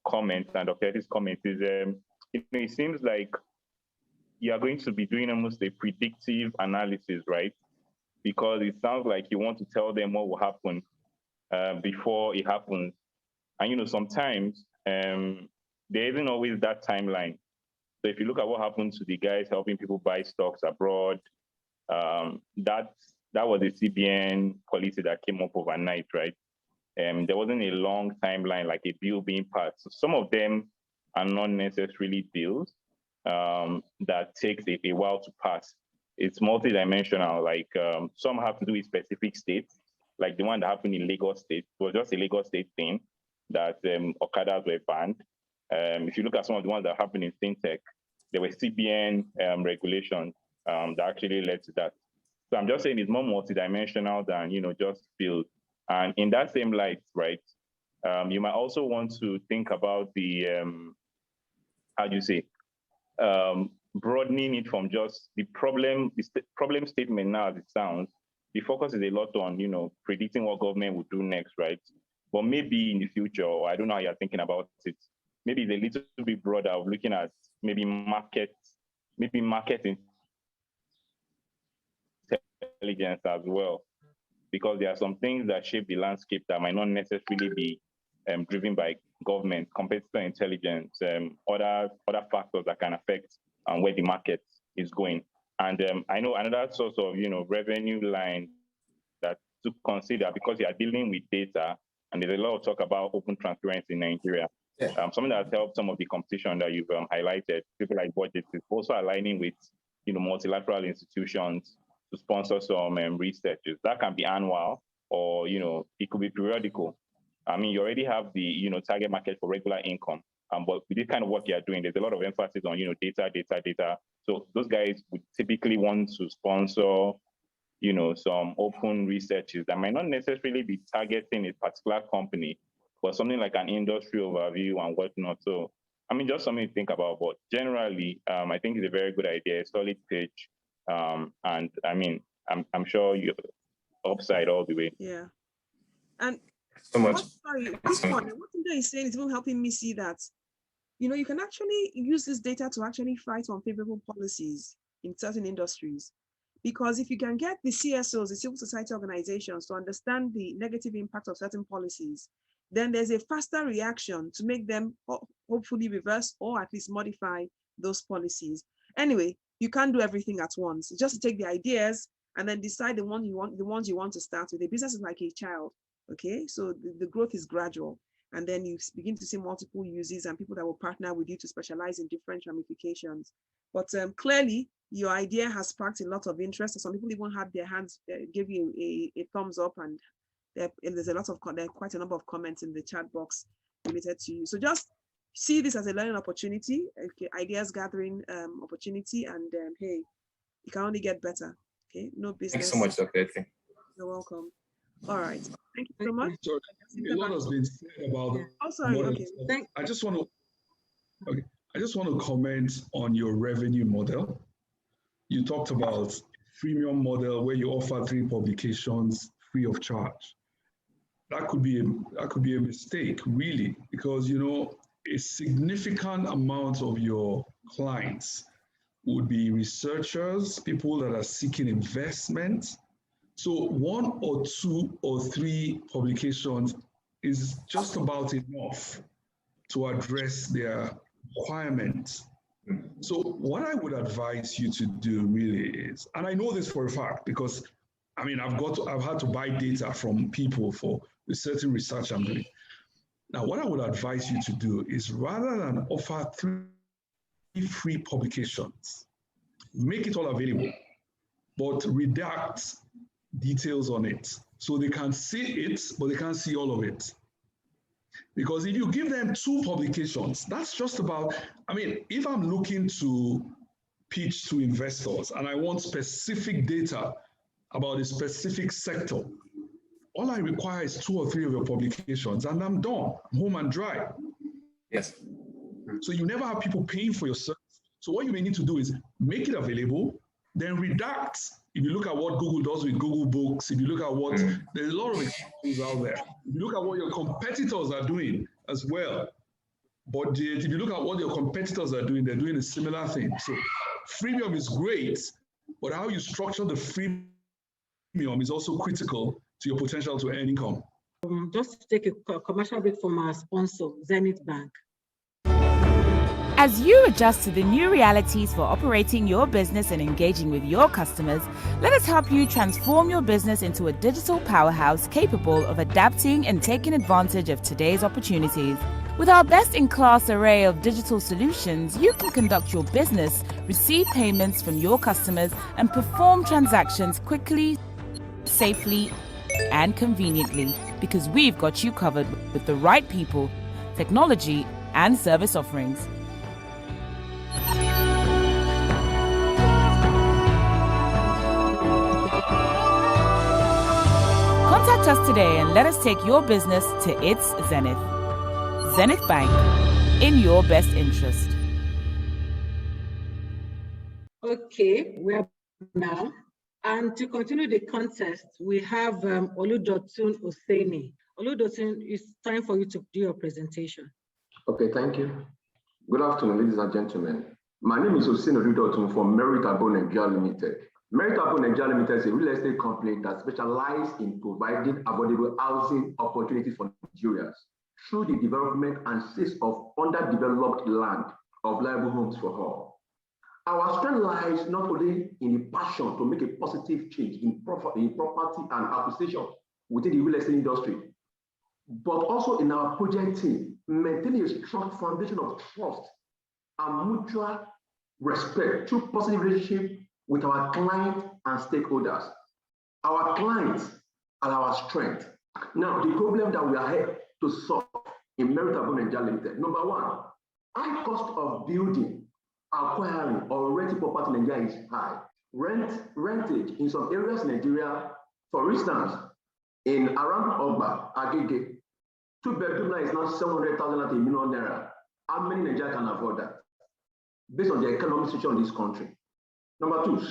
comment and Dr. Eti's comment is, it seems like you are going to be doing almost a predictive analysis, right? Because it sounds like you want to tell them what will happen before it happens. And sometimes there isn't always that timeline. So if you look at what happened to the guys helping people buy stocks abroad, that was a CBN policy that came up overnight, right? There wasn't a long timeline like a bill being passed. So some of them are not necessarily bills that takes a while to pass. It's multidimensional. Like some have to do with specific states, like the one that happened in Lagos State. It was just a Lagos State thing that Okadas were banned. If you look at some of the ones that happened in fintech, there were CBN regulations that actually led to that. So I'm just saying it's more multidimensional than just bills. And in that same light, right, you might also want to think about the broadening it from just the problem statement now as it sounds. The focus is a lot on predicting what government will do next, right? But maybe in the future, or I don't know how you're thinking about it, maybe it's a little bit broader of looking at maybe market intelligence as well. because there are some things that shape the landscape that might not necessarily be driven by government, competitor intelligence, other factors that can affect where the market is going. And I know another source of revenue line that to consider, because you are dealing with data, and there's a lot of talk about open transparency in Nigeria. Something that has helped some of the competition that you've highlighted, people like budgets, is also aligning with multilateral institutions to sponsor some researches. That can be annual, or it could be periodical. I mean, you already have the target market for regular income, but with this kind of work you're doing, there's a lot of emphasis on data. So those guys would typically want to sponsor some open researches that might not necessarily be targeting a particular company, but something like an industry overview and whatnot. So, I mean, just something to think about. But generally, I think it's a very good idea, a solid pitch. And I mean, I'm sure you're upside all the way. Yeah. And so much. This one, what Tunde is saying is even helping me see that, you can actually use this data to actually fight unfavorable policies in certain industries. Because if you can get the CSOs, the civil society organizations, to understand the negative impact of certain policies, then there's a faster reaction to make them hopefully reverse or at least modify those policies. Anyway, you can't do everything at once. Just take the ideas and then decide the ones you want to start with. The business is like a child, okay? So the growth is gradual. And then you begin to see multiple uses and people that will partner with you to specialize in different ramifications. But clearly, your idea has sparked a lot of interest. Some people even had their hands, give you a thumbs up, and there's quite a number of comments in the chat box related to you. So just see this as a learning opportunity, okay, ideas gathering opportunity, and hey, you can only get better. Okay, no business. Thanks so much, Dr. Eti. You're welcome. All right, thank you so much. Sorry, a lot has been said about. Oh, sorry. Okay. I just want to comment on your revenue model. You talked about freemium model where you offer 3 publications free of charge. That could be a mistake, really, because a significant amount of your clients would be researchers, people that are seeking investment. So 1 or 2 or 3 publications is just about enough to address their requirements. So what I would advise you to do really is, and I know this for a fact because I mean I've had to buy data from people for a certain research I'm doing. Now what I would advise you to do is, rather than offer 3 free publications, make it all available, but redact details on it so they can see it, but they can't see all of it. Because if you give them 2 publications, that's just about, I mean, if I'm looking to pitch to investors and I want specific data about a specific sector, all I require is 2 or 3 of your publications and I'm done, I'm home and dry. Yes. So you never have people paying for your service. So what you may need to do is make it available, then redact. If you look at what Google does with Google Books, if you look at what, there's a lot of examples out there. If you look at what your competitors are doing as well. But if you look at what your competitors are doing, they're doing a similar thing. So freemium is great, but how you structure the freemium is also critical to your potential to earn income. Just to take a commercial break from our sponsor, Zenith Bank. As you adjust to the new realities for operating your business and engaging with your customers, let us help you transform your business into a digital powerhouse capable of adapting and taking advantage of today's opportunities. With our best-in-class array of digital solutions, you can conduct your business, receive payments from your customers, and perform transactions quickly, safely, and conveniently, because we've got you covered with the right people, technology, and service offerings. Contact us today and let us take your business to its zenith. Zenith Bank, in your best interest. Okay, we are now. And to continue the contest, we have Oludotun Oseni. Oludotun, it's time for you to do your presentation. Okay, thank you. Good afternoon, ladies and gentlemen. My name is Oseni Oludotun from Merit Abo Nigeria Limited. Meritable Nigeria Limited is a real estate company that specializes in providing affordable housing opportunities for Nigerians through the development and sales of underdeveloped land of livable homes for all. Our strength lies not only in the passion to make a positive change in property and acquisition within the real estate industry, but also in our project team, maintaining a strong foundation of trust and mutual respect through positive relationship with our clients and stakeholders. Our clients are our strength. Now, the problem that we are here to solve in Meritable Nigeria Limited, number one, high cost of building, acquiring, or renting property in Nigeria is high. Rentage in some areas in Nigeria, for instance, in around Ogba, Agege, 2-bedroom now is now 700,000 at $1 million. How many Nigerians can afford that? Based on the economic situation in this country. Number two,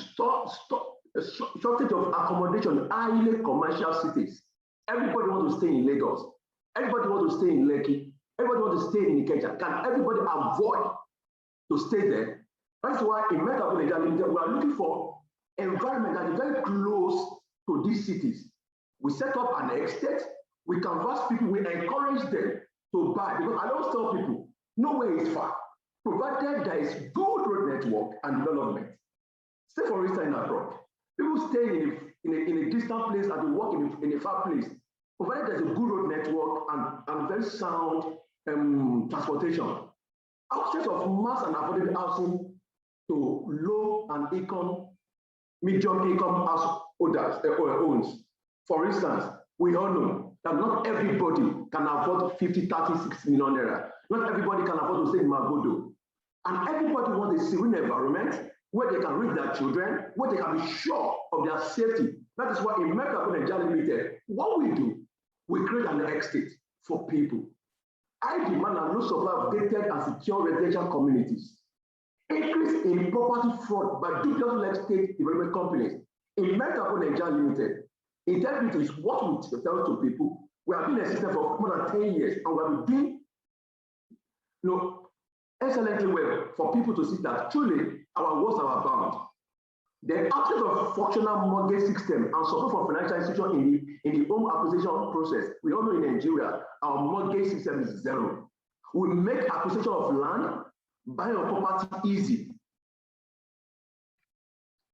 shortage of accommodation in highly commercial cities. Everybody wants to stay in Lagos. Everybody wants to stay in Lekki. Everybody wants to stay in Ikeja. Can everybody avoid to stay there? That's why in Meritable Nigeria Limited, we are looking for environment that is very close to these cities. We set up an estate, we canvass people, we encourage them to buy, because I don't tell people, nowhere is far, provided there is good road network and development. Say for instance in abroad, people stay in a distant place and they work in a far place, provided there's a good road network and very sound transportation. Access of mass and affordable housing to low and medium income householders owns. For instance, we all know that not everybody can afford 50, 30, 60 million naira. Not everybody can afford to stay in Magodo. And everybody wants a serene environment where they can raise their children, where they can be sure of their safety. That is why in Meritable Nigeria Limited, what we do, we create an estate for people. I demand a low supply of gated and secure residential communities. Increase in property fraud by dubious real estate development companies. In Meritable Nigeria Limited, integrity is what we tell to people. We have been in a system for more than 10 years, and we have been doing excellently well for people to see that truly our walls are bound. The absence of functional mortgage system and support for financial institutions in the home acquisition process. We all know in Nigeria, our mortgage system is zero. We make acquisition of land, buying of property easy.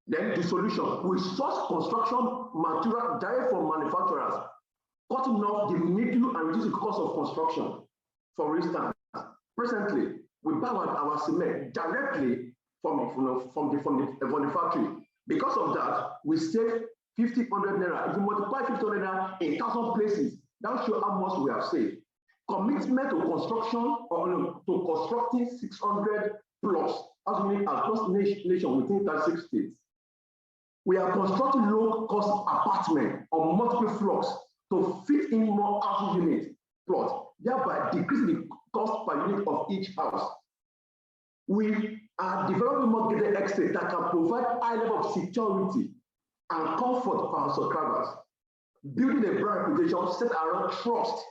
Then the solution, we source construction material direct from manufacturers, cutting off the middle and reducing the cost of construction. For instance, presently, we buy our cement directly from the factory. Because of that, we save 1,500 naira. If you multiply 1,500 naira in 1,000 places, that shows how much we have saved. Commitment to construction or to constructing 600 plus, as we across nation within 36 states. We are constructing low-cost apartments on multiple floors to fit in more housing units plot, thereby decreasing the cost per unit of each house. We are developing more gated estates that can provide high level of security and comfort for our subscribers. Building a brand reputation set around trust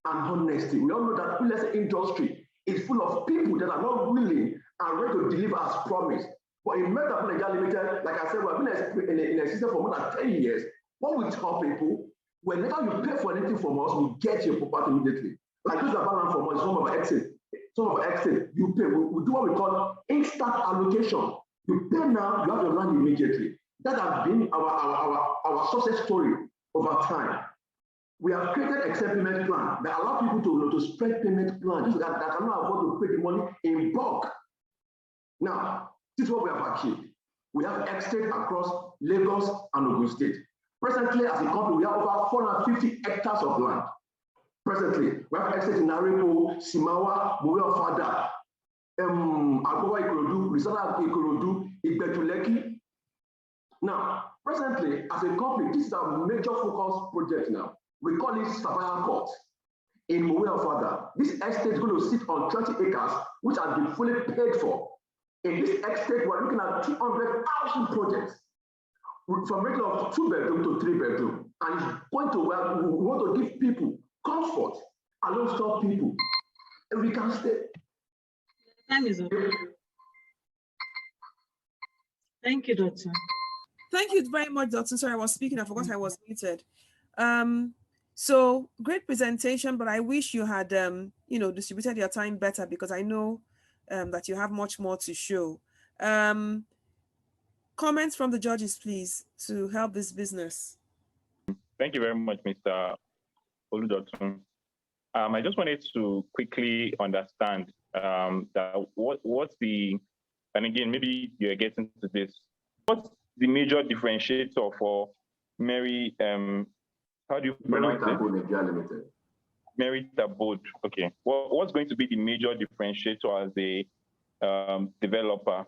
and honesty. We all know that the real estate industry is full of people that are not willing and ready to deliver as promised. But in Meritable Nigeria Limited, like I said, we have been in a system for more than 10 years. What we tell people, whenever you pay for anything from us, we get your property immediately. Like this is a balance from us, some of our exit. Some of our exit, you pay. We do what we call instant allocation. You pay now, you have your land immediately. That has been our success story over time. We have created a payment plan that allow people to spread payment plan that cannot afford to pay the money in bulk. Now, this is what we have achieved. We have estate across Lagos and Ogun State. Presently, as a company, we have over 450 hectares of land. Presently, we have estate in Arepo, Simawa, Muwe-Ofada, Agowa Ikorodu, Risala Ikorodu, Igbetuleki. Now, presently, as a company, this is our major focus project now. We call it Savannah Court in Muwe-Ofada. This estate is going to sit on 20 acres, which has been fully paid for. In this estate, we're looking at 200,000 projects from regular of 2-bedroom to 3-bedroom. And it's going to where we want to give people comfort alongside people. And we can stay. Time is up. Thank you, Doctor. Thank you very much, Dr. Sorry, I was speaking. I forgot I was muted. So great presentation, but I wish you had, distributed your time better, because I know that you have much more to show. Comments from the judges, please, to help this business. Thank you very much, Mr. Oludotun. I just wanted to quickly understand that what's the, and again, maybe you're getting to this, what's the major differentiator for Mary, how do you pronounce it? Mary Tabod. Okay. What's going to be the major differentiator as a developer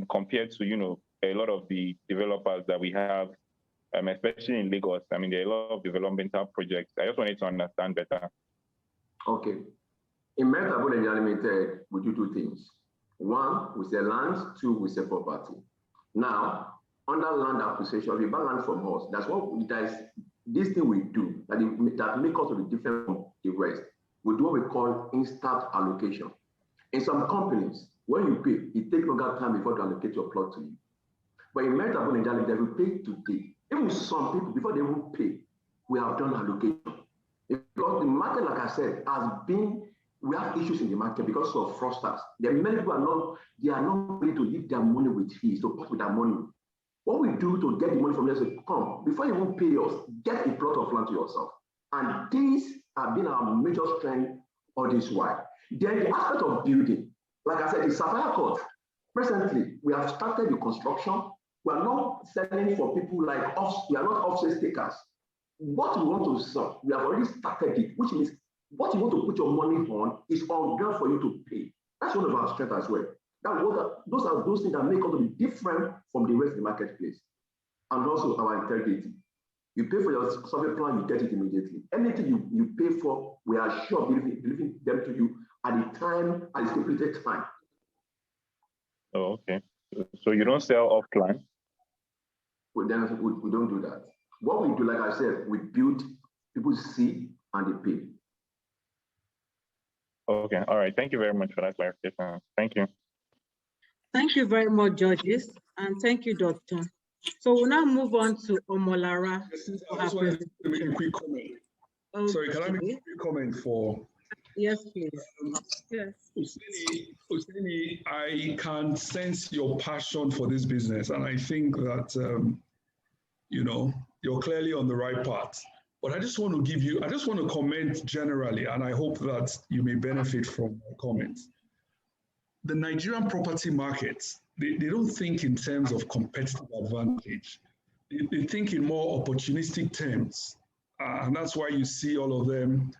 compared to, a lot of the developers that we have, especially in Lagos? I mean, there are a lot of developmental projects. I just wanted to understand better. Okay. In Mary Tabod Nigeria Limited, we do two things. One, we sell land. Two, we sell property. Now, under land acquisition, we buy land from us. That's this thing we do that make us to be different from the rest. We do what we call instant allocation. In some companies, when you pay, it takes longer time before they allocate your plot to you. But in Mary Tabod Nigeria, they will pay today. Even some people, before they will pay, we have done allocation. Because the market, like I said, we have issues in the market because of fraudsters. There are many people are not ready to leave their money with fees, to part with their money. What we do to get the money from them is, come, before you even pay us, get a plot of land to yourself. And these have been our major strength all this while. Then the aspect of building, like I said, the Sapphire Court. Presently, we have started the construction. We are not selling for people like us. We are not offset takers. What we want to sell, we have already started it, which means what you want to put your money on is on ground for you to pay. That's one of our strengths as well. Those are those things that make us to be different from the rest of the marketplace. And also our integrity. You pay for your survey plan, you get it immediately. Anything you pay for, we are sure delivering them to you at the stipulated time. Oh, okay. So you don't sell off plan? We don't do that. What we do, like I said, we build, people see and they pay. Okay, all right. Thank you very much for that clarification. Thank you. Thank you very much, judges, and thank you, Doctor. So we'll now move on to Omolara. I just wanted to make a quick comment. Okay. Sorry, can I make a quick comment for? Yes, please. Yes. Useni, I can sense your passion for this business, and I think that you're clearly on the right path. But I just want to comment generally, and I hope that you may benefit from my comments. The Nigerian property markets, they don't think in terms of competitive advantage. They think in more opportunistic terms. And that's why you see all of them,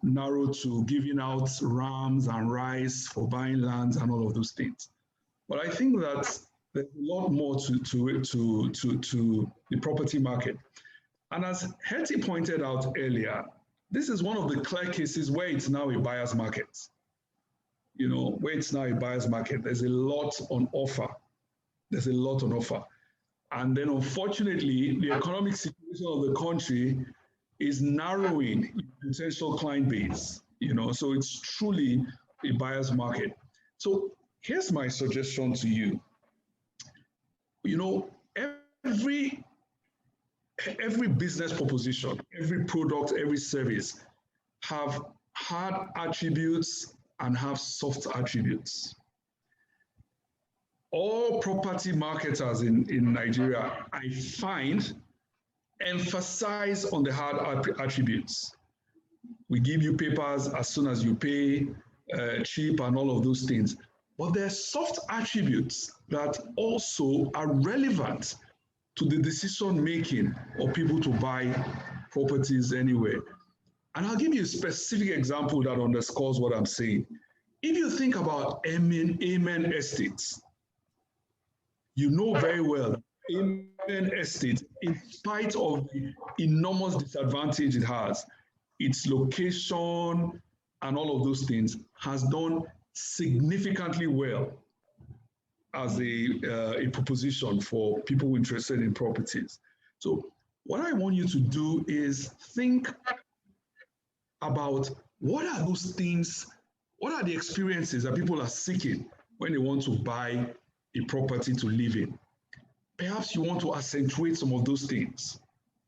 narrow to giving out rams and rice for buying lands and all of those things. But I think that there's a lot more to the property market. And as Hetty pointed out earlier, this is one of the clear cases where it's now a buyer's market. Where it's now a buyer's market, there's a lot on offer. And then unfortunately, the economic situation of the country is narrowing potential client base, so it's truly a buyer's market. So here's my suggestion to you. Every business proposition, every product, every service have hard attributes and have soft attributes. All property marketers in Nigeria, I find, emphasize on the hard attributes. We give you papers as soon as you pay, cheap and all of those things. But there are soft attributes that also are relevant to the decision-making of people to buy properties anywhere. And I'll give you a specific example that underscores what I'm saying. If you think about Amen Estates, you know very well Amen Estate, in spite of the enormous disadvantage it has, its location and all of those things, has done significantly well as a proposition for people interested in properties. So what I want you to do is think about what are those things, what are the experiences that people are seeking when they want to buy a property to live in? perhaps you want to accentuate some of those things.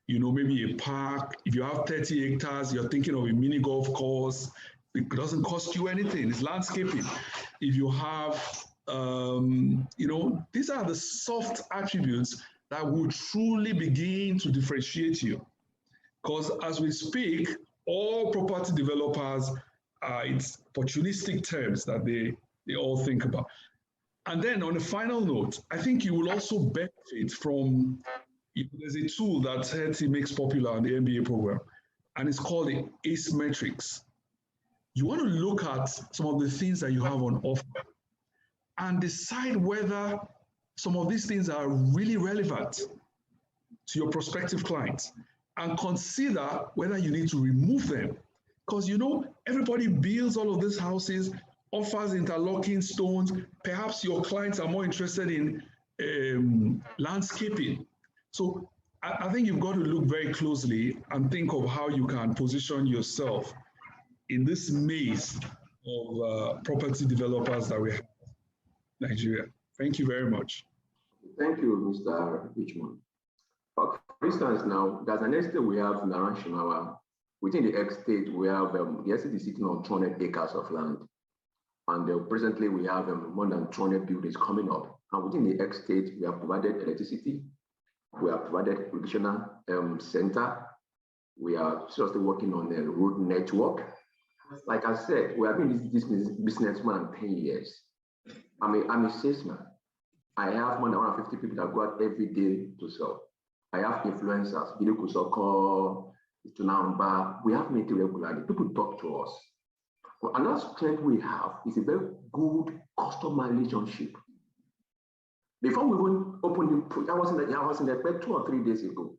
You know, maybe a park. If you have 30 hectares, you're thinking of a mini golf course. It doesn't cost you anything. It's landscaping. If you have, you know, these are the soft attributes that will truly begin to differentiate you. Because as we speak, all property developers, it's opportunistic terms that they all think about. And then on a final note, I think you will also benefit from, there's a tool that Hetty makes popular in the MBA program, and it's called the ACE Metrics. You want to look at some of the things that you have on offer and decide whether some of these things are really relevant to your prospective clients, and consider whether you need to remove them. Because, you know, everybody builds all of these houses, offers interlocking stones. Perhaps your clients are more interested in landscaping. So I think you've got to look very closely and think of how you can position yourself in this maze of property developers that we have in Nigeria. Thank you very much. Thank you, Mr. Richmond. For instance, now, there's an estate we have in around Shimawa. Within the estate, we have the estate is sitting on 200 acres of land. And presently, we have more than 200 buildings coming up. And within the estate, we have provided electricity. We have provided educational center. We are seriously working on a road network. Like I said, we have been in this business more than 10 years. I'm a salesman. I have more than 150 people that go out every day to sell. I have influencers, Video Kusoko, Tunamba. We have meetings regularly. People talk to us. But another strength we have is a very good customer relationship. Before we even opened the, I was in the bed 2 or 3 days ago.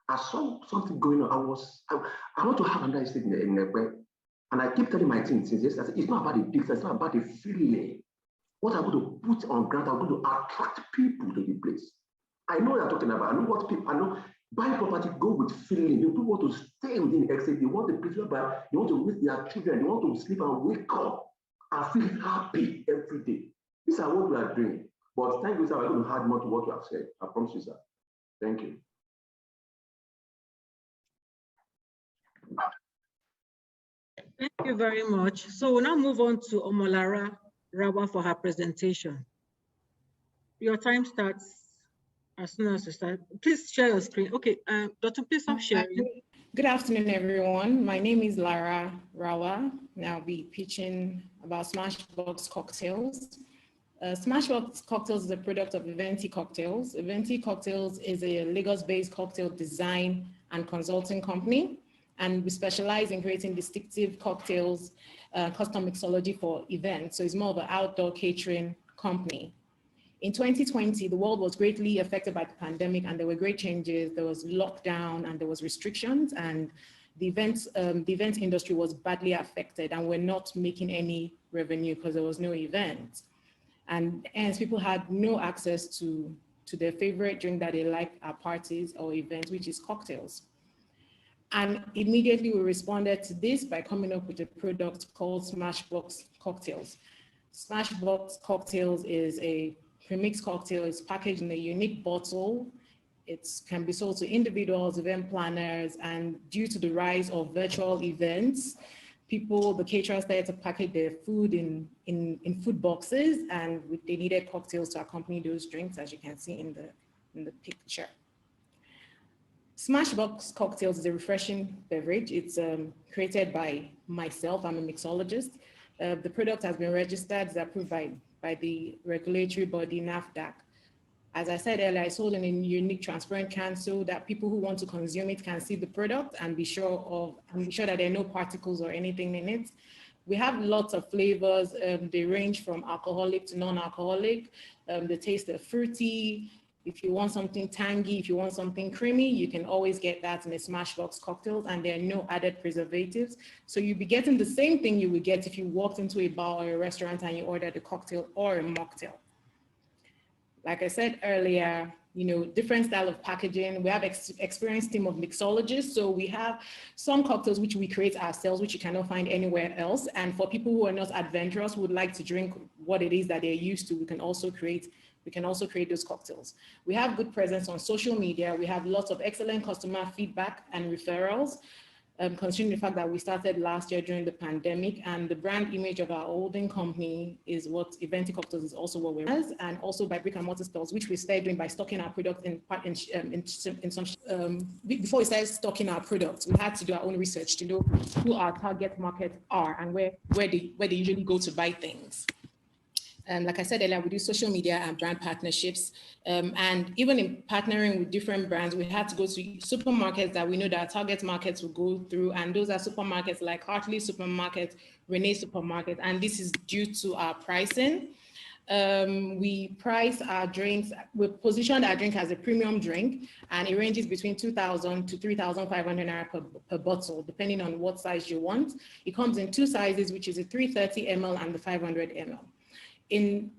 I saw something going on. I want to have another estate in the bed. And I keep telling my team since yesterday, it's not about the distance, it's not about the feeling. What I'm going to put on ground, I'm going to attract people to the place. I know what you're talking about. I know what people, I know buying property go with feeling. People want to stay within the estate. They want the place whereby they want to raise their children. They want to sleep and wake up and feel happy every day. These are what we are doing. But thank you, sir. I'm going to add more to what you have said. I promise you, sir. Thank you. Thank you very much. So we'll now move on to Omolara Rawa for her presentation. Your time starts as soon as you start. Please share your screen. Okay, Dr. please stop sharing. Good afternoon, everyone. My name is Lara Rawa, and I'll be pitching about Smashbox Cocktails. Smashbox Cocktails is a product of Eventi Cocktails. Eventi Cocktails is a Lagos-based cocktail design and consulting company, and we specialize in creating distinctive cocktails, custom mixology for events. So it's more of an outdoor catering company. In 2020, the world was greatly affected by the pandemic, and there were great changes. There was lockdown and there was restrictions, and the event industry was badly affected, and we're not making any revenue because there was no event. And hence people had no access to their favorite drink that they like at parties or events, which is cocktails. And immediately we responded to this by coming up with a product called Smashbox Cocktails. Smashbox Cocktails is a premixed cocktail. It's packaged in a unique bottle. It can be sold to individuals, event planners, and due to the rise of virtual events, the caterers started to package their food in food boxes, and they needed cocktails to accompany those drinks, as you can see in the picture. Smashbox Cocktails is a refreshing beverage. It's created by myself. I'm a mixologist. The product has been registered, it's approved by the regulatory body NAFDAC. As I said earlier, I sold in a unique transparent can so that people who want to consume it can see the product and be sure that there are no particles or anything in it. We have lots of flavors. They range from alcoholic to non-alcoholic. The taste are fruity. If you want something tangy, if you want something creamy, you can always get that in a Smashbox Cocktails, and there are no added preservatives. So you'll be getting the same thing you would get if you walked into a bar or a restaurant and you ordered a cocktail or a mocktail. Like I said earlier, different style of packaging. We have experienced team of mixologists. So we have some cocktails which we create ourselves, which you cannot find anywhere else. And for people who are not adventurous, who would like to drink what it is that they're used to, we can also create we can also create those cocktails. We have good presence on social media. We have lots of excellent customer feedback and referrals, considering the fact that we started last year during the pandemic, and the brand image of our holding company is what Eventi Cocktails is also what we're as, and also by brick and mortar stores, which we started doing by stocking our product in some before we started stocking our products, we had to do our own research to know who our target markets are and where they usually go to buy things. Like I said earlier, we do social media and brand partnerships. And even in partnering with different brands, we had to go to supermarkets that we know that our target markets will go through. And those are supermarkets like Hartley Supermarket, Renee Supermarket. And this is due to our pricing. We price our drinks, we position our drink as a premium drink, and it ranges between 2,000 to 3,500 naira per bottle, depending on what size you want. It comes in two sizes, which is a 330 ml and the 500 ml. In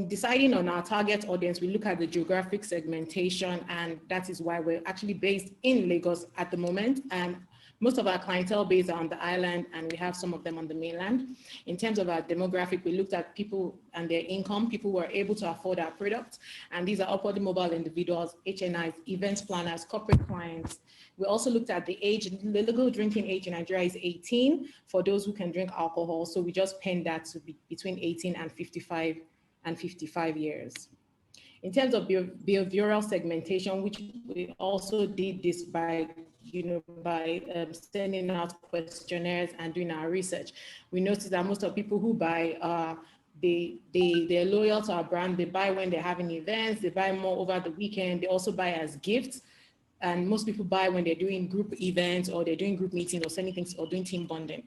deciding on our target audience, we look at the geographic segmentation, and that is why we're actually based in Lagos at the moment. And most of our clientele base are on the island, and we have some of them on the mainland. In terms of our demographic, we looked at people and their income, people who are able to afford our products. And these are upwardly mobile individuals, HNIs, events planners, corporate clients. We also looked at the age. The legal drinking age in Nigeria is 18 for those who can drink alcohol. So we just pinned that to be between 18 and 55 years. In terms of behavioral segmentation, which we also did this by sending out questionnaires and doing our research, we noticed that most of people who buy, they're loyal to our brand. They buy when they're having events. They buy more over the weekend. They also buy as gifts. And most people buy when they're doing group events or they're doing group meetings or sending things or doing team bonding.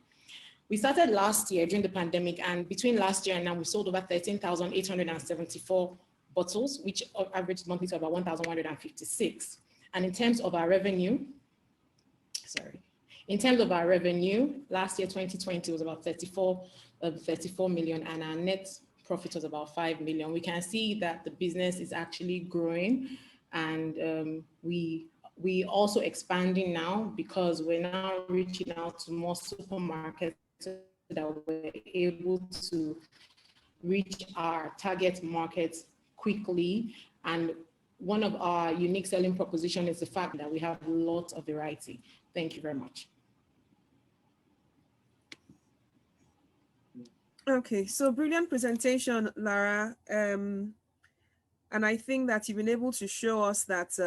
We started last year during the pandemic, and between last year and now, we sold over 13,874 bottles, which averaged monthly to about 1,156. And in terms of our revenue, last year, 2020, was about 34 million, and our net profit was about 5 million. We can see that the business is actually growing, and we also expanding now because we're now reaching out to more supermarkets so that we're able to reach our target markets quickly. And one of our unique selling proposition is the fact that we have lots of variety. Thank you very much. Okay, so brilliant presentation, Lara. And I think that you've been able to show us that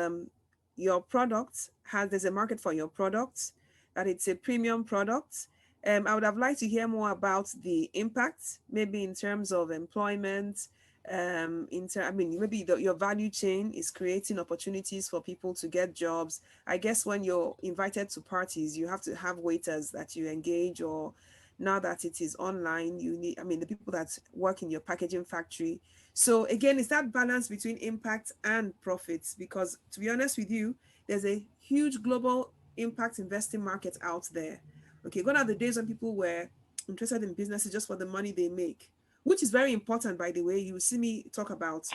your product there's a market for your product, that it's a premium product. I would have liked to hear more about the impact, maybe in terms of employment, maybe your value chain is creating opportunities for people to get jobs. I guess when you're invited to parties, you have to have waiters that you engage, or now that it is online, you need, the people that work in your packaging factory. So again, it's that balance between impact and profits, because to be honest with you, there's a huge global impact investing market out there. Okay, gone are the days when people were interested in businesses just for the money they make, which is very important, by the way. You see me talk about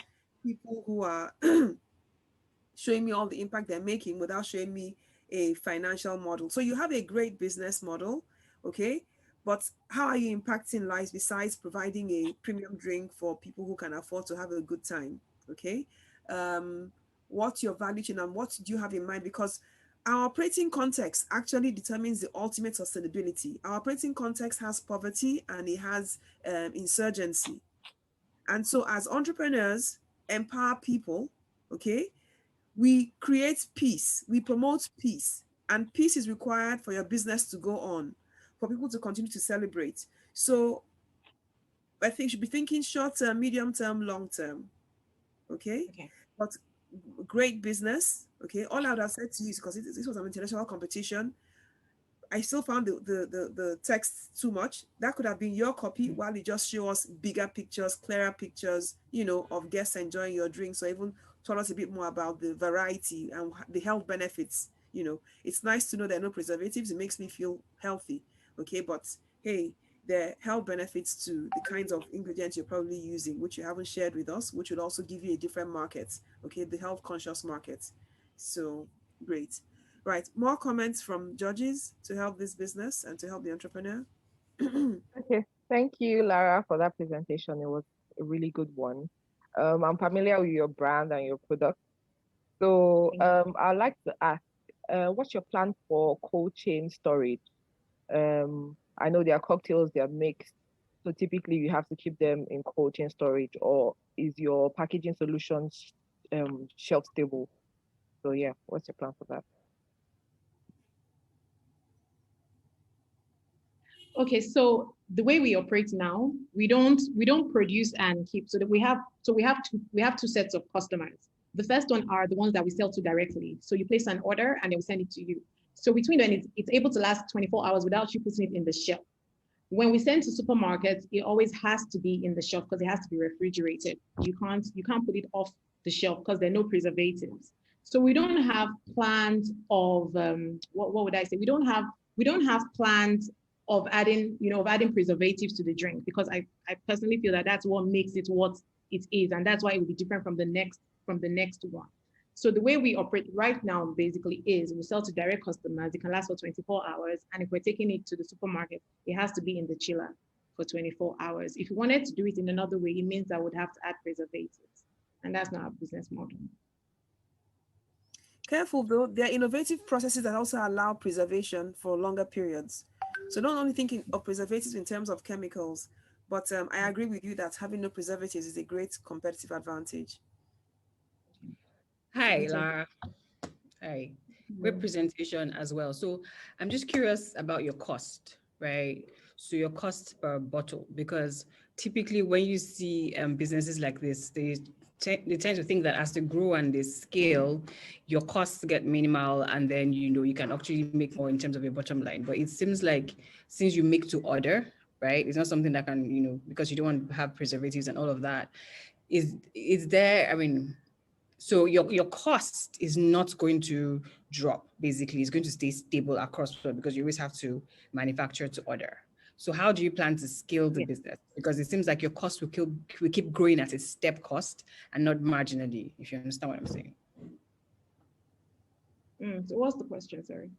people who are showing me all the impact they're making without showing me a financial model. So you have a great business model, okay? But how are you impacting lives besides providing a premium drink for people who can afford to have a good time, okay? What's your value chain and what do you have in mind? Because our operating context actually determines the ultimate sustainability. Our operating context has poverty and it has insurgency. And so as entrepreneurs, empower people, okay? We create peace, we promote peace, and peace is required for your business to go on, for people to continue to celebrate. So I think you should be thinking short term, medium term, long term, okay? But great business, okay? All I would have said to you is, because this was an international competition, I still found the text too much. That could have been your copy, while you just show us bigger pictures, clearer pictures, of guests enjoying your drinks, or even tell us a bit more about the variety and the health benefits. It's nice to know there are no preservatives. It makes me feel healthy, okay? But hey, there are health benefits to the kinds of ingredients you're probably using, which you haven't shared with us, which would also give you a different market, okay? The health conscious market. So great. Right, more comments from judges to help this business and to help the entrepreneur. Okay, thank you, Lara, for that presentation. It was a really good one. I'm familiar with your brand and your product. So I'd like to ask, what's your plan for cold chain storage? I know there are cocktails, they are mixed. So typically you have to keep them in cold chain storage, or is your packaging solutions shelf stable? So yeah, what's your plan for that? Okay, so the way we operate now, we don't produce and keep. So that we have two sets of customers. The first one are the ones that we sell to directly. So you place an order and they'll send it to you. So between them, it's able to last 24 hours without you putting it in the shelf. When we send to supermarkets, it always has to be in the shelf because it has to be refrigerated. You can't put it off the shelf because there are no preservatives. So we don't have plans of what would I say? We don't have plans of adding preservatives to the drink, because I personally feel that that's what makes it what it is, and that's why it will be different from the next one. So the way we operate right now basically is we sell to direct customers. It can last for 24 hours. And if we're taking it to the supermarket, it has to be in the chiller for 24 hours. If you wanted to do it in another way, it means I would have to add preservatives. And that's not our business model. Careful though, there are innovative processes that also allow preservation for longer periods. So don't only think of preservatives in terms of chemicals, but I agree with you that having no preservatives is a great competitive advantage. Hi, Lara. Hi. Great presentation as well. So I'm just curious about your cost, right? So your cost per bottle, because typically when you see businesses like this, they tend to think that as they grow and they scale, your costs get minimal, and then you can actually make more in terms of your bottom line. But it seems like since you make to order, right? It's not something that can, because you don't want to have preservatives and all of that. Is there, so your cost is not going to drop, basically. It's going to stay stable across the board because you always have to manufacture to order. So how do you plan to scale the business? Because it seems like your cost will keep growing at a step cost and not marginally, if you understand what I'm saying. So what's the question, sorry?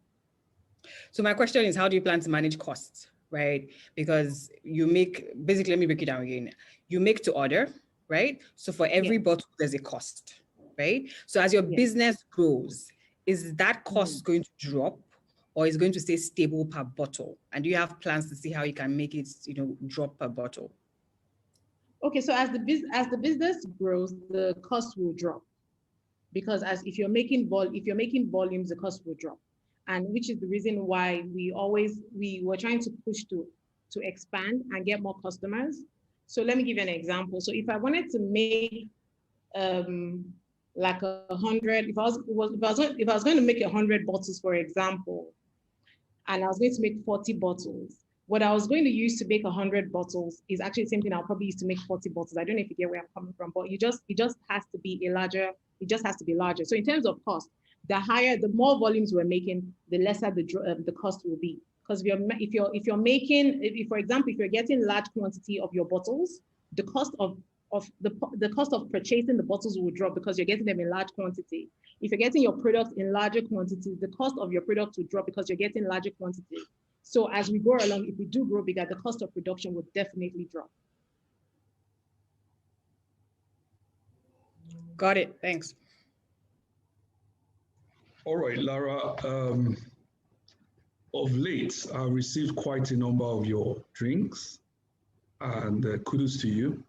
So my question is, how do you plan to manage costs, right? Because basically, let me break it down again. You make to order, right? So for every bottle, there's a cost. Right? So as your business grows, is that cost going to drop, or is it going to stay stable per bottle? And do you have plans to see how you can make it, drop per bottle? Okay, so as the business grows, the cost will drop, because if you're making volumes, the cost will drop, and which is the reason why we were trying to push to expand and get more customers. So let me give you an example. So if I wanted to make like 100, if I was going to make 100 bottles, for example, and I was going to make 40 bottles, what I was going to use to make 100 bottles is actually the same thing I'll probably use to make 40 bottles. I don't know if you get where I'm coming from, but it just has to be larger. So in terms of cost, the more volumes we're making, the lesser the cost will be. Because for example, if you're getting large quantity of your bottles, the cost of purchasing the bottles will drop because you're getting them in large quantity. If you're getting your product in larger quantity, the cost of your product will drop because you're getting larger quantity. So as we go along, if we do grow bigger, the cost of production will definitely drop. Got it. Thanks. All right, Lara. Of late, I've received quite a number of your drinks, and kudos to you.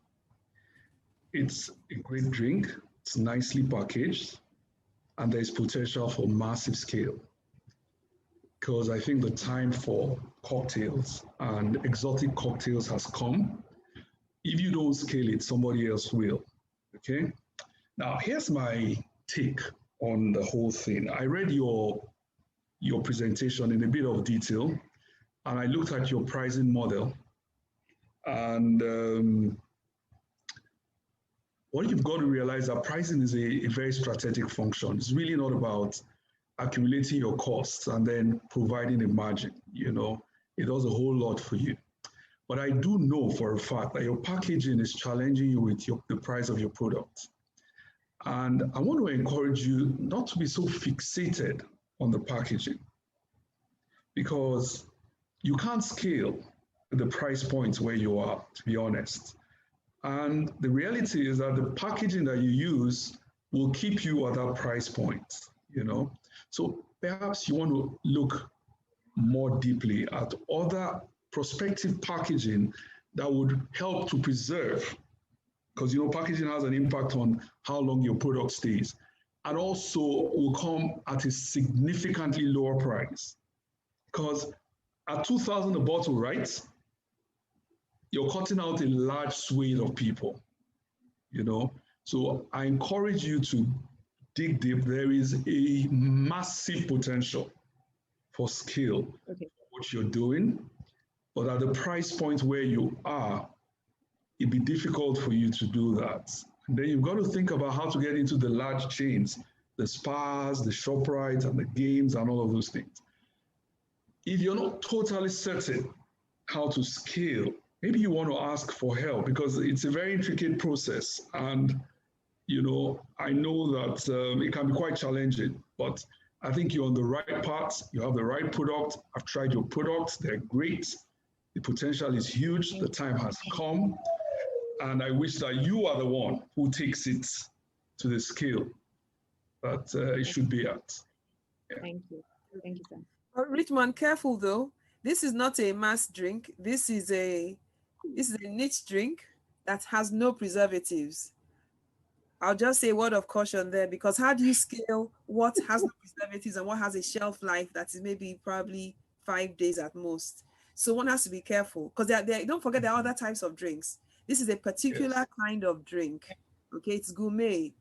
It's a great drink, it's nicely packaged, and there's potential for massive scale. Because I think the time for cocktails and exotic cocktails has come. If you don't scale it, somebody else will, okay? Now, here's my take on the whole thing. I read your presentation in a bit of detail, and I looked at your pricing model, and what you've got to realize that pricing is a very strategic function. It's really not about accumulating your costs and then providing a margin. It does a whole lot for you. But I do know for a fact that your packaging is challenging you with the price of your product. And I want to encourage you not to be so fixated on the packaging, because you can't scale the price points where you are, to be honest. And the reality is that the packaging that you use will keep you at that price point, you know? So perhaps you want to look more deeply at other prospective packaging that would help to preserve, because you know packaging has an impact on how long your product stays, and also will come at a significantly lower price. Because at 2,000 a bottle, right, you're cutting out a large swathe of people, you know? So I encourage you to dig deep. There is a massive potential for scale, what you're doing, but at the price point where you are, it'd be difficult for you to do that. And then you've got to think about how to get into the large chains, the spas, the ShopRite, and the games, and all of those things. If you're not totally certain how to scale, maybe you want to ask for help, because it's a very intricate process. And, you know, I know that it can be quite challenging, but I think you're on the right path. You have the right product. I've tried your products. They're great. The potential is huge. The time has come. And I wish that you are the one who takes it to the scale that it should be at. Yeah. Thank you. Thank you, sir. Richmond, careful though. This is not a mass drink. This is a niche drink that has no preservatives. I'll just say a word of caution there, because how do you scale what has no preservatives and what has a shelf life that is maybe probably 5 days at most? So one has to be careful, because don't forget there are other types of drinks. This is a particular kind of drink. Okay, it's gourmet,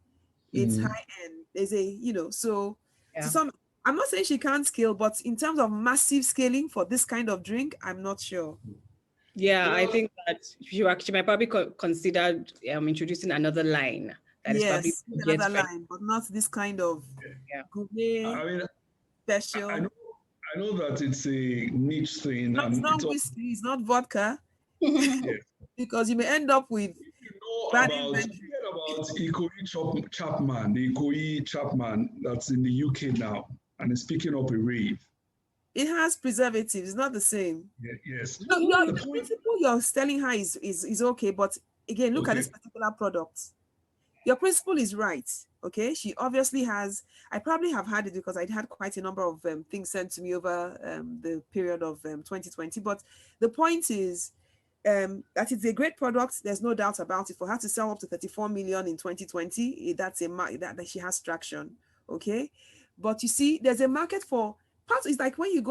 it's high end. There's a, you know, so some, I'm not saying she can't scale, but in terms of massive scaling for this kind of drink, I'm not sure. Yeah, I think that she might probably consider introducing another line. That is probably another line, but not this kind of gourmet special. I know that it's a niche thing. It's not whiskey, it's not vodka. Because you may end up with about Ikoyi Chapman, the Ikoyi Chapman that's in the UK now, and is picking up a rave. It has preservatives, it's not the same. Yes. The principle you're telling her is okay, but again, look at this particular product. Your principle is right, okay? She obviously has, I probably have had it because I had quite a number of things sent to me over the period of 2020. But the point is that it's a great product. There's no doubt about it. For her to sell up to 34 million in 2020, that's that she has traction, okay? But you see, there's a market for parts. It's like when you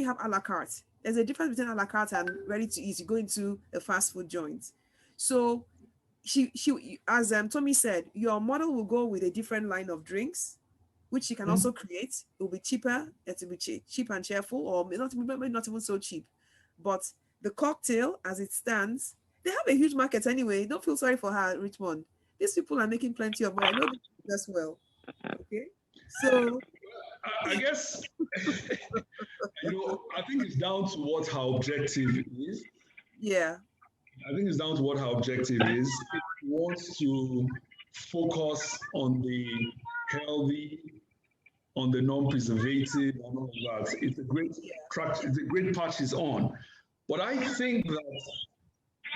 have a la carte, there's a difference between a la carte and ready to eat. You go into a fast food joint. So she as Tommy said, your model will go with a different line of drinks, which she can also create. It will be cheaper. It will be cheap and cheerful, or maybe not even so cheap. But the cocktail, as it stands, they have a huge market anyway. Don't feel sorry for her, Richmond. These people are making plenty of money. I know this well. Okay, so I guess I think it's down to what her objective is. Yeah. I think it's down to what her objective is. If she wants to focus on the healthy, on the non-preservative, and all of that, it's a great track. It's a great patch she's on. But I think that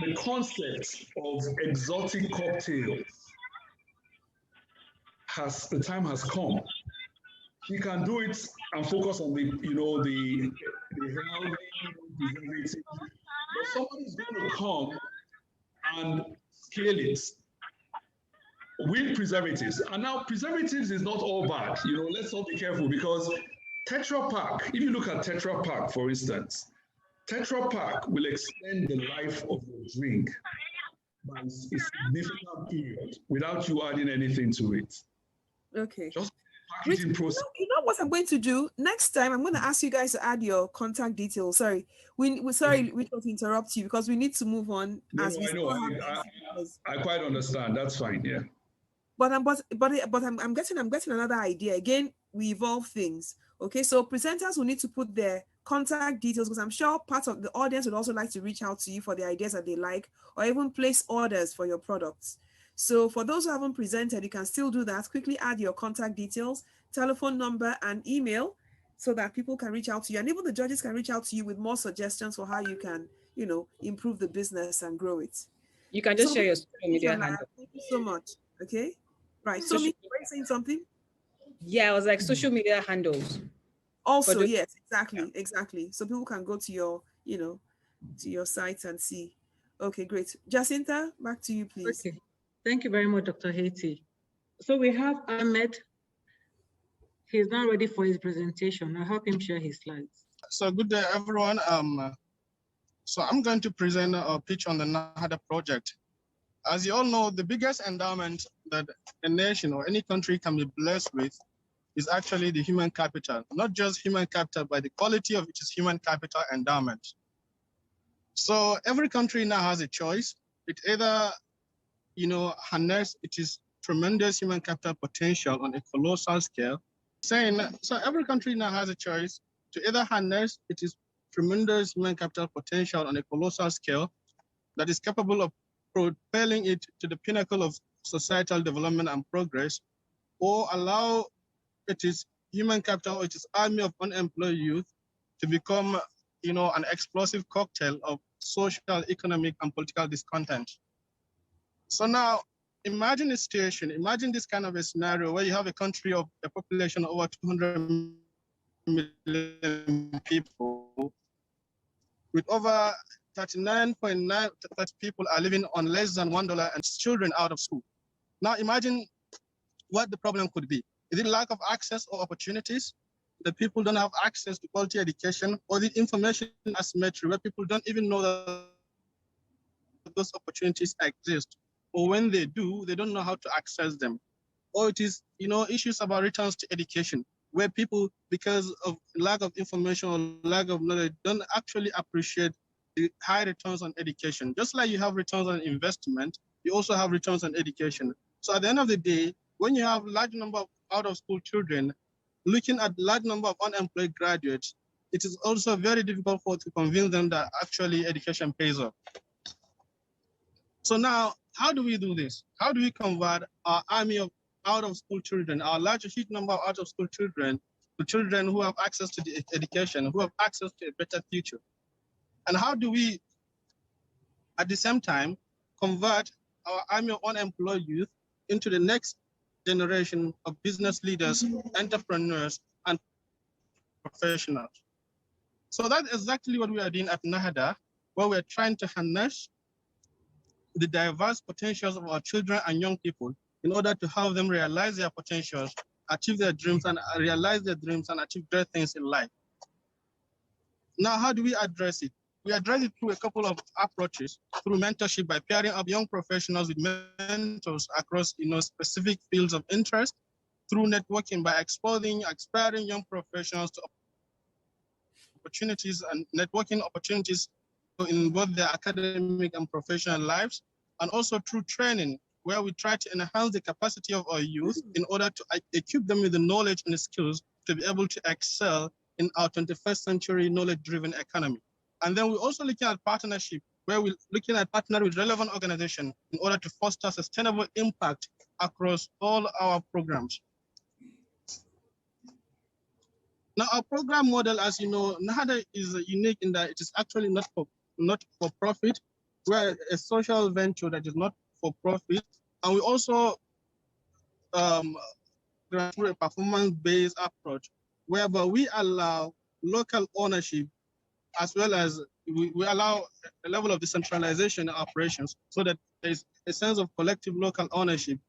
the concept of exotic cocktails the time has come. She can do it and focus on the healthy, preservative. But somebody's going to come and scale it with preservatives. And now preservatives is not all bad. Let's all be careful, because Tetra Pak, if you look at Tetra Pak, for instance, Tetra Pak will extend the life of your drink by a significant period without you adding anything to it. Okay. Just packaging process. You know what I'm going to do? Next time, I'm going to ask you guys to add your contact details. Sorry, we don't interrupt you, because we need to move on. I quite understand. That's fine. Yeah. But I'm getting another idea. Again, we evolve things. Okay, so presenters will need to put their contact details, because I'm sure part of the audience would also like to reach out to you for the ideas that they like, or even place orders for your products. So for those who haven't presented, you can still do that. Quickly add your contact details, telephone number, and email, so that people can reach out to you, and even the judges can reach out to you with more suggestions for how you can, improve the business and grow it. You can just share your social media handle. Thank you so much. Okay. Right. So, Social me, were you saying something? Yeah, I was like social media handles. Also, yes, exactly. So people can go to your, to your site and see. Okay, great. Jacinta, back to you, please. Okay. Thank you very much, Dr. Haiti. So we have Ahmed. He's now ready for his presentation. I'll help him share his slides. So good day, everyone. So I'm going to present a pitch on the NAHADA project. As you all know, the biggest endowment that a nation or any country can be blessed with is actually the human capital, not just human capital, but the quality of its human capital endowment. So every country now has a choice. It either, harness its tremendous human capital potential on a colossal scale. So every country now has a choice to either harness its tremendous human capital potential on a colossal scale that is capable of propelling it to the pinnacle of societal development and progress, or allow its human capital, its army of unemployed youth, to become, an explosive cocktail of social, economic, and political discontent. So now, imagine a situation, imagine this kind of a scenario where you have a country of a population of over 200 million people, with over 39.9% people are living on less than $1 and children out of school. Now imagine what the problem could be. Is it lack of access or opportunities? That people don't have access to quality education, or the information asymmetry where people don't even know that those opportunities exist, or when they do, they don't know how to access them. Or it is, issues about returns to education, where people, because of lack of information or lack of knowledge, don't actually appreciate the high returns on education. Just like you have returns on investment, you also have returns on education. So at the end of the day, when you have a large number of out-of-school children, looking at large number of unemployed graduates, it is also very difficult to convince them that actually education pays off. So now, how do we do this? How do we convert our army of out-of-school children, our large huge number of out-of-school children, to children who have access to the education, who have access to a better future? And how do we, at the same time, convert our army of unemployed youth into the next generation of business leaders, entrepreneurs, and professionals? So that's exactly what we are doing at NAHADA, where we're trying to harness the diverse potentials of our children and young people in order to help them realize their potentials, achieve their dreams, and realize their dreams and achieve great things in life. Now, how do we address it? We address it through a couple of approaches, through mentorship by pairing up young professionals with mentors across specific fields of interest, through networking by exposing, aspiring young professionals to opportunities and networking opportunities in both their academic and professional lives, and also through training, where we try to enhance the capacity of our youth in order to equip them with the knowledge and the skills to be able to excel in our 21st century knowledge-driven economy. And then we're also looking at partnership, where we're looking at partnering with relevant organizations in order to foster sustainable impact across all our programs. Now, our program model, as you know, NAHADA is unique in that it is actually not for profit. We're a social venture that is not for profit. And we also through a performance-based approach, whereby we allow local ownership, as well as we allow a level of decentralization in operations, so that there's a sense of collective local ownership.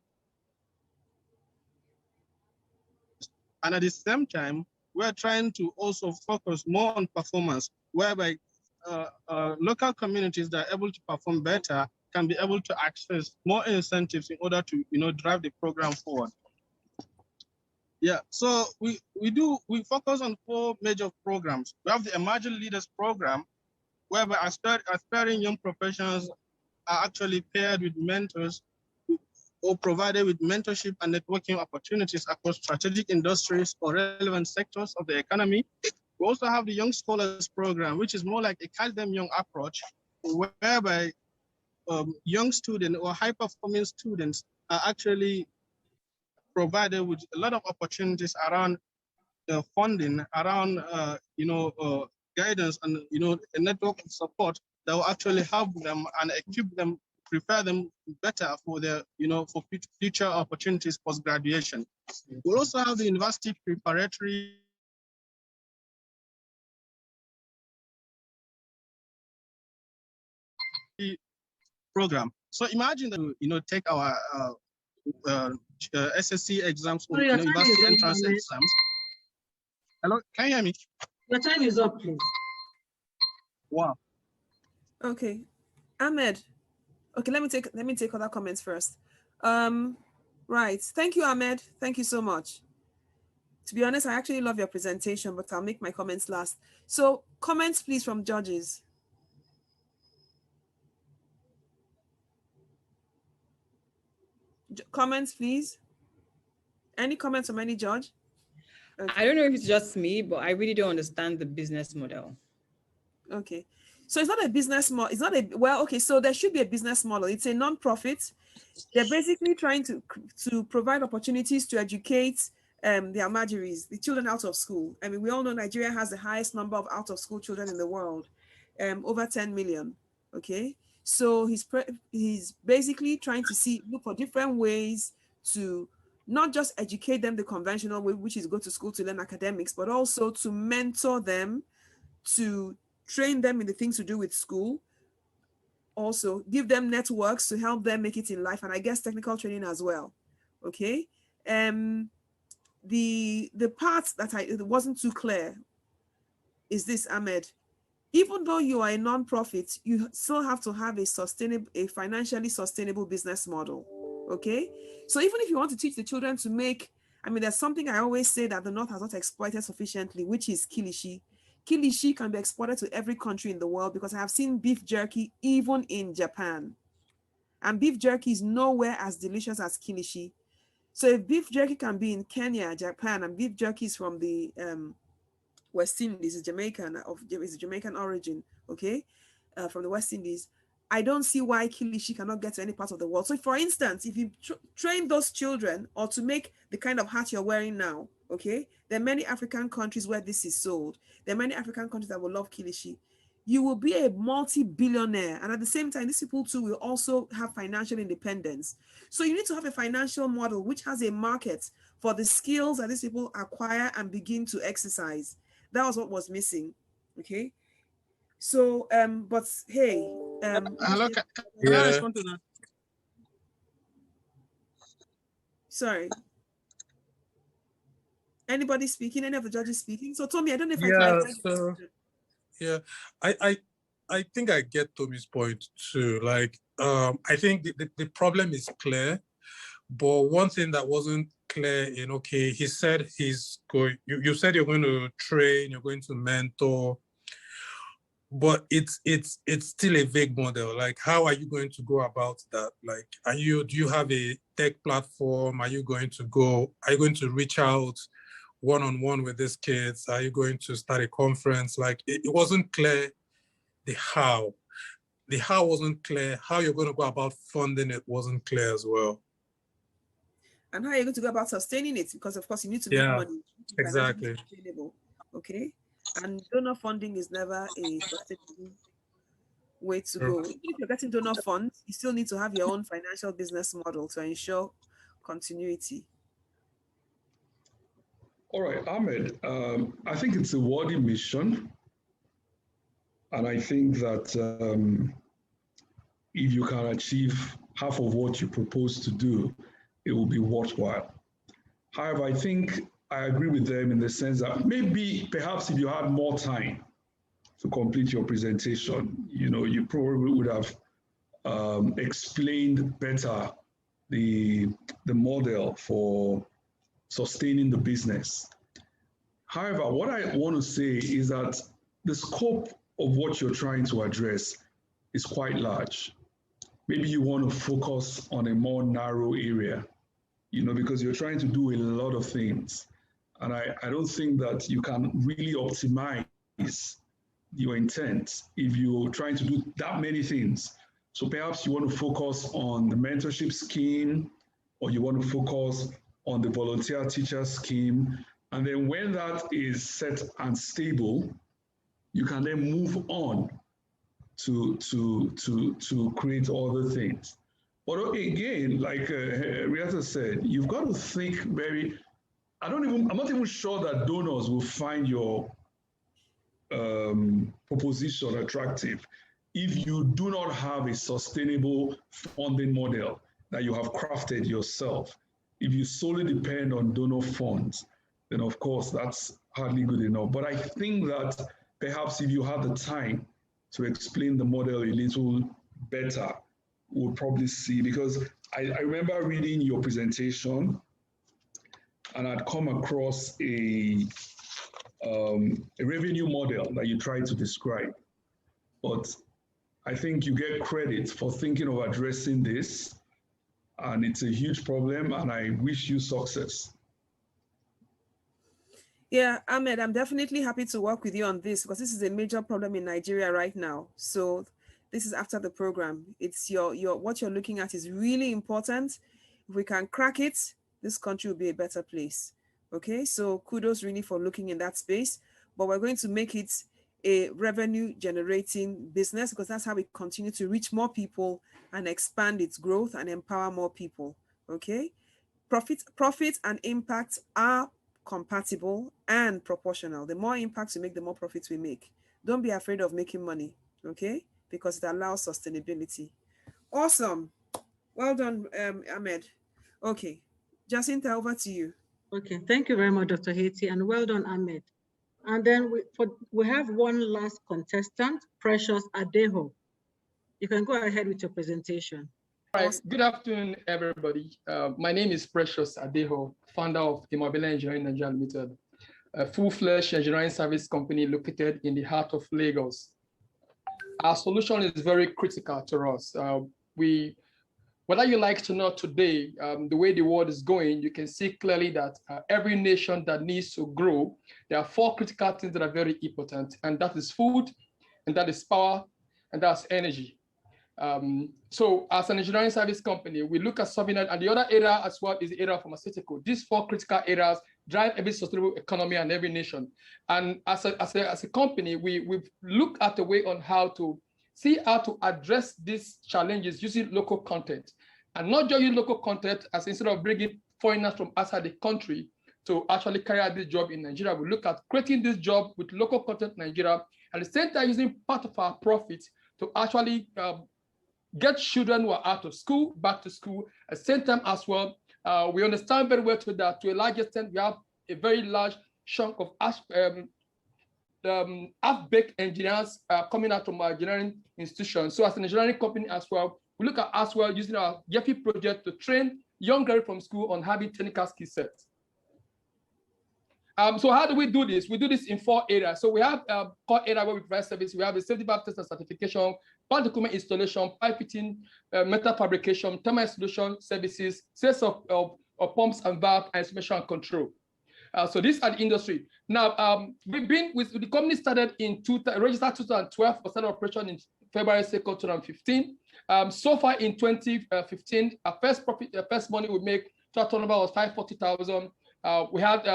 And at the same time, we're trying to also focus more on performance, whereby local communities that are able to perform better can be able to access more incentives in order to drive the program forward. Yeah, so we focus on 4 major programs. We have the Emerging Leaders Program, whereby aspiring young professionals are actually paired with mentors or provided with mentorship and networking opportunities across strategic industries or relevant sectors of the economy. We also have the Young Scholars Program, which is more like a catch them young approach, whereby young students or high-performing students are actually provided with a lot of opportunities around funding, around guidance, and a network of support that will actually help them and equip them prepare them better for their, for future opportunities post-graduation. We'll also have the university preparatory program. So imagine that, take our SSC exams, or university entrance exams. Hello, can you hear me? Your time is up, please. Wow. Okay, Ahmed. Okay, let me take other comments first. Right. Thank you, Ahmed. Thank you so much. To be honest, I actually love your presentation, but I'll make my comments last. So comments, please, from judges. Comments, please. Any comments from any judge? Okay. I don't know if it's just me, but I really don't understand the business model. Okay. So it's not a business model. It's not a, well, okay, so there should be a business model. It's a non-profit. They're basically trying to provide opportunities to educate the Almajiris, the children out of school. I mean, we all know Nigeria has the highest number of out-of-school children in the world, over 10 million, okay? So he's basically trying to look for different ways to not just educate them the conventional way, which is go to school to learn academics, but also to mentor them, to train them in the things to do with school, also give them networks to help them make it in life, and I guess technical training as well. Okay. The part that it wasn't too clear is this, Ahmed. Even though you are a non-profit, you still have to have a financially sustainable business model. Okay. So even if you want to teach the children to make, I mean, there's something I always say that the North has not exploited sufficiently, which is kilishi. Kilishi can be exported to every country in the world, because I have seen beef jerky even in Japan. And beef jerky is nowhere as delicious as kilishi. So if beef jerky can be in Kenya, Japan, and beef jerky is from the West Indies, is Jamaican origin, okay, from the West Indies, I don't see why kilishi cannot get to any part of the world. So for instance, if you train those children or to make the kind of hat you're wearing now, okay, there are many African countries where this is sold. There are many African countries that will love kilishi. You will be a multi-billionaire. And at the same time, these people too will also have financial independence. So you need to have a financial model which has a market for the skills that these people acquire and begin to exercise. That was what was missing, okay? So, but hey. Hello, can I respond to that? Sorry. Anybody speaking? Any of the judges speaking? So Tommy, I don't know if I think I get Tommy's point too. Like, I think the problem is clear, but one thing that wasn't clear in, okay, he said he's going, you said you're going to train, you're going to mentor, but it's still a vague model. Like, how are you going to go about that? Like, do you have a tech platform? Are you going to reach out one-on-one with these kids? Are you going to start a conference? Like, it wasn't clear the how. The how wasn't clear. How you're going to go about funding it wasn't clear as well. And how are you going to go about sustaining it? Because of course you need to make money. Exactly. Okay. And donor funding is never a sustainable way to go. Even if you're getting donor funds, you still need to have your own financial business model to ensure continuity. All right, Ahmed, I think it's a worthy mission. And I think that if you can achieve half of what you propose to do, it will be worthwhile. However, I think I agree with them in the sense that perhaps if you had more time to complete your presentation, you probably would have explained better the model for sustaining the business. However, what I want to say is that the scope of what you're trying to address is quite large. Maybe you want to focus on a more narrow area, because you're trying to do a lot of things. And I don't think that you can really optimize your intent if you're trying to do that many things. So perhaps you want to focus on the mentorship scheme, or you want to focus on the volunteer teacher scheme. And then when that is set and stable, you can then move on to create other things. But again, like Riata said, you've got to think very. I'm not even sure that donors will find your proposition attractive if you do not have a sustainable funding model that you have crafted yourself. If you solely depend on donor funds, then of course that's hardly good enough. But I think that perhaps if you have the time to explain the model a little better, we'll probably see, because I remember reading your presentation and I'd come across a revenue model that you tried to describe. But I think you get credit for thinking of addressing this, and it's a huge problem, and I wish you success. Yeah, Ahmed, I'm definitely happy to work with you on this, because this is a major problem in Nigeria right now. So this is after the program. It's what you're looking at is really important. If we can crack it, this country will be a better place. Okay, so kudos really for looking in that space, but we're going to make it a revenue generating business, because that's how we continue to reach more people and expand its growth and empower more people. Okay, profit and impact are compatible and proportional. The more impacts we make, the more profits we make. Don't be afraid of making money, okay, because it allows sustainability. Awesome. Well done, Ahmed. Okay, Jacinta, over to you. Okay, thank you very much, Dr. Haiti, and well done, Ahmed. And then we have one last contestant, Precious Adeho. You can go ahead with your presentation. All right, good afternoon, everybody. My name is Precious Adeho, founder of Imobile Engineering Nigeria Limited, a full-fledged engineering service company located in the heart of Lagos. Our solution is very critical to us. Whether you like to know today, the way the world is going, you can see clearly that every nation that needs to grow, there are 4 critical things that are very important, and that is food, and that is power, and that's energy. So as an engineering service company, we look at solving that, and the other area as well is the area of pharmaceutical. These 4 critical areas drive every sustainable economy and every nation. And as a company, we've looked at the way on how to see how to address these challenges using local content, and not just use local content as instead of bringing foreigners from outside the country to actually carry out this job in Nigeria. We look at creating this job with local content in Nigeria, and at the same time using part of our profits to actually get children who are out of school back to school. At the same time as well, we understand very well that to a large extent, we have a very large chunk of half-baked engineers coming out from our engineering institutions. So as an engineering company as well, we look at as well using our GEFI project to train young girls from school on having technical skill sets. So how do we do this? We do this in 4 areas. So we have a core area where we provide service. We have a safety valve test and certification, plant equipment installation, pipe fitting, metal fabrication, thermal installation services, sales of pumps and valve, and instrumentation and control. So these are the industry. Now, we've been with the company started in registered 2012, for started operation in February 2nd, 2015. So far in 2015, our first money we make, total turnover was 540,000. We had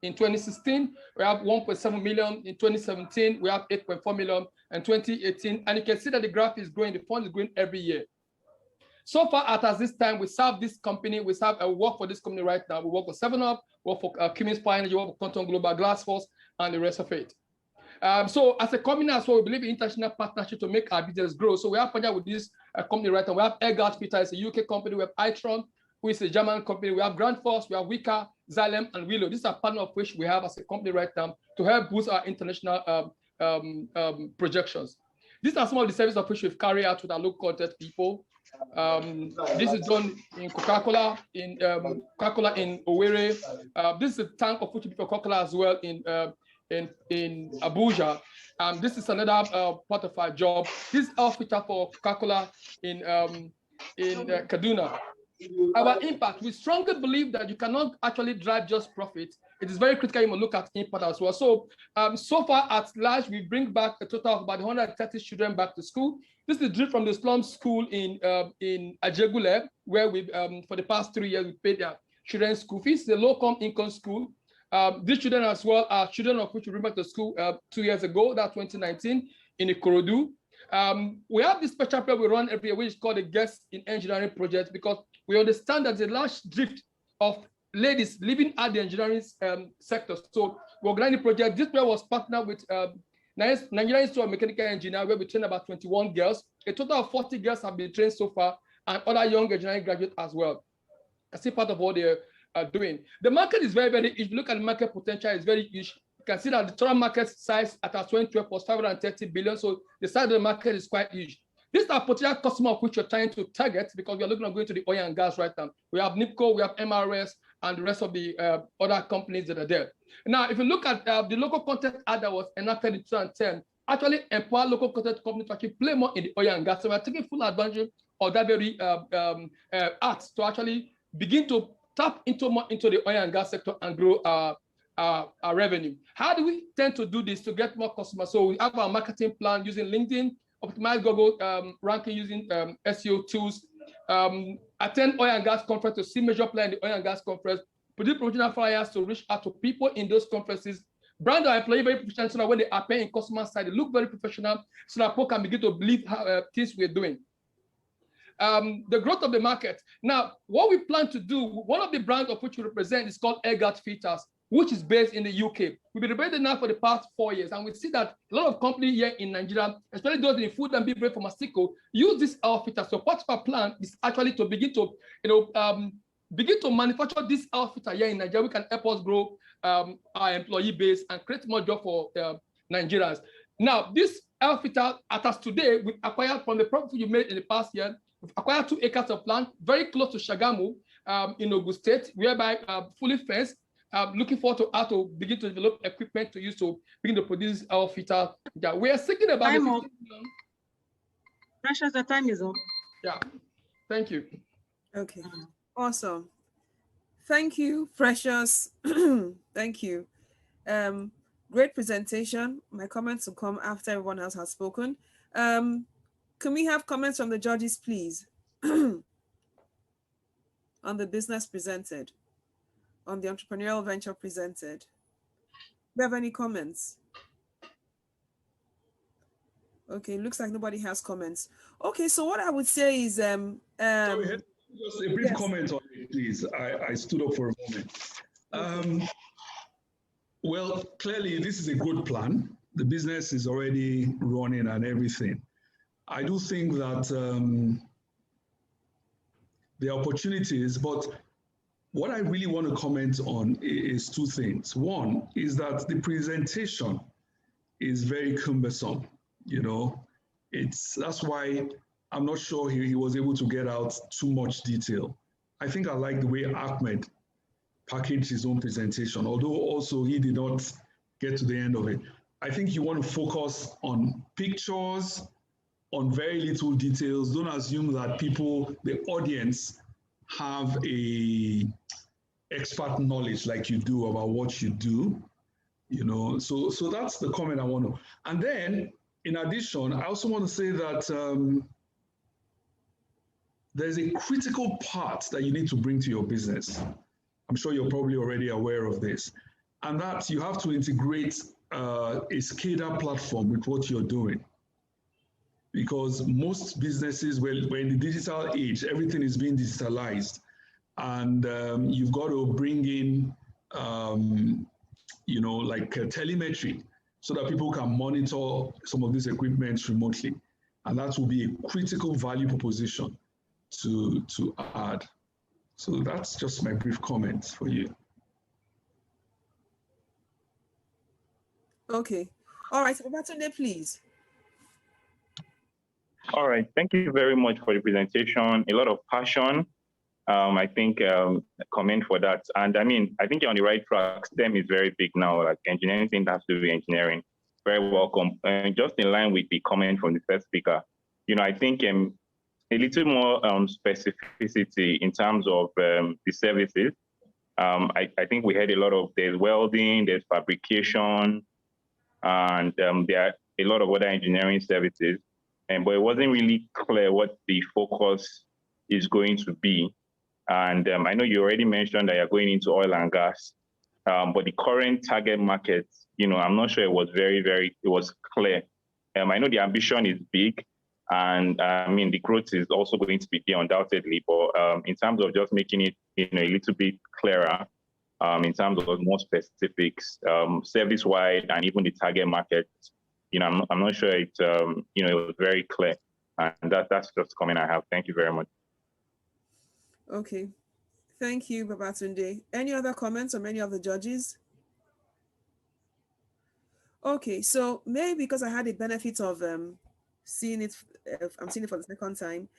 in 2016, we have 1.7 million. In 2017, we have 8.4 million. And 2018, and you can see that the graph is growing. The fund is growing every year. So far, at this time, we serve this company. We work for this company right now. We work for 7up, work for Cummins Power Energy, work for Quantum Global Glass Force, and the rest of it. So as a company as well, we believe in international partnership to make our business grow. So we have partnered with this company right now. We have Eggert Peter, it's a UK company. We have Itron, who is a German company. We have Grand Force, we have Wika, Xylem, and Willow. These are partners of which we have as a company right now to help boost our international projections. These are some of the services of which we've carried out with our local content people. This is done in Coca-Cola in Owerri. This is a tank of which we Coca-Cola as well in Abuja. This is another part of our job. This is our feature for Coca-Cola in Kaduna. Our impact, we strongly believe that you cannot actually drive just profit. It is very critical you must look at impact as well. So, so far at large, we bring back a total of about 130 children back to school. This is driven from the slum school in Ajegule, where we, for the past 3 years, we paid their children's school fees. The low income school. These children as well are children of which we bring back to school 2 years ago, that's 2019, in Ikorodu. We have this special program we run every year, which is called the Guest in Engineering Project, because we understand that there's a large drift of ladies living at the engineering sector. So we're organizing the project. This project was partnered with Nigerian Institute of Mechanical Engineer, where we trained about 21 girls. A total of 40 girls have been trained so far, and other young engineering graduates as well. I see part of what they're doing. The market is very, very, if you look at the market potential, it's very huge. You can see that the total market size at our 2012 was 530 billion. So the size of the market is quite huge. These are potential customers of which you're trying to target, because we are looking at going to the oil and gas right now. We have NIPCO, we have MRS, and the rest of the other companies that are there. Now, if you look at the local content ad that was enacted in 2010, actually empower local content companies to actually play more in the oil and gas. So we're taking full advantage of that very act to actually begin to tap into more into the oil and gas sector and grow our revenue. How do we tend to do this to get more customers? So we have our marketing plan using LinkedIn, optimize Google ranking using SEO tools, attend oil and gas conference to see major players in the oil and gas conference, produce promotional flyers to reach out to people in those conferences, brand our employee very professional so that when they appear in customer side, they look very professional so that people can begin to believe how things we're doing. The growth of the market. Now, what we plan to do, one of the brands of which we represent is called Airguard Filters, which is based in the UK. We've been represented now for the past 4 years, and we see that a lot of companies here in Nigeria, especially those in the food and beverage pharmaceutical, use this air filter. So part of our plan is actually to begin to, begin to manufacture this air filter here in Nigeria. We can help us grow our employee base and create more jobs for Nigerians. Now, this air filter, as today, we've acquired from the profit you made in the past year. We've acquired 2 acres of land very close to Shagamu in Ogun State, whereby fully fenced. Looking forward to how to begin to develop equipment to use to begin to produce our filter. Yeah, we are thinking about time up. Precious, the time is up. Yeah, thank you. Okay, awesome. Thank you, Precious. Thank you. Great presentation. My comments will come after everyone else has spoken. Can we have comments from the judges, please? On the business presented, on the entrepreneurial venture presented. Do you have any comments? Okay, looks like nobody has comments. Okay, so what I would say is Sorry, just a brief comment on it, please. I stood up for a moment. Well, clearly this is a good plan. The business is already running and everything. I do think that there are opportunities, but what I really want to comment on is 2 things. One is that the presentation is very cumbersome. That's why I'm not sure he was able to get out too much detail. I think I like the way Ahmed packaged his own presentation, although also he did not get to the end of it. I think you want to focus on pictures, on very little details. Don't assume that the audience, have a expert knowledge like you do about what you do, So that's the comment I want to. And then, in addition, I also want to say that there's a critical part that you need to bring to your business. I'm sure you're probably already aware of this, and that you have to integrate a SCADA platform with what you're doing. Because most businesses, we're in the digital age, everything is being digitalized. And you've got to bring in, telemetry so that people can monitor some of these equipments remotely. And that will be a critical value proposition to add. So that's just my brief comment for you. Okay. All right, Babatunde, please. All right, thank you very much for the presentation. A lot of passion. I think comment for that. And I think you're on the right track. STEM is very big now. Like engineering things have to be engineering. Very welcome. And just in line with the comment from the first speaker, I think a little more specificity in terms of the services. I think we had a lot of, there's welding, there's fabrication, and there are a lot of other engineering services. But it wasn't really clear what the focus is going to be. And I know you already mentioned that you're going into oil and gas, but the current target market, I'm not sure it was it was clear. I know the ambition is big, and I mean, the growth is also going to be there undoubtedly, but in terms of just making it, a little bit clearer, in terms of more specifics, service-wide and even the target market, I'm not sure it, it was very clear. And that's just a comment I have. Thank you very much. Okay. Thank you, Babatunde. Any other comments from any of the judges? Okay, so maybe because I had the benefit of seeing it, I'm seeing it for the second time.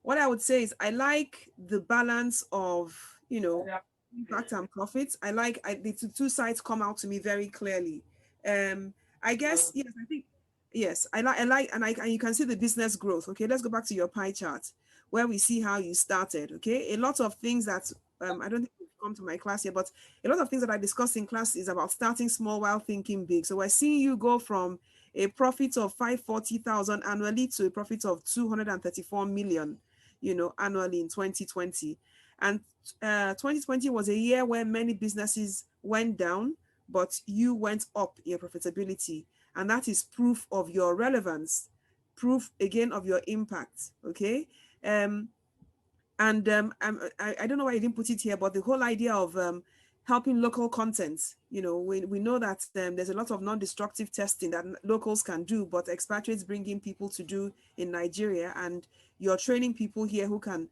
What I would say is I like the balance of, impact and profits. I like the two sides come out to me very clearly. I guess, yes, I think, yes, I like, and you can see the business growth. Okay, let's go back to your pie chart where we see how you started. Okay, a lot of things that, I don't think we've come to my class here, but a lot of things that I discussed in class is about starting small while thinking big. So we're seeing you go from a profit of 540,000 annually to a profit of 234 million, annually in 2020. And 2020 was a year where many businesses went down, but you went up in your profitability. And that is proof of your relevance, proof again of your impact. Okay. I don't know why I didn't put it here, but the whole idea of helping local content, we know that there's a lot of non-destructive testing that locals can do, but expatriates bring in people to do in Nigeria, and you're training people here who can,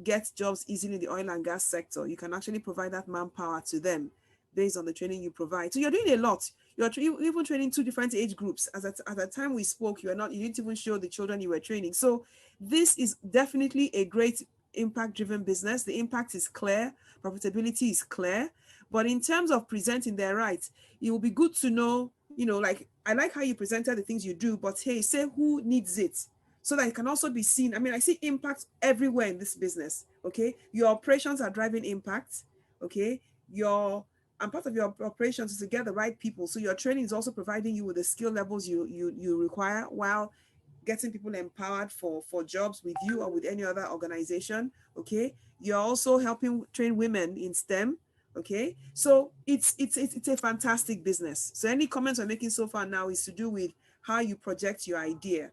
get jobs easily in the oil and gas sector. You can actually provide that manpower to them based on the training you provide. So you're doing a lot. You're even training 2 different age groups. At the time we spoke, you didn't even show the children you were training. So this is definitely a great impact-driven business. The impact is clear, profitability is clear, but in terms of presenting their rights, it will be good to know, like, I like how you presented the things you do, but hey, say who needs it so that it can also be seen. I mean, I see impact everywhere in this business. Okay, your operations are driving impact. Okay, and part of your operations is to get the right people. So your training is also providing you with the skill levels you require, while getting people empowered for jobs with you or with any other organization. Okay, you're also helping train women in STEM. Okay, so it's a fantastic business. So any comments I'm making so far now is to do with how you project your idea.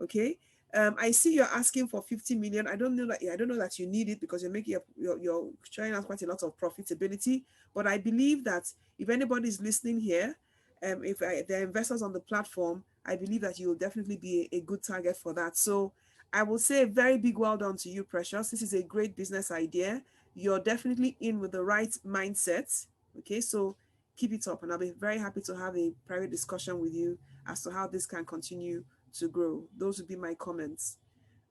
Okay, I see you're asking for 50 million. I don't know that you need it because you're making you're showing us quite a lot of profitability. But I believe that if anybody's listening here, if there are investors on the platform, I believe that you will definitely be a good target for that. So I will say a very big well done to you, Precious. This is a great business idea. You're definitely in with the right mindset. Okay, so keep it up, and I'll be very happy to have a private discussion with you as to how this can continue to grow. Those would be my comments.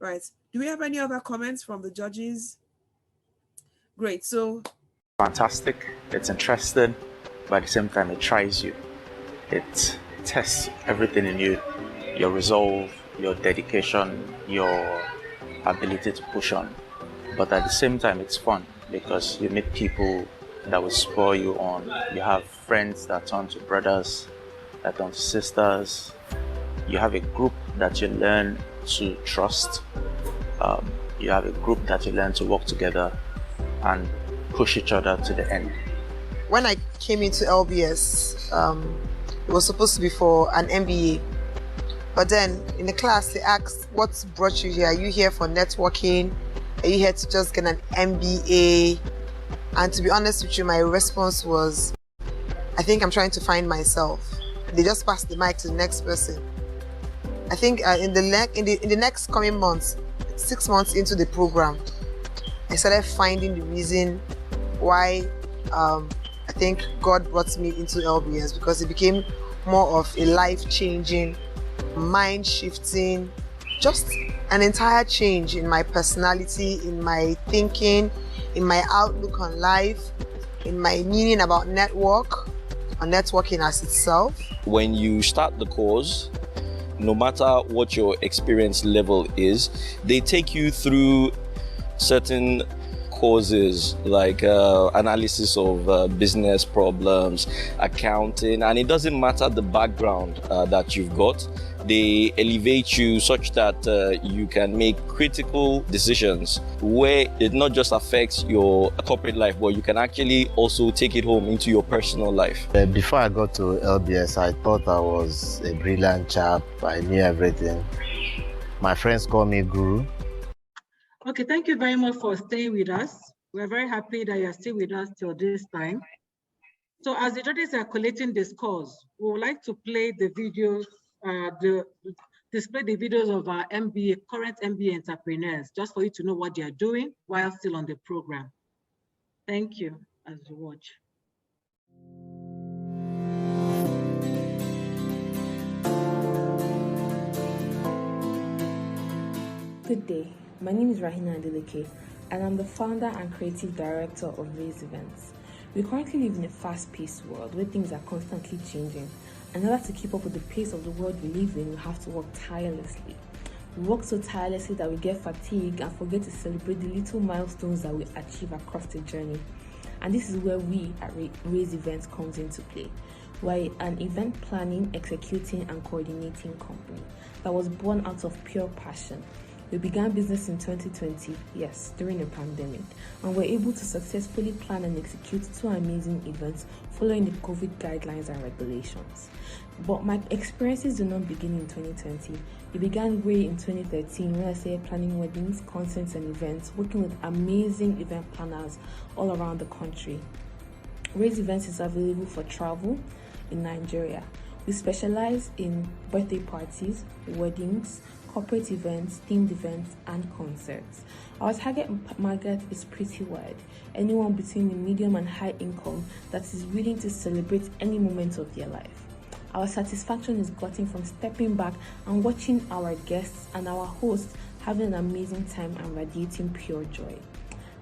Right. Do we have any other comments from the judges? Great. So fantastic. It's interesting, but at the same time, it tries you. It tests everything in you, your resolve, your dedication, your ability to push on. But at the same time, it's fun because you meet people that will spur you on. You have friends that turn to brothers, that turn to sisters. You have a group that you learn to trust. You have a group that you learn to work together and push each other to the end. When I came into LBS, it was supposed to be for an MBA. But then in the class, they asked, what brought you here? Are you here for networking? Are you here to just get an MBA? And to be honest with you, my response was, I think I'm trying to find myself. They just passed the mic to the next person. I think in the next coming months, 6 months into the program, I started finding the reason why I think God brought me into LBS, because it became more of a life-changing, mind-shifting, just an entire change in my personality, in my thinking, in my outlook on life, in my meaning about networking as itself. When you start the course, no matter what your experience level is, they take you through certain courses like analysis of business problems, accounting, and it doesn't matter the background that you've got. They elevate you such that you can make critical decisions where it not just affects your corporate life, but you can actually also take it home into your personal life. Before I got to LBS, I thought I was a brilliant chap. I knew everything. My friends call me Guru. Okay, thank you very much for staying with us. We're very happy that you're still with us till this time. So as the judges are collating the scores, we would like to play the videos, display the videos of our MBA, current MBA entrepreneurs, just for you to know what they are doing while still on the program. Thank you as you watch. Good day. My name is Rahina Adeleke, and I'm the founder and creative director of Raise Events. We currently live in a fast-paced world where things are constantly changing. In order to keep up with the pace of the world we live in, we have to work tirelessly. We work so tirelessly that we get fatigued and forget to celebrate the little milestones that we achieve across the journey. And this is where we at Raise Events comes into play. We're an event planning, executing, and coordinating company that was born out of pure passion. We began business in 2020, yes, during the pandemic, and were able to successfully plan and execute 2 amazing events following the COVID guidelines and regulations. But my experiences did not begin in 2020. It began way in 2013 when I started planning weddings, concerts, and events, working with amazing event planners all around the country. Raise Events is available for travel in Nigeria. We specialize in birthday parties, weddings, corporate events, themed events, and concerts. Our target market is pretty wide. Anyone between the medium and high income that is willing to celebrate any moment of their life. Our satisfaction is gotten from stepping back and watching our guests and our hosts having an amazing time and radiating pure joy.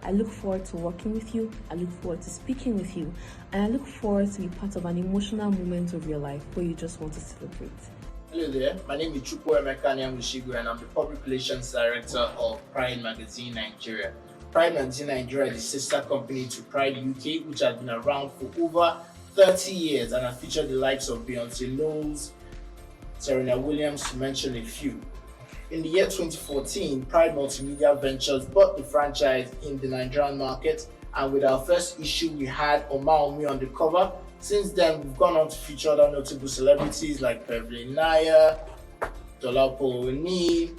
I look forward to working with you, I look forward to speaking with you, and I look forward to be part of an emotional moment of your life where you just want to celebrate. Hello there, my name is Chukwuemeka Nyamushigu and I'm the Public Relations Director of Pride Magazine Nigeria. Pride Magazine Nigeria is a sister company to Pride UK, which has been around for over 30 years and has featured the likes of Beyonce Knowles, Serena Williams, to mention a few. In the year 2014, Pride Multimedia Ventures bought the franchise in the Nigerian market, and with our first issue, we had Omaomi on the cover. Since then, we've gone on to feature other notable celebrities like Pevlin Naya, Dolapo Oni,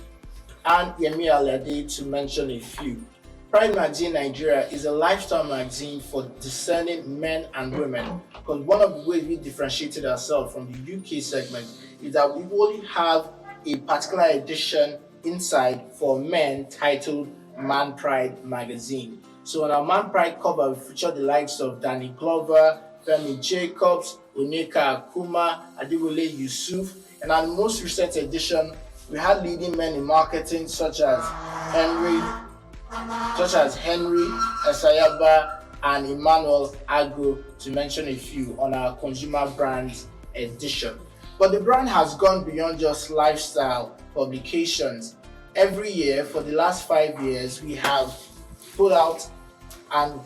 and Yemi Alade, to mention a few. Pride Magazine Nigeria is a lifestyle magazine for discerning men and women, because one of the ways we differentiated ourselves from the UK segment is that we only have a particular edition inside for men titled Man Pride Magazine. So on our Man Pride cover, we feature the likes of Danny Glover, Femi Jacobs, Onyeka Akuma, Adewale Yusuf, and our most recent edition, we had leading men in marketing such as Henry Esayaba and Emmanuel Ago, to mention a few, on our consumer brands edition. But the brand has gone beyond just lifestyle publications. Every year for the last 5 years, we have put out and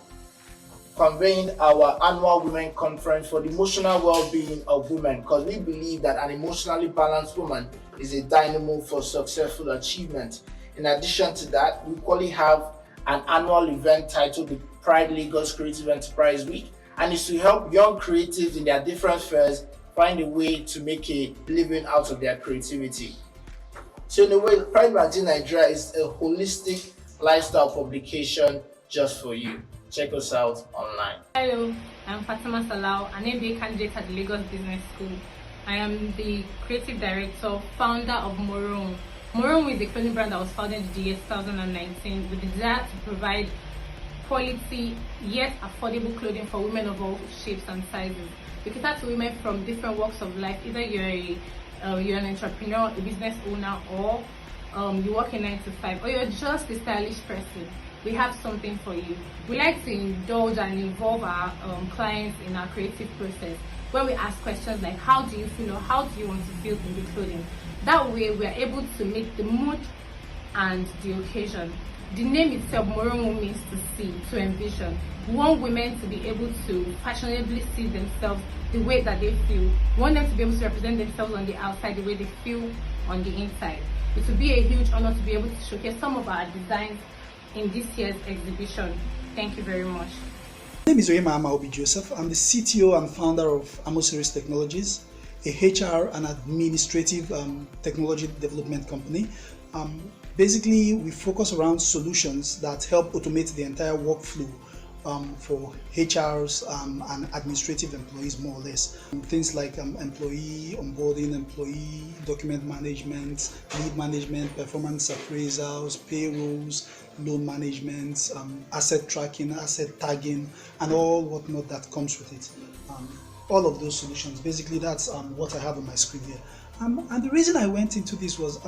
convened our annual Women Conference for the emotional well-being of women, because we believe that an emotionally balanced woman is a dynamo for successful achievement. In addition to that, we equally have an annual event titled the Pride Lagos Creative Enterprise Week, and it's to help young creatives in their different spheres find a way to make a living out of their creativity. So in a way, Pride Magazine Nigeria is a holistic lifestyle publication just for you. Check us out online. Hello, I'm Fatima Salau, an MBA candidate at the Lagos Business School. I am the creative director, founder of Moron. Moron is a clothing brand that was founded in the year 2019 with the desire to provide quality yet affordable clothing for women of all shapes and sizes. We cater to women from different walks of life. Either you're an entrepreneur, a business owner, or you work a 9 to 5, or you're just a stylish person. We have something for you. We like to indulge and involve our clients in our creative process, where we ask questions like, how do you feel, or how do you want to feel in the clothing? That way we are able to make the and the occasion. The name itself, Morongo, means to see, to envision. We want women to be able to fashionably see themselves the way that they feel. We want them to be able to represent themselves on the outside the way they feel on the inside. It will be a huge honor to be able to showcase some of our designs in this year's exhibition. Thank you very much. My name is Oyema Amaobi Joseph. I'm the CTO and founder of Amoseries Technologies, a HR and administrative technology development company. Basically, we focus around solutions that help automate the entire workflow for HRs and administrative employees, more or less. Things like employee onboarding, employee document management, lead management, performance appraisals, payrolls, loan management, asset tracking, asset tagging, and all whatnot that comes with it. All of those solutions. Basically, that's what I have on my screen here. And the reason I went into this was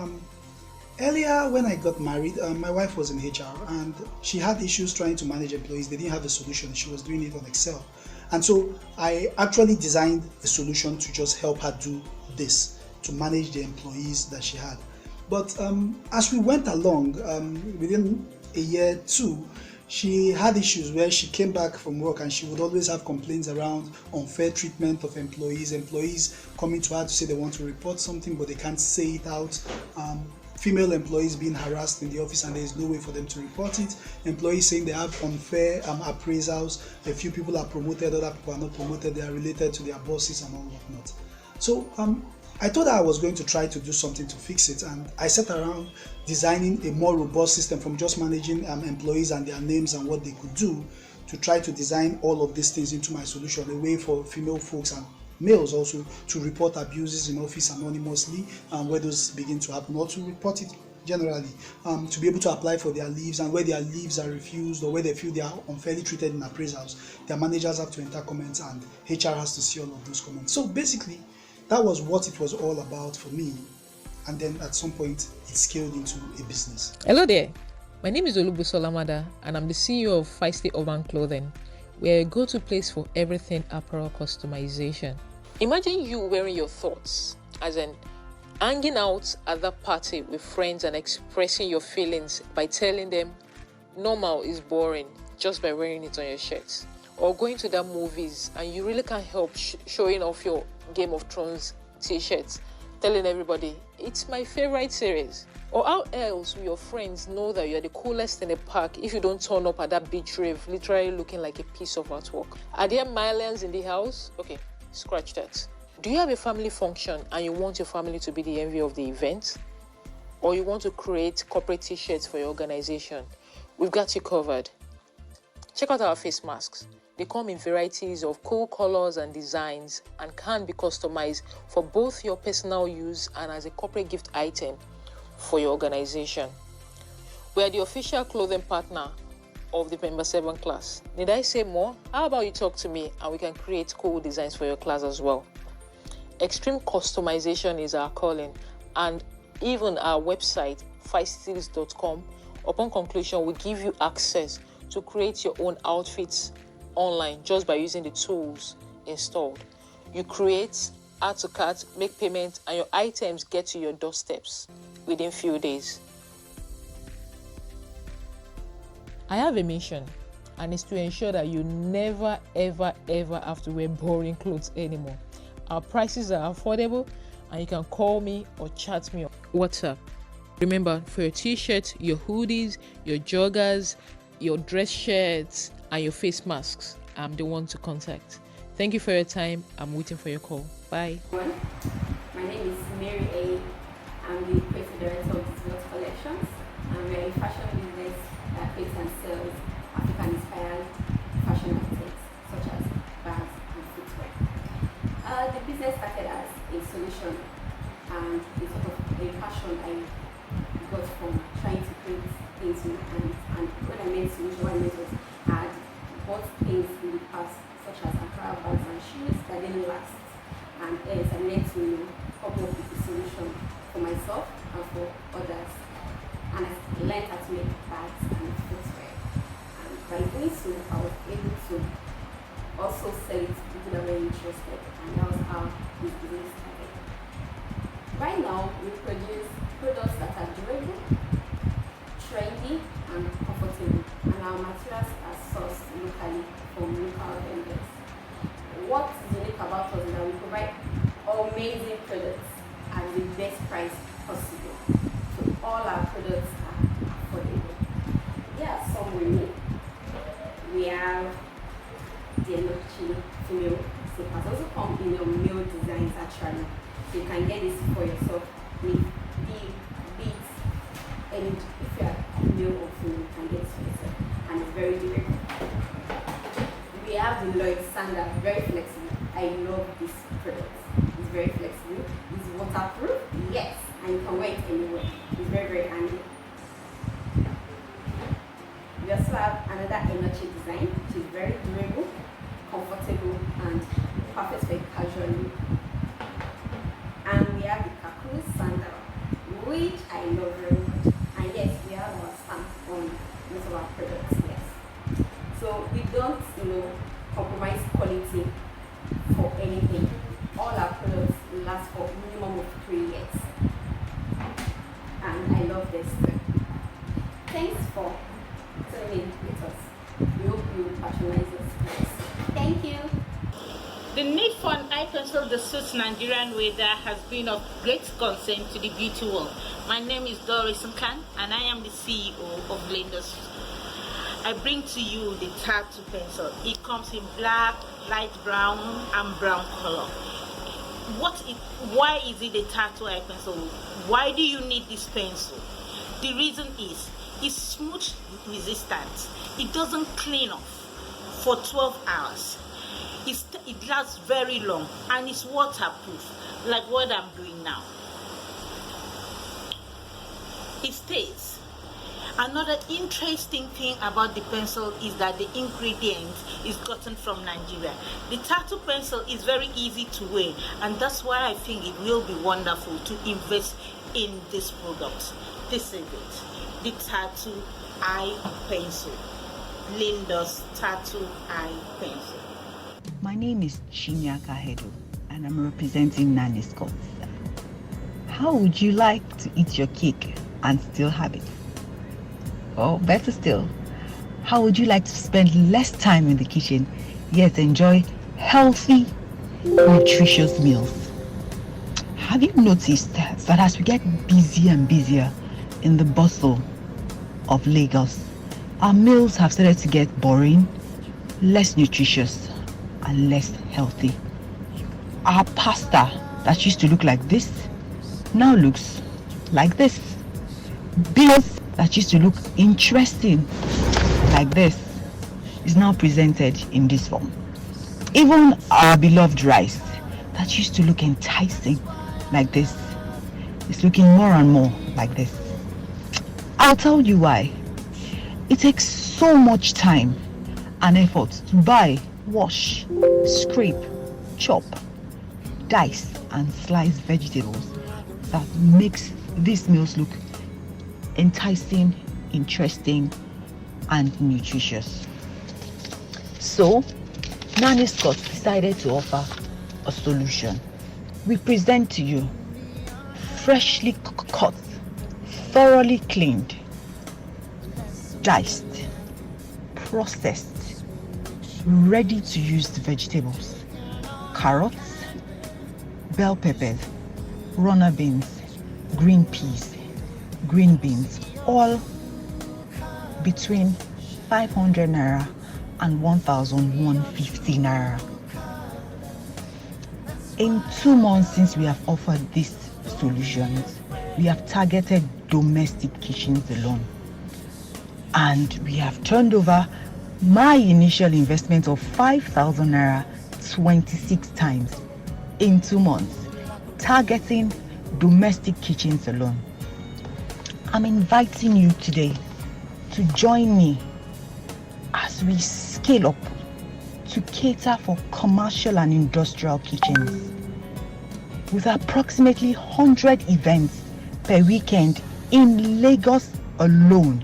earlier when I got married, my wife was in HR and she had issues trying to manage employees. They didn't have a solution. She was doing it on Excel. And so I actually designed a solution to just help her do this, to manage the employees that she had. But as we went along, within a year or two, she had issues where she came back from work and she would always have complaints around unfair treatment of employees coming to her to say they want to report something but they can't say it out. Female employees being harassed in the office and there is no way for them to report it. Employees saying they have unfair appraisals. A few people are promoted, other people are not promoted. They are related to their bosses and all whatnot. So I thought I was going to try to do something to fix it, and I set around designing a more robust system from just managing employees and their names and what they could do to try to design all of these things into my solution, a way for female folks and males also to report abuses in office anonymously where those begin to happen, or to report it generally, to be able to apply for their leaves, and where their leaves are refused or where they feel they are unfairly treated in appraisals, their managers have to enter comments and HR has to see all of those comments. So basically, that was what it was all about for me. And then at some point, it scaled into a business. Hello there. My name is Olubusola Mada, and I'm the CEO of Feisty Urban Clothing. We're a go-to place for everything apparel customization. Imagine you wearing your thoughts, as in hanging out at that party with friends and expressing your feelings by telling them normal is boring just by wearing it on your shirt. Or going to the movies and you really can't help showing off your Game of Thrones t-shirts, telling everybody, it's my favorite series. Or how else will your friends know that you're the coolest in the park if you don't turn up at that beach rave, literally looking like a piece of artwork? Are there millions in the house? Okay, scratch that. Do you have a family function and you want your family to be the envy of the event? Or you want to create corporate t-shirts for your organization? We've got you covered. Check out our face masks. They come in varieties of cool colors and designs and can be customized for both your personal use and as a corporate gift item for your organization. We are the official clothing partner of the Member 7 class. Did I say more? How about you talk to me and we can create cool designs for your class as well. Extreme customization is our calling, and even our website, feisties.com, upon conclusion, we give you access to create your own outfits online just by using the tools installed. You create, add to cart, make payment, and your items get to your doorsteps within few days. I have a mission, and it's to ensure that you never, ever, ever have to wear boring clothes anymore. Our prices are affordable, and you can call me or chat me on WhatsApp. Remember, for your t-shirts, your hoodies, your joggers, your dress shirts, and your face masks, I'm the one to contact. Thank you for your time. I'm waiting for your call. Bye. My name is Mary A. I'm the creative director of Disney Collections. I'm a fashion business that creates and sells African-inspired fashion items such as bags and footwear. The business started as a solution and a sort of a passion I got from trying to create things new. And when I meant solution, what I meant was I had bought things in the past such as Ankara bags and shoes that didn't last. And hence I needed to come up with a solution for myself and for others. And I learned how to make bags and footwear. And by doing so, I was able to also sell it to people that were interested. And that was how this business started. Right now, we produce products that are durable, products at the best price possible. So all our products are affordable. There are some we make. We have the Enochi female slippers. Also come in your male designs actually. So you can get this for yourself with the beads. And if you are male or female, you can get this for yourself. And it's very durable. We have the Lloyd sandal, very flexible. I love this product. It's very flexible. It's waterproof, yes, and you can wear it anywhere. It's very, very handy. We also have another Enochi design, which is very durable, comfortable, and perfect for casual look. And we have the Kakulu sandal, which I love very much. And yes, we have our stamp on most of our products, yes. So we don't, compromise quality for anything. All our products last for minimum of 3 years. And I love this too. Thanks for tuning in with us. We hope you patronize us. Thank you. The need for an eye pencil that suits Nigerian weather has been of great concern to the beauty world. My name is Doris Khan and I am the CEO of Blenders. I bring to you the tattoo pencil. It comes in black, light brown, and brown color. Why is it a tattoo eye pencil? Why do you need this pencil? The reason is it's smooth resistant. It doesn't clean off for 12 hours. It lasts very long and it's waterproof, like what I'm doing now. It stays. Another interesting thing about the pencil is that the ingredient is gotten from Nigeria. The tattoo pencil is very easy to wear, and that's why I think it will be wonderful to invest in this product. This is it, the tattoo eye pencil. Linda's tattoo eye pencil. My name is Chinyaka Hedo, and I'm representing Nanny Scott. How would you like to eat your cake and still have it? Or better still, how would you like to spend less time in the kitchen, yet enjoy healthy, nutritious meals? Have you noticed that as we get busier and busier in the bustle of Lagos, our meals have started to get boring, less nutritious, and less healthy? Our pasta that used to look like this now looks like this. Bills that used to look interesting like this is now presented in this form. Even our beloved rice that used to look enticing like this is looking more and more like this. I'll tell you why. It takes so much time and effort to buy, wash, scrape, chop, dice and slice vegetables that makes these meals look enticing, interesting, and nutritious. So, Nanny Scott decided to offer a solution. We present to you freshly cut, thoroughly cleaned, diced, processed, ready to use vegetables, carrots, bell peppers, runner beans, green peas, green beans, all between 500 naira and 1,150 naira. In 2 months since we have offered these solutions, we have targeted domestic kitchens alone. And we have turned over my initial investment of 5,000 naira 26 times in 2 months, targeting domestic kitchens alone. I'm inviting you today to join me as we scale up to cater for commercial and industrial kitchens. With approximately 100 events per weekend in Lagos alone,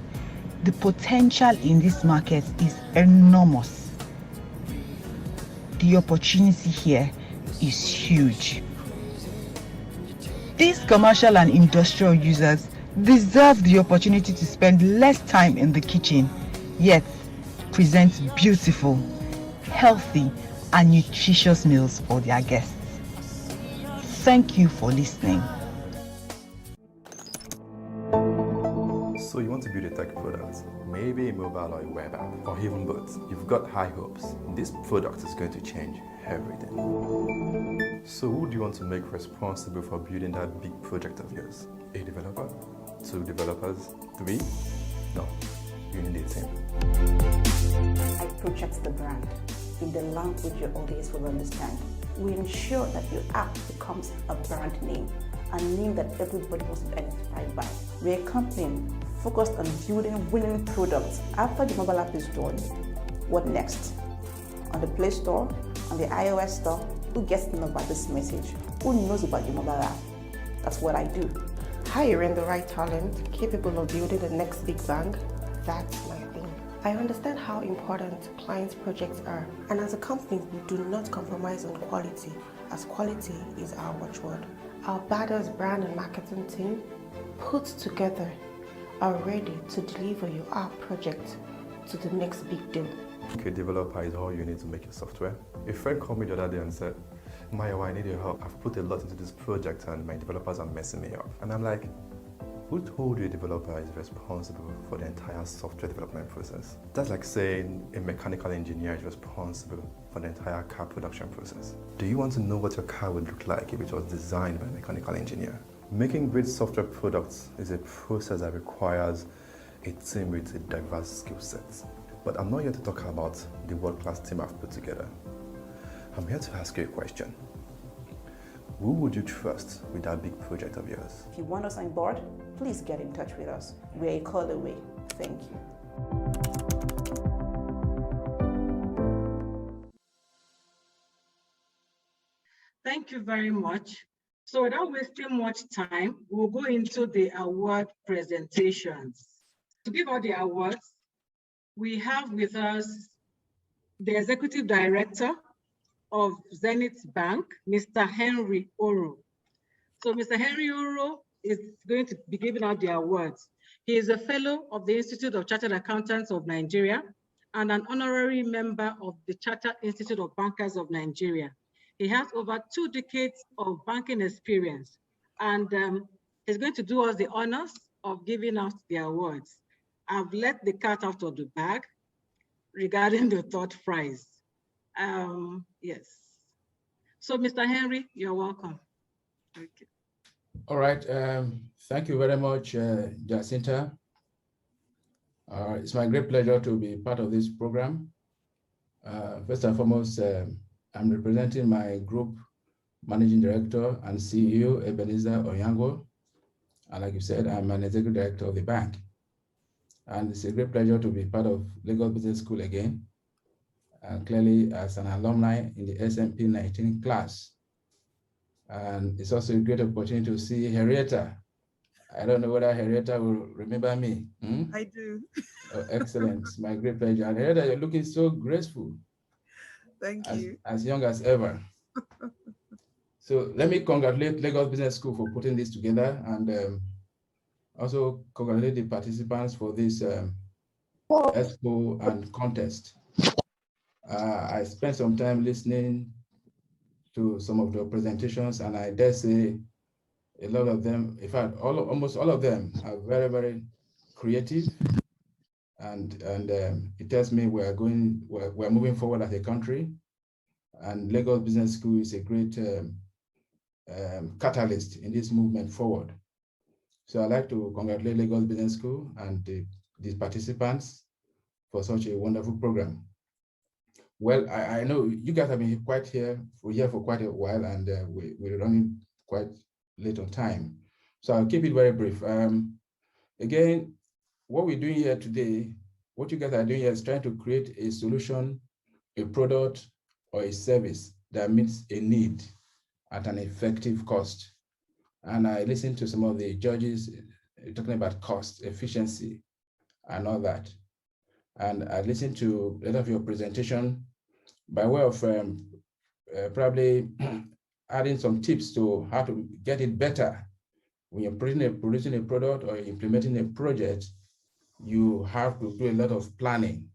the potential in this market is enormous. The opportunity here is huge. These commercial and industrial users deserve the opportunity to spend less time in the kitchen, yet present beautiful, healthy, and nutritious meals for their guests. Thank you for listening. So you want to build a tech product, maybe a mobile or a web app, or even both. You've got high hopes. This product is going to change everything. So who do you want to make responsible for building that big project of yours? A developer? 2 developers? 3? No, you need a team. I project the brand in the language your audience will understand. We ensure that your app becomes a brand name, a name that everybody was identified by. We're a company focused on building winning products. After the mobile app is done, what next? On the Play Store, on the iOS Store, who gets to know about this message? Who knows about your mobile app? That's what I do. Hiring the right talent, capable of building the next big bang, that's my thing. I understand how important clients' projects are, and as a company, we do not compromise on quality, as quality is our watchword. Our badass brand and marketing team, put together, are ready to deliver your app project to the next big deal. A developer is all you need to make your software. A friend called me the other day and said, Maya, I need your help. I've put a lot into this project and my developers are messing me up. And I'm like, who told you a developer is responsible for the entire software development process? That's like saying a mechanical engineer is responsible for the entire car production process. Do you want to know what your car would look like if it was designed by a mechanical engineer? Making great software products is a process that requires a team with a diverse skill set. But I'm not here to talk about the world-class team I've put together. I'm here to ask you a question. Who would you trust with that big project of yours? If you want us on board, please get in touch with us. We're a call away. Thank you. Thank you very much. So without wasting much time, we'll go into the award presentations. To give out the awards, we have with us the Executive Director of Zenith Bank, Mr. Henry Oro. So Mr. Henry Oro is going to be giving out the awards. He is a fellow of the Institute of Chartered Accountants of Nigeria and an honorary member of the Chartered Institute of Bankers of Nigeria. He has over 2 decades of banking experience, and he's going to do us the honors of giving out the awards. I've let the cat out of the bag regarding the third prize. Yes. So Mr. Henry, you're welcome. Okay. All right. Thank you very much, Jacinta. It's my great pleasure to be part of this program. First and foremost, I'm representing my group managing director and CEO, Ebenezer Onyango. And like you said, I'm an executive director of the bank. And it's a great pleasure to be part of Lagos Business School again. Clearly as an alumni in the SMP 19 class. And it's also a great opportunity to see Henrietta. I don't know whether Henrietta will remember me. I do. Oh, excellent. It's my great pleasure. And Henrietta, you're looking so graceful. Thank you. As young as ever. So let me congratulate Lagos Business School for putting this together, and also congratulate the participants for this Expo and contest. I spent some time listening to some of the presentations, and I dare say a lot of them, in fact, almost all of them are very, very creative. And it tells me we're moving forward as a country, and Lagos Business School is a great catalyst in this movement forward. So I'd like to congratulate Lagos Business School and the participants for such a wonderful program. Well, I know you guys have been here for quite a while, and we're running quite late on time. So I'll keep it very brief. Again, what we're doing here today, what you guys are doing here is trying to create a solution, a product, or a service that meets a need at an effective cost. And I listened to some of the judges talking about cost, efficiency, and all that. And I listened to a lot of your presentation by way of probably adding some tips to how to get it better. When you're producing a product or implementing a project, you have to do a lot of planning,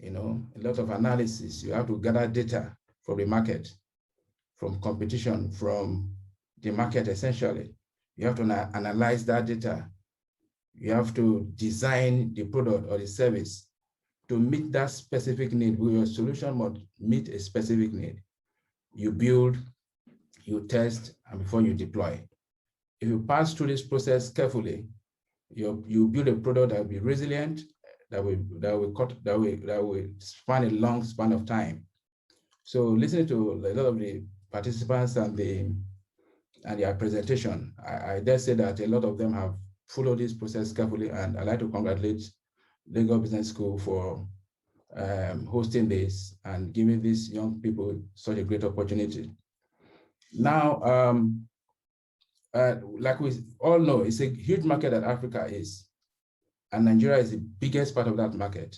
a lot of analysis. You have to gather data from the market, from competition, from the market essentially. You have to analyze that data. You have to design the product or the service to meet that specific need. Your solution must meet a specific need. You build, you test, and before you deploy. If you pass through this process carefully, you build a product that will be resilient, that will span a long span of time. So listening to a lot of the participants and their presentation, I dare say that a lot of them have followed this process carefully, and I'd like to congratulate Lagos Business School for hosting this and giving these young people such a great opportunity. Now, like we all know, it's a huge market that Africa is, and Nigeria is the biggest part of that market.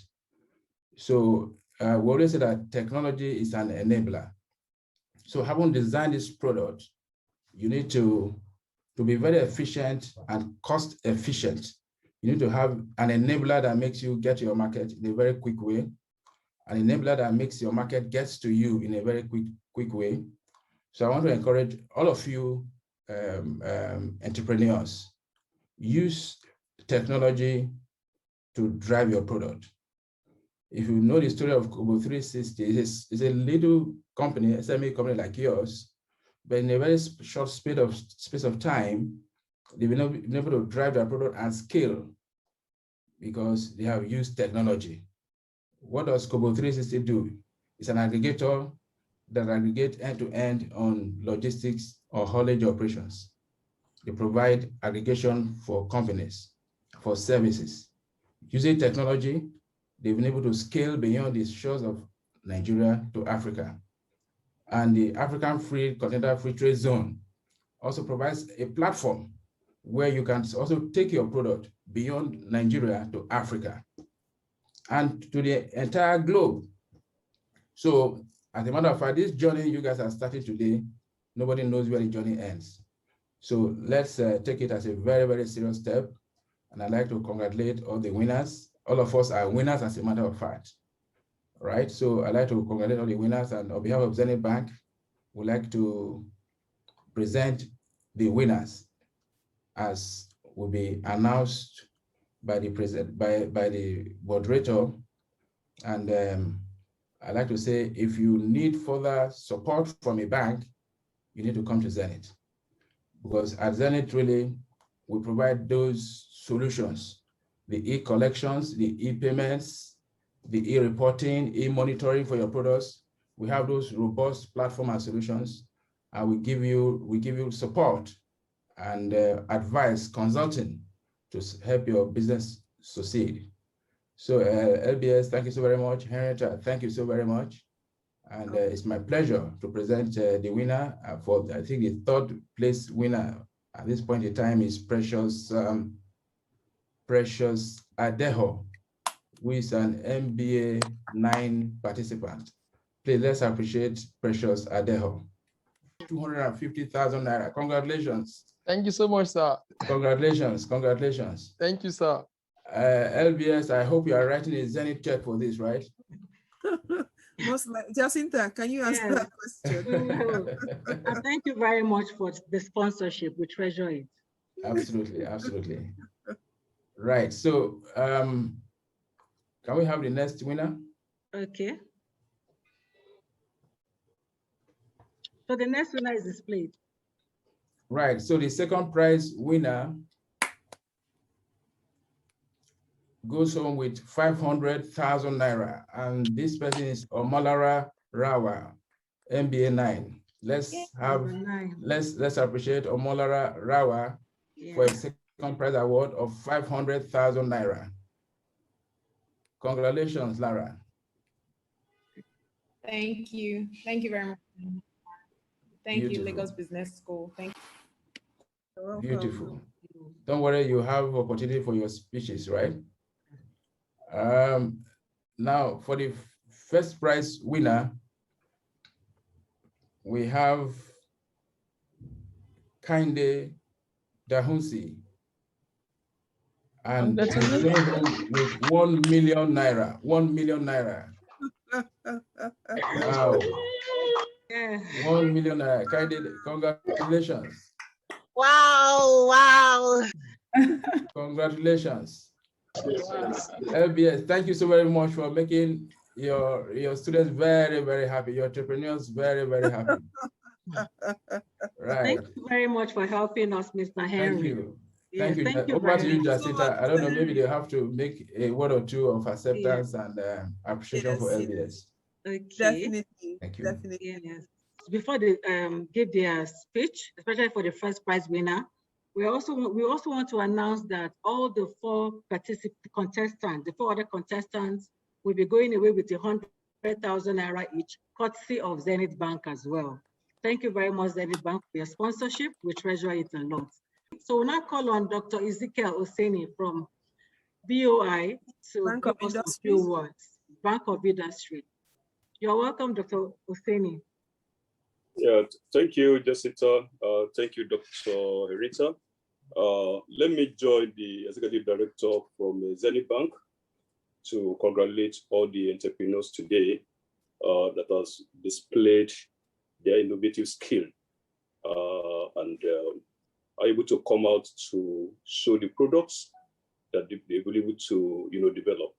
So we always say that technology is an enabler. So having designed this product, you need to be very efficient and cost efficient. You need to have an enabler that makes you get to your market in a very quick way, an enabler that makes your market gets to you in a very quick way. So I want to encourage all of you entrepreneurs, use technology to drive your product. If you know the story of Kobo 360, it's a little company, SME company like yours, but in a very short space of time, they've been able to drive their product and scale because they have used technology. What does Kobo 360 do? It's an aggregator that aggregates end-to-end on logistics or haulage operations. They provide aggregation for companies, for services. Using technology, they've been able to scale beyond the shores of Nigeria to Africa. And the African Continental Free Trade Zone also provides a platform where you can also take your product beyond Nigeria to Africa and to the entire globe. So as a matter of fact, this journey you guys are starting today, nobody knows where the journey ends. So let's take it as a very, very serious step. And I'd like to congratulate all the winners. All of us are winners as a matter of fact, right? So I'd like to congratulate all the winners, and on behalf of Zenith Bank, we'd like to present the winners as will be announced by the moderator. And I'd like to say, if you need further support from a bank, you need to come to Zenith. Because at Zenith, really, we provide those solutions, the e-collections, the e-payments, the e-reporting, e-monitoring for your products. We have those robust platform and solutions, and we give you support and advice, consulting to help your business succeed. So LBS, thank you so very much. Henrietta, thank you so very much. And it's my pleasure to present the winner for, I think, the third place winner at this point in time is Precious Adeho, who is an MBA 9 participant. Please, let's appreciate Precious Adeho. 250,000 naira. Congratulations. Thank you so much, sir. Congratulations. Congratulations. Thank you, sir. LBS, I hope you are writing a Zenith check for this, right? Most like, Jacinta, can you answer that question? And thank you very much for the sponsorship. We treasure it. Absolutely, absolutely. Right. So, can we have the next winner? Okay. So the next winner is displayed. Right. So the second prize winner goes home with 500,000 naira, and this person is Omolara Rawa, MBA 9. Let's appreciate Omolara Rawa for a second prize award of 500,000 naira. Congratulations, Lara. Thank you. Thank you very much. Thank you, Lagos Business School. Thank you. Beautiful. Don't worry, you have opportunity for your speeches, right? Now, for the first prize winner, we have Kinde Dahunsi, and with 1 million naira. 1 million naira. Wow. 1 million naira. Kinde, congratulations. Wow. Congratulations. LBS, thank you so very much for making your students very, very happy, your entrepreneurs very, very happy. Right. Thank you very much for helping us, Mr. Henry. Thank you. Yeah, Thank you. thank you Over to very you, much. Jacinta. I don't know, maybe they have to make a word or two of acceptance and appreciation for LBS. Okay. Definitely. Thank you. Definitely. Yes. Before they give their speech, especially for the first prize winner, we also want to announce that all the four contestants, the four other contestants, will be going away with 100,000 naira each, courtesy of Zenith Bank as well. Thank you very much, Zenith Bank, for your sponsorship. We treasure it a lot. So we'll now call on Dr. Ezekiel Oseni from BOI to give us a few words. Bank of Industry. You're welcome, Dr. Oseni. Yeah, thank you, Jacinta. Thank you, Dr. Rita. Let me join the Executive Director from Zenith Bank to congratulate all the entrepreneurs today that has displayed their innovative skill and are able to come out to show the products that they've been able to develop.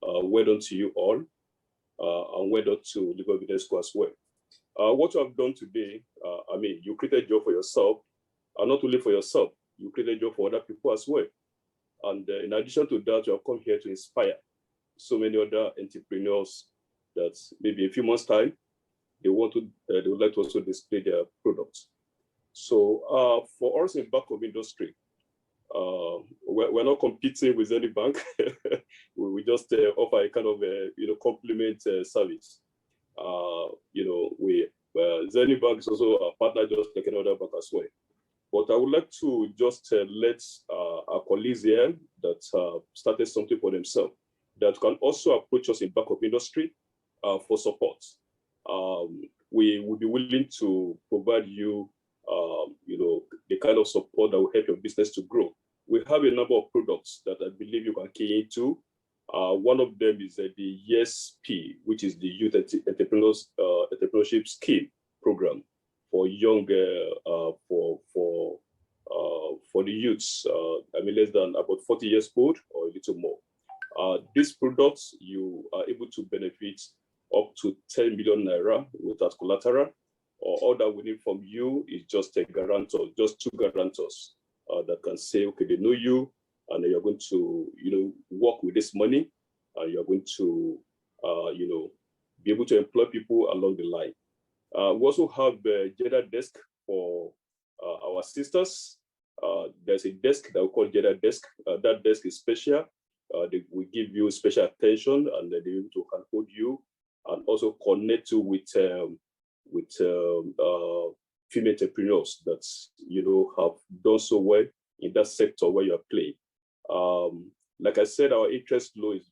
Well done to you all, and well done to Legal Business School as well. What you have done today, I mean, you created a job for yourself, and not only for yourself, you created a job for other people as well. And in addition to that, you have come here to inspire so many other entrepreneurs that maybe a few months' time, they would like to also display their products. So for us in back of industry, we're not competing with any bank. we just offer a kind of complement service. Zenith Bank is also a partner, just like another bank as well. But I would like to just let our colleagues here that started something for themselves that can also approach us in back of industry for support. We would be willing to provide you, the kind of support that will help your business to grow. We have a number of products that I believe you can key into. One of them is the YESP, which is the Youth Entrepreneurship Scheme program for young, for the youths. I mean, less than about 40 years old or a little more. These products, you are able to benefit up to 10 million naira without collateral. All that we need from you is just a guarantor, just two guarantors that can say, okay, they know you, and you're going to, work with this money, and you're going to, be able to employ people along the line. We also have a gender desk for our sisters. There's a desk that we call gender desk. That desk is special. They will give you special attention, and they're able to hold you and also connect you with female entrepreneurs that have done so well in that sector where you are playing. Like I said, our interest rate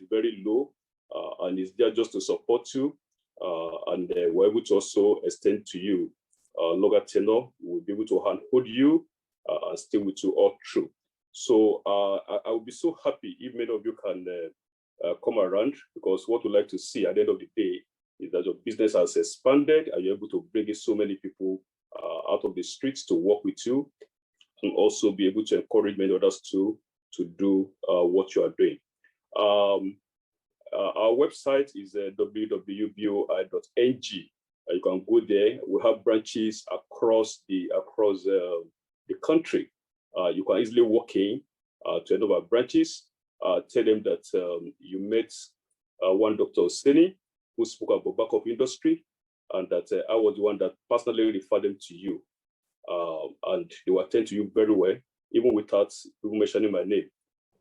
is very low, and it's there just to support you. And we're able to also extend to you longer tenure. We'll be able to hold you and stay with you all through. So I will be so happy if many of you can come around, because what we like to see at the end of the day is that your business has expanded and you're able to bring in so many people out of the streets to work with you, and also be able to encourage many others to do what you are doing. Our website is www.boi.ng. You can go there. We have branches across the country. You can easily walk in to any of our branches. Tell them that you met one Dr. Oseni, who spoke about back of industry, and that I was the one that personally referred them to you. And they will attend to you very well, even without even mentioning my name.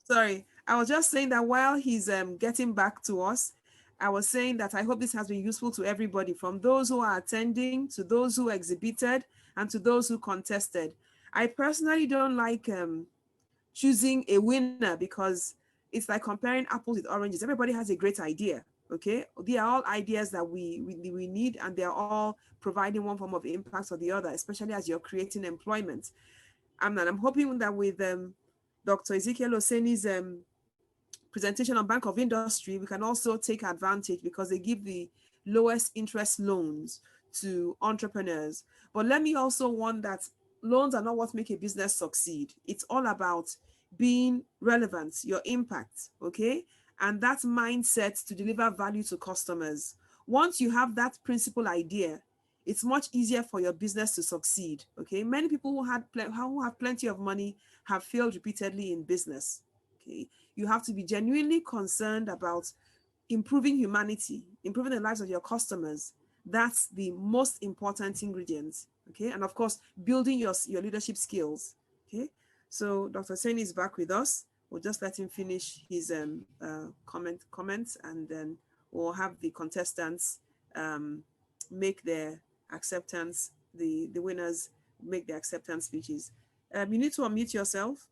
Sorry, I was just saying that while he's getting back to us, I was saying that I hope this has been useful to everybody, from those who are attending, to those who exhibited, and to those who contested. I personally don't like choosing a winner, because it's like comparing apples with oranges. Everybody has a great idea, okay? They are all ideas that we need, and they're all providing one form of impact or the other, especially as you're creating employment. And I'm hoping that with Dr. Ezekiel Oseni's presentation on Bank of Industry, we can also take advantage, because they give the lowest interest loans to entrepreneurs. But let me also warn that loans are not what make a business succeed. It's all about being relevant, your impact, okay? And that mindset to deliver value to customers. Once you have that principal idea, it's much easier for your business to succeed, okay? Many people who have plenty of money have failed repeatedly in business, okay? You have to be genuinely concerned about improving humanity, improving the lives of your customers. That's the most important ingredient, okay? And of course, building your leadership skills, okay? So Dr. Seni is back with us. We'll just let him finish his comments, and then we'll have the contestants make their acceptance, the winners make their acceptance speeches. You need to unmute yourself.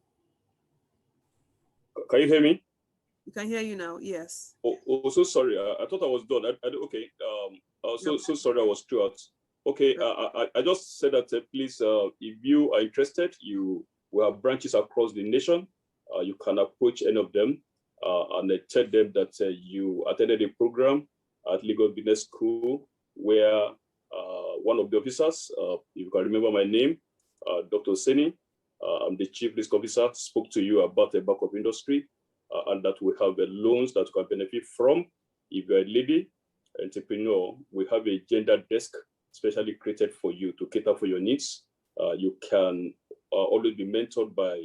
Can you hear me? We can hear you now, yes. Oh, so sorry. I thought I was done. Okay. So sorry I was through out. Okay, I just said that please, if you are interested, we have branches across the nation. You can approach any of them and tell them that you attended a program at Lagos Business School where one of the officers, if you can remember my name, Dr. Seni, I'm the Chief Risk Officer, spoke to you about the backup industry and that we have loans that you can benefit from. If you're a lady entrepreneur, we have a gender desk specially created for you to cater for your needs. You can always be mentored by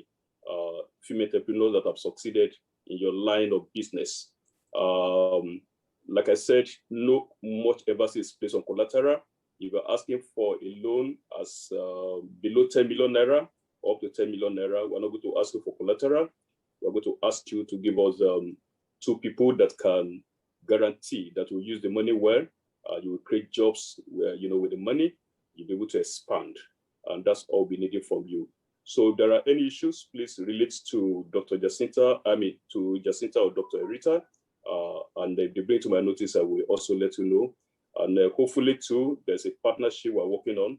female entrepreneurs that have succeeded in your line of business. Like I said, no much emphasis is placed on collateral. If you're asking for a loan as below 10 million naira, up to 10 million naira, we're not going to ask you for collateral. We're going to ask you to give us 2 people that can guarantee that we'll use the money well. You will create jobs where, with the money, you'll be able to expand. And that's all we needed from you. So if there are any issues, please relate to Dr. Jacinta, to Jacinta or Dr. Rita. And if they bring to my notice, I will also let you know. And hopefully too, there's a partnership we're working on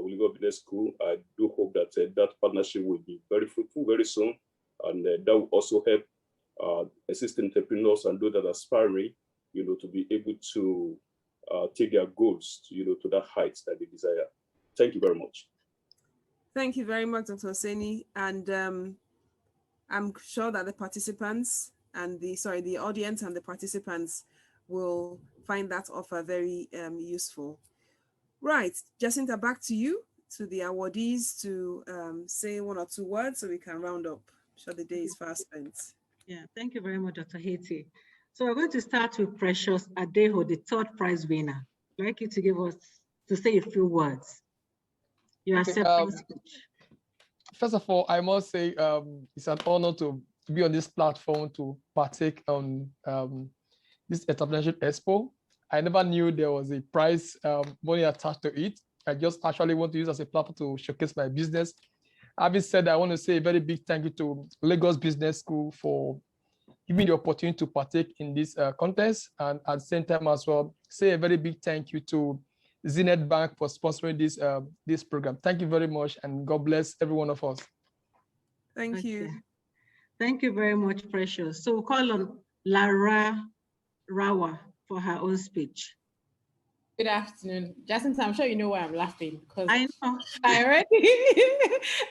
with Lagos Business School. I do hope that that partnership will be very fruitful very soon. And that will also help assistant entrepreneurs and those that are aspiring, to be able to take their goals, to that height that they desire. Thank you very much. Thank you very much, Dr. Seni. And I'm sure that the participants and the audience and the participants will find that offer very useful. Right, Jacinta, back to you, to the awardees, to say 1 or 2 words so we can round up. I'm sure the day is fast spent. Yeah, thank you very much, Dr. Haiti. So we're going to start with Precious Adeho, the 3rd prize winner. I'd like you to say a few words. Your acceptance speech. First of all, I must say it's an honor to be on this platform to partake on this Entrepreneurship Expo. I never knew there was a prize money attached to it. I just actually want to use it as a platform to showcase my business. Having said that, I want to say a very big thank you to Lagos Business School for giving me the opportunity to partake in this contest, and at the same time as well, say a very big thank you to Zenith Bank for sponsoring this program. Thank you very much, and God bless every one of us. Thank you. Thank you very much, Precious. So we'll call on Lara Rawa for her own speech. Good afternoon. Jacinta, I'm sure you know why I'm laughing, because I know.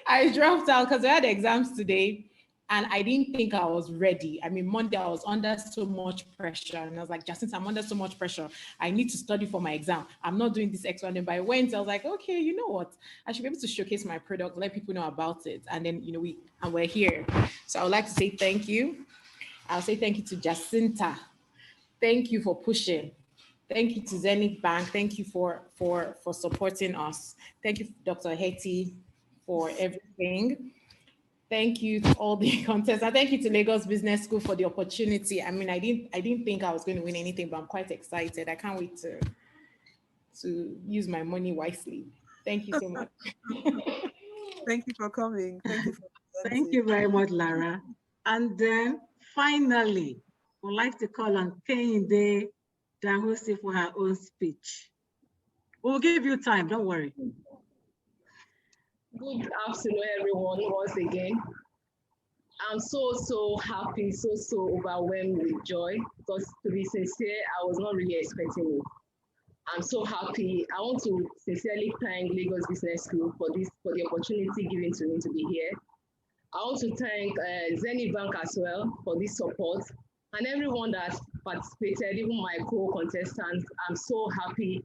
I dropped out because I had exams today and I didn't think I was ready. I mean, Monday I was under so much pressure and I was like, Jacinta, I'm under so much pressure. I need to study for my exam. I'm not doing this extra. And by Wednesday, I was like, okay, you know what? I should be able to showcase my product, let people know about it. And then, we're here. So I would like to say thank you. I'll say thank you to Jacinta. Thank you for pushing. Thank you to Zenith Bank. Thank you for supporting us. Thank you, Dr. Haiti, for everything. Thank you to all the contestants. Thank you to Lagos Business School for the opportunity. I mean, I didn't think I was going to win anything, but I'm quite excited. I can't wait to use my money wisely. Thank you so much. Thank you for coming. Thank you. Thank you very much, Lara. And then finally, we'd like to call on Kehinde Dahusi for her own speech. We'll give you time, don't worry. Good afternoon, everyone, once again. I'm so happy, so overwhelmed with joy, because to be sincere, I was not really expecting it. I'm so happy. I want to sincerely thank Lagos Business School for the opportunity given to me to be here. I want to thank Zenith Bank as well for this support and everyone that participated, even my co-contestants. I'm so happy.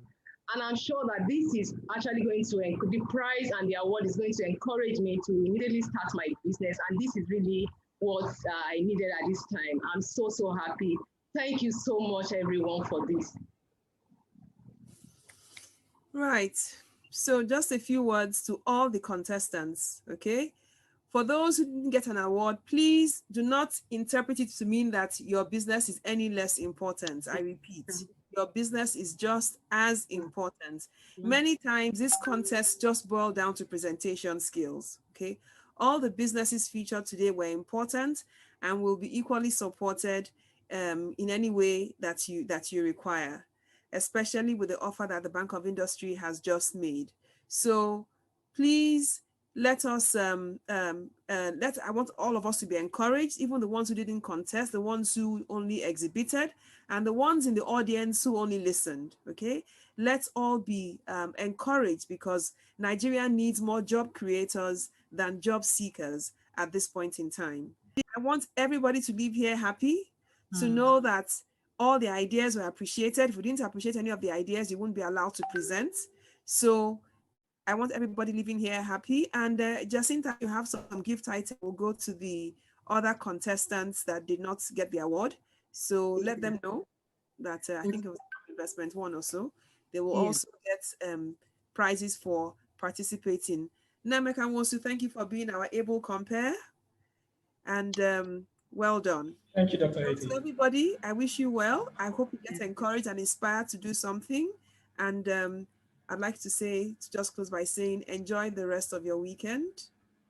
And I'm sure that this is actually going to, the prize and the award is going to encourage me to immediately start my business. And this is really what I needed at this time. I'm so, so happy. Thank you so much, everyone, for this. Right. So just a few words to all the contestants, okay? For those who didn't get an award, please do not interpret it to mean that your business is any less important. I repeat, your business is just as important. Many times, this contest just boiled down to presentation skills, okay? All the businesses featured today were important and will be equally supported in any way that you require, especially with the offer that the Bank of Industry has just made. So please, let us, I want all of us to be encouraged, even the ones who didn't contest, the ones who only exhibited, and the ones in the audience who only listened, okay? Let's all be encouraged, because Nigeria needs more job creators than job seekers at this point in time. I want everybody to leave here happy, to know that all the ideas were appreciated. If we didn't appreciate any of the ideas, you wouldn't be allowed to present. So I want everybody leaving here happy. And Jacinta, you have some gift items. We'll go to the other contestants that did not get the award. So let them know that I think it was investment one or so. They will also get prizes for participating. Nemeka Nwosu, thank you for being our able compare. And well done. Thank you, Dr. Eti. So everybody, I wish you well. I hope you get encouraged and inspired to do something. And I'd like to just close by saying, enjoy the rest of your weekend.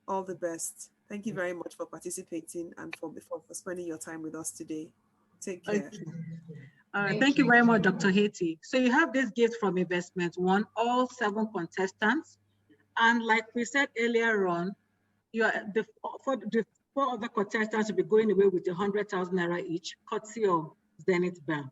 All the best. Thank you very much for participating and for spending your time with us today. Take care. Thank you very much, Dr. Haiti. So you have this gift from Investment One, all 7 contestants. And like we said earlier on, the 4 other contestants will be going away with 100,000 naira each, courtesy of Zenith Bank.